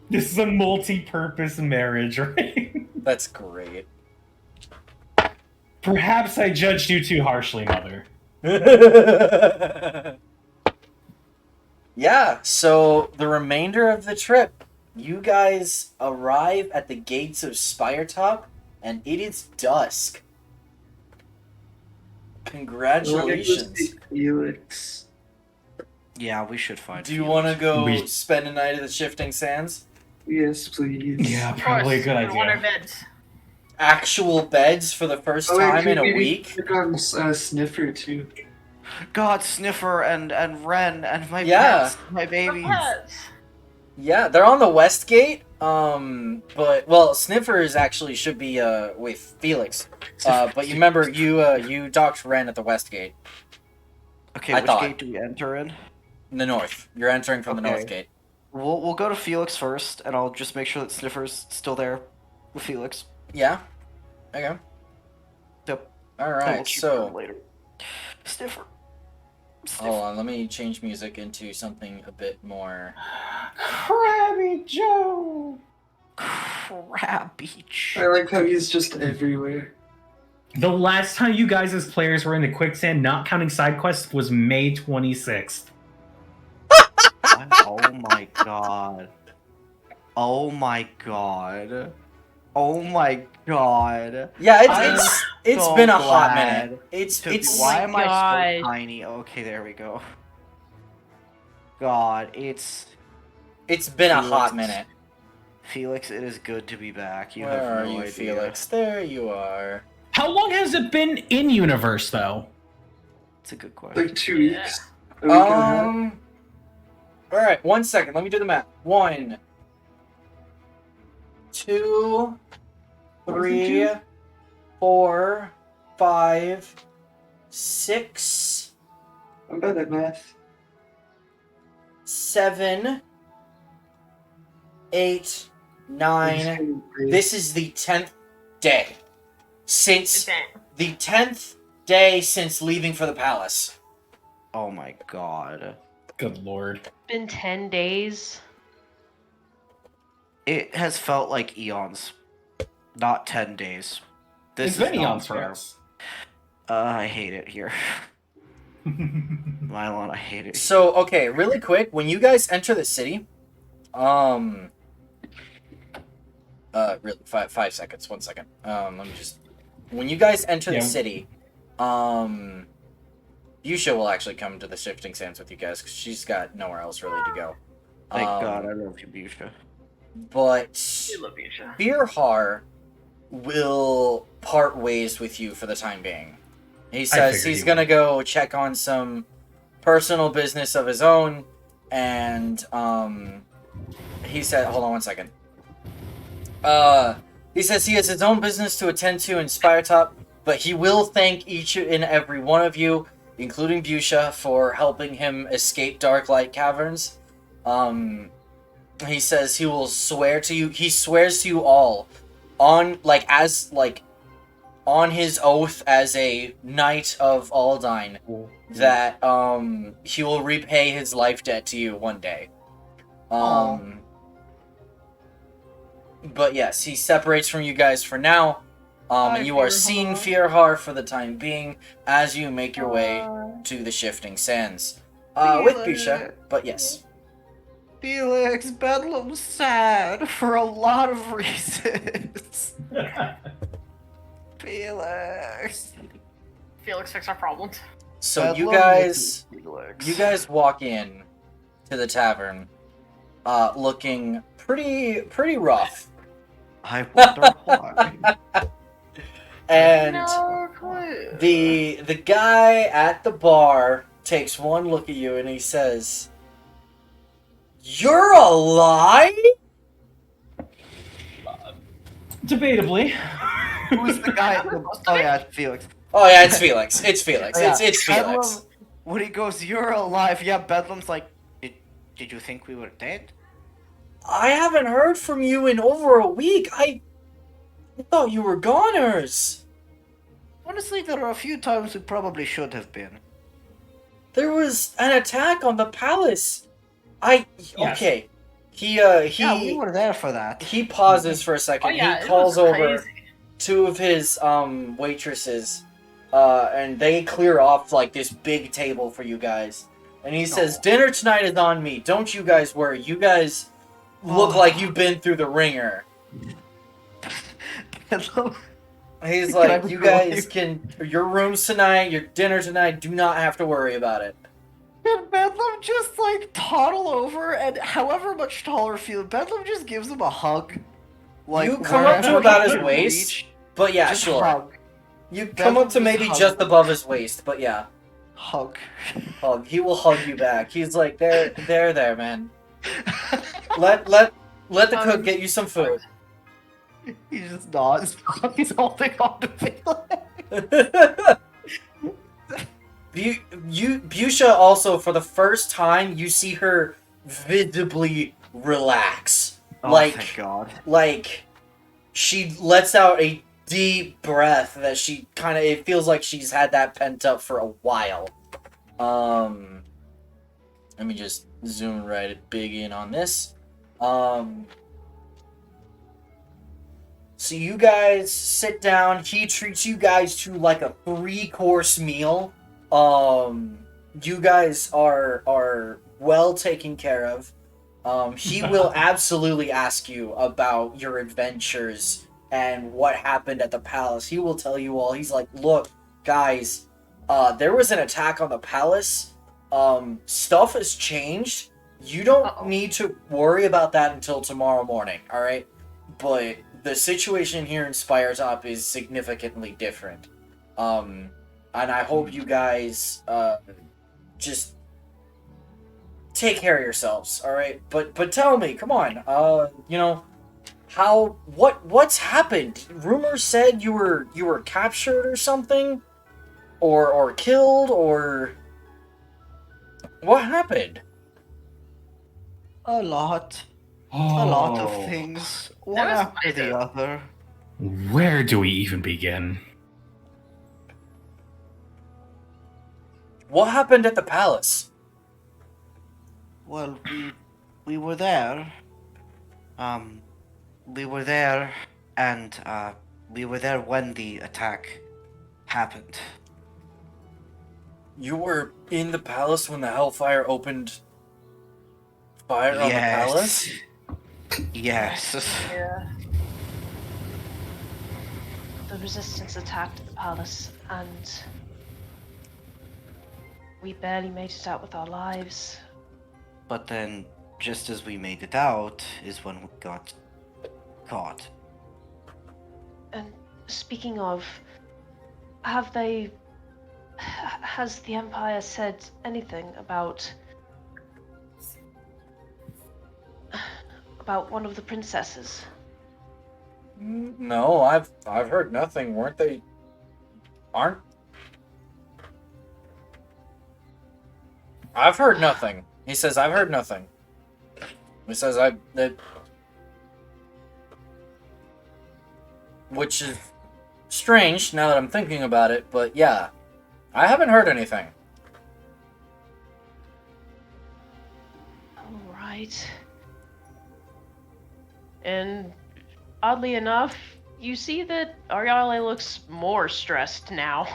This is a multi-purpose marriage, right? That's great. Perhaps I judged you too harshly, Mother. Yeah, so the remainder of the trip, you guys arrive at the gates of Spiretop, and it is dusk. Congratulations. Felix. Yeah, we should find. Do you Felix. want to go We- spend a night at the Shifting Sands? Yes, please. Yeah, Of probably a course, good we want our idea. beds. Actual beds for the first time in a week? Click on Sniffer too. God, Sniffer and Ren and my Yeah. pets, my babies. Pets. Yeah, they're on the west gate. But well, Sniffer is actually should be with Felix. But you remember you docked Ren at the west gate. Okay, I which thought. gate do we enter in? In the north. You're entering from the Okay. north gate. We'll go to Felix first, and I'll just make sure that Sniffer's still there with Felix. Yeah. Okay. Yep. All And we'll right. check So him later. Sniffer. hold on. Let me change music into something a bit more. Krabby Joe. Crabby. I like how he's just everywhere. The last time you guys as players were in the quicksand, not counting side quests, was May 26th. Oh my god. Oh my god. Oh my god. Yeah, I'm it's so been a hot glad minute. It's Why am I gosh. so tiny? Okay, there we go. God, it's been a hot Felix. minute. Felix, it is good to be back. You Where have are no you, idea. Felix? There you are. How long has it been in universe, though? It's a good question. Like 2 weeks. A week and a half. All right. 1 second. Let me do the math. 1, 2, 3, 4, 5, 6, I'm bad at math. 7, 8, 9. This is the 10th day since the 10th day since leaving for the palace. Oh my god. Good lord. Been 10 days. It has felt like eons. Not 10 days. This It's is been not eons for fair. us. I hate it here. Mylon, I hate it. So, okay, really quick, when you guys enter the city, really, 5 seconds, 1 second. Let me just, when you guys enter the city, Yusha will actually come to the Shifting Sands with you guys, because she's got nowhere else really to go. Thank God, I love you, Busha. But You love Yusha. Birhar will part ways with you for the time being. He says figured he's he gonna would. go check on some personal business of his own, and he said, hold on 1 second. He says he has his own business to attend to in Spiretop, but he will thank each and every one of you, including Busha, for helping him escape Darklight Caverns. He says he will swear to you. He swears to you all, on on his oath as a knight of Aldine, that he will repay his life debt to you one day. But yes, he separates from you guys for now. And you are seeing Firhar for the time being as you make your way to the Shifting Sands. With Busha, but yes. Felix, Bedlam's sad for a lot of reasons. Felix. Felix, fix our problems. So you Bedlam guys Felix. walk in to the tavern, looking pretty rough. I wonder why. And No clue. the guy at the bar takes one look at you and he says, "You're alive?" Debatably. Who's the guy? Oh yeah, it's Felix. Oh yeah, it's Felix. It's Felix. Yeah. It's Felix. Bedlam, when he goes, "You're alive," yeah, Bedlam's like, did you think we were dead? I haven't heard from you in over a week. I thought you were goners. Honestly, there are a few times we probably should have been. There was an attack on the palace. Okay. Yeah, we were there for that. He pauses for a second. Oh yeah, He calls it was over crazy. 2 of his waitresses, and they clear off like this big table for you guys. And he says, "Dinner tonight is on me. Don't you guys worry. You guys look like you've been through the ringer." He's like, "You guys can your rooms tonight, your dinner tonight. Do not have to worry about it." Can Bedlam just like toddle over, and however much taller Felix, Bedlam just gives him a hug. Like You come up to wherever about he his can waist, reach, but yeah, just sure. hug. You come up to maybe just above his waist, but yeah, Hug. hug. He will hug you back. He's like, there, man. Let the cook get you some food." He just nods. He's holding on to Felix. Busha also, for the first time, you see her visibly relax. Oh, thank God. Like, she lets out a deep breath that she kind of, it feels like she's had that pent up for a while. Let me just zoom big in on this. So you guys sit down. He treats you guys to like a 3-course meal. You guys are well taken care of. He will absolutely ask you about your adventures and what happened at the palace. He will tell you all. He's like, look, guys, there was an attack on the palace. Stuff has changed. You don't need to worry about that until tomorrow morning, alright? But the situation here in Spiretop is significantly different. And I hope you guys, just take care of yourselves, alright? But tell me, come on, what's happened? Rumors said you were captured or something? Or killed, or... What happened? A lot of things, one after the other. Where do we even begin? What happened at the palace? Well, we were there. We were there, and we were there when the attack happened. You were in the palace when the Hellfire opened fire on the palace? Yes. Yeah. The resistance attacked the palace, and we barely made it out with our lives. But then, just as we made it out, is when we got caught. And speaking of, has the Empire said anything about one of the princesses? No, I've heard nothing. Weren't they? I've heard nothing. He says I've heard nothing. He says which is strange now that I'm thinking about it, but yeah. I haven't heard anything. Alright. And oddly enough, you see that Ariale looks more stressed now.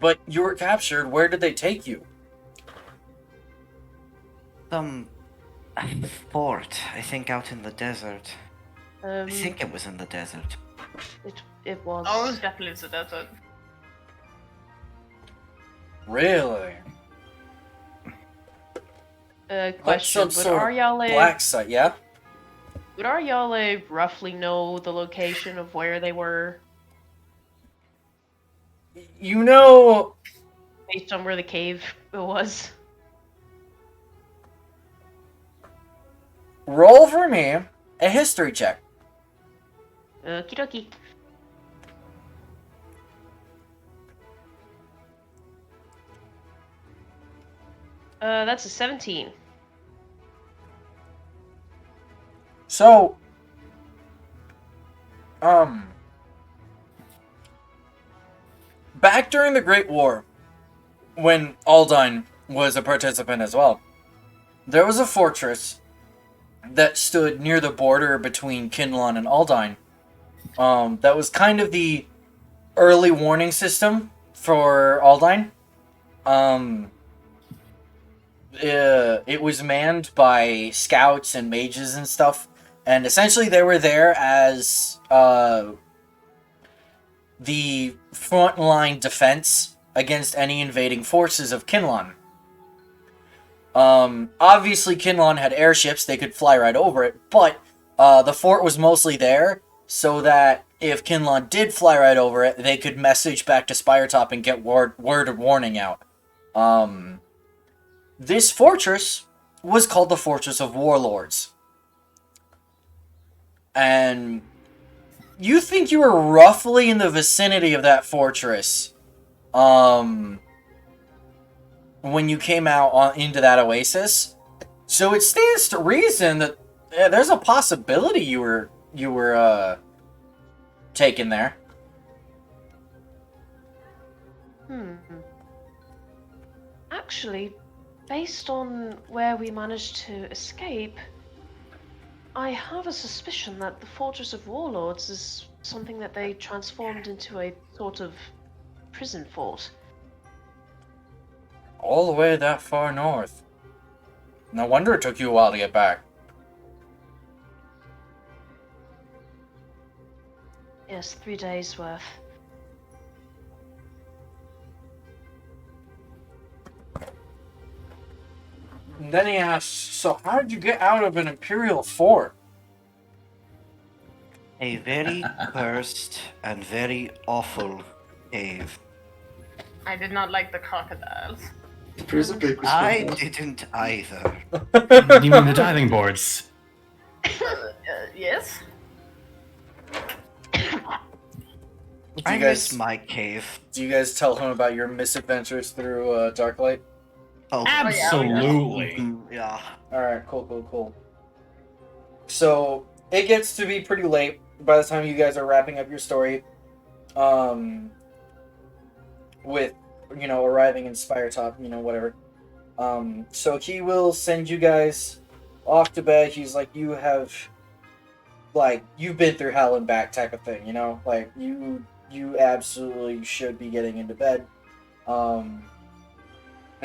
But you were captured. Where did they take you? Some fort, I think, out in the desert. I think it was in the desert. It was. Oh, it was definitely the desert. Really? Question, Some would sort of Ariale... black site, yeah? Would Ariale roughly know the location of where they were? You know... Based on where the cave was? Roll for me a history check. Okie dokie. That's a 17. So, back during the Great War, when Aldine was a participant as well, there was a fortress that stood near the border between Kinlan and Aldine. That was kind of the early warning system for Aldine. It was manned by scouts and mages and stuff, and essentially they were there as the frontline defense against any invading forces of Kinlan. Obviously Kinlan had airships, they could fly right over it, but the fort was mostly there so that if Kinlan did fly right over it, they could message back to Spiretop and get word of warning out. This fortress was called the Fortress of Warlords. And you think you were roughly in the vicinity of that fortress when you came out into that oasis. So it stands to reason that there's a possibility you were taken there. Actually, based on where we managed to escape, I have a suspicion that the Fortress of Warlords is something that they transformed into a sort of prison fort. All the way that far north. No wonder it took you a while to get back. Yes, 3 days worth. And then he asks, so how did you get out of an Imperial fort? A very cursed and very awful cave. I did not like the crocodiles. The prison break was I fun. didn't either. You mean the diving boards? Yes? I miss my cave. Do you guys tell him about your misadventures through Darklight? Oh, Absolutely. Yeah. Alright, cool. So, it gets to be pretty late by the time you guys are wrapping up your story. With, arriving in Spiretop, whatever. So he will send you guys off to bed. He's like, you have, you've been through hell and back type of thing, Like, you absolutely should be getting into bed. And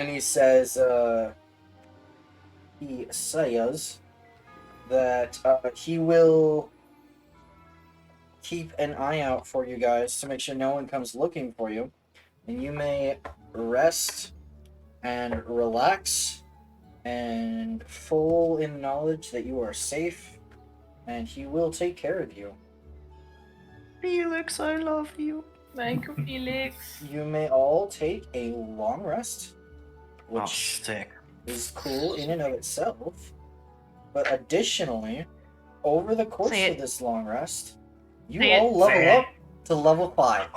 he says, that he will keep an eye out for you guys to make sure no one comes looking for you. And you may rest and relax and full in knowledge that you are safe and he will take care of you. Felix, I love you. Thank you, Felix. You may all take a long rest, Oh, which sick. is cool in and of itself. But additionally, over the course Say of it. this long rest, you Say it. all level Say it. up to level 5.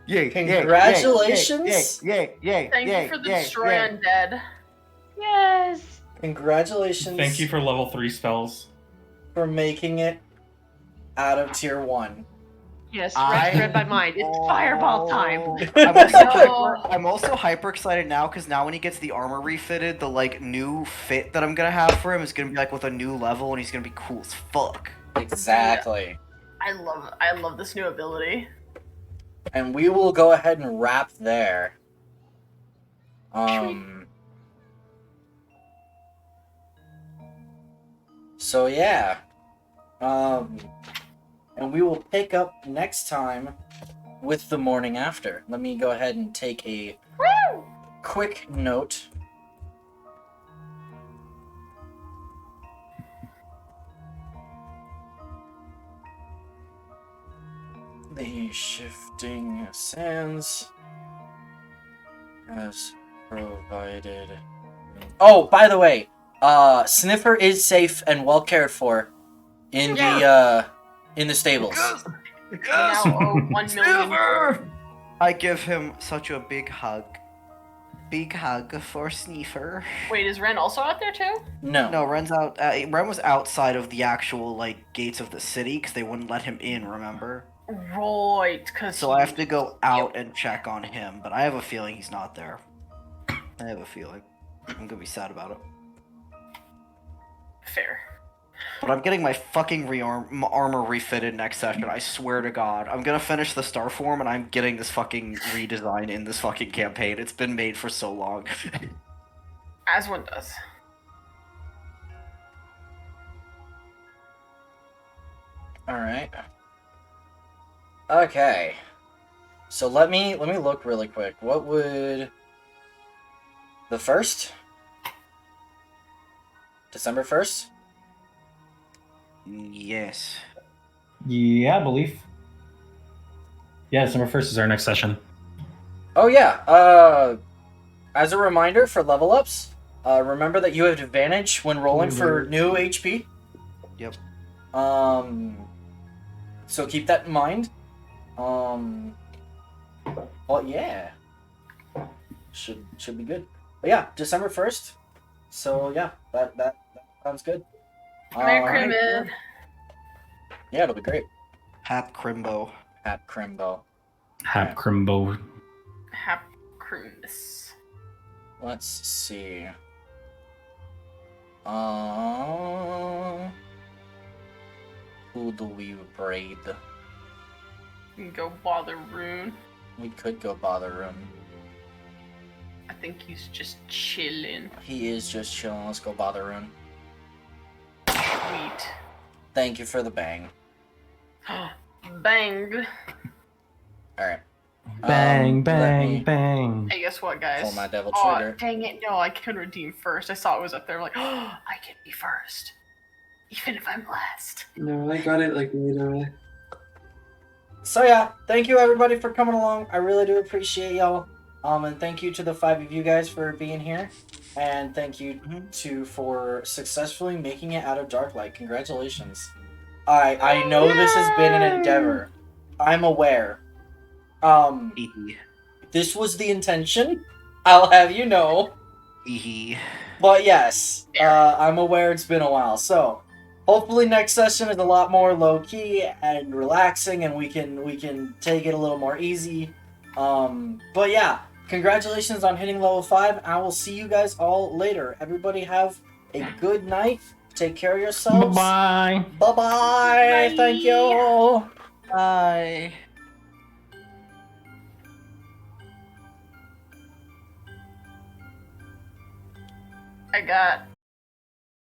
Yay! Congratulations. Thank you for the destroy undead. Yes! Congratulations Thank you for level 3 spells. for making it out of tier 1. Yes, I- read my mind. It's fireball time. I'm also hyper excited now because now when he gets the armor refitted, the new fit that I'm gonna have for him is gonna be with a new level, and he's gonna be cool as fuck. Exactly. I love this new ability. And we will go ahead and wrap there. So yeah. And we will pick up next time with the morning after. Let me go ahead and take a quick note. The shifting sands has provided. Oh, by the way, Sniffer is safe and well cared for in the stables. We now owe 1 million. I give him such a big hug. Big hug for Sniffer. Wait, is Ren also out there too? No. No, Ren's out. Ren was outside of the actual gates of the city because they wouldn't let him in. Remember? Right, because So I have to go out and check on him, but I have a feeling he's not there. I have a feeling. I'm gonna be sad about it. Fair. But I'm getting my fucking armor refitted next session, I swear to God. I'm gonna finish the star form and I'm getting this fucking redesign in this fucking campaign. It's been made for so long. As one does. Alright. Okay. So let me look really quick. What would the 1st? December 1st? Yes. Yeah, I believe. Yeah, December 1st is our next session. Oh yeah. As a reminder for level ups, remember that you have advantage when rolling for new HP. Yep. So keep that in mind. But yeah, should be good. But yeah, December 1st. So yeah, that sounds good. Merry Alright. Christmas. Yeah, it'll be great. Hap Crimbo. At Crimbo. Hap Crimbo. Happy Christmas. Let's see. Who do we braid? You can go bother Rune. We could go bother him. I think he's just chilling. He is just chilling. Let's go bother him. Sweet. Thank you for the bang. Bang. Alright. Bang, let bang, me bang. Hey, guess what, guys? pull my devil Oh, trigger. dang it. No, I can redeem first. I saw it was up there. I'm like, oh, I can be first. Even if I'm last. No, I got it like right away. So yeah, thank you everybody for coming along. I really do appreciate y'all. And thank you to the 5 of you guys for being here. And thank you for successfully making it out of Darklight. Congratulations. I know this has been an endeavor. I'm aware. This was the intention. I'll have you know. But yes, I'm aware it's been a while. So hopefully next session is a lot more low key and relaxing, and we can take it a little more easy. But yeah, congratulations on hitting level 5. I will see you guys all later. Everybody have a good night. Take care of yourselves. Bye-bye. Bye-bye. Thank you. Bye. I got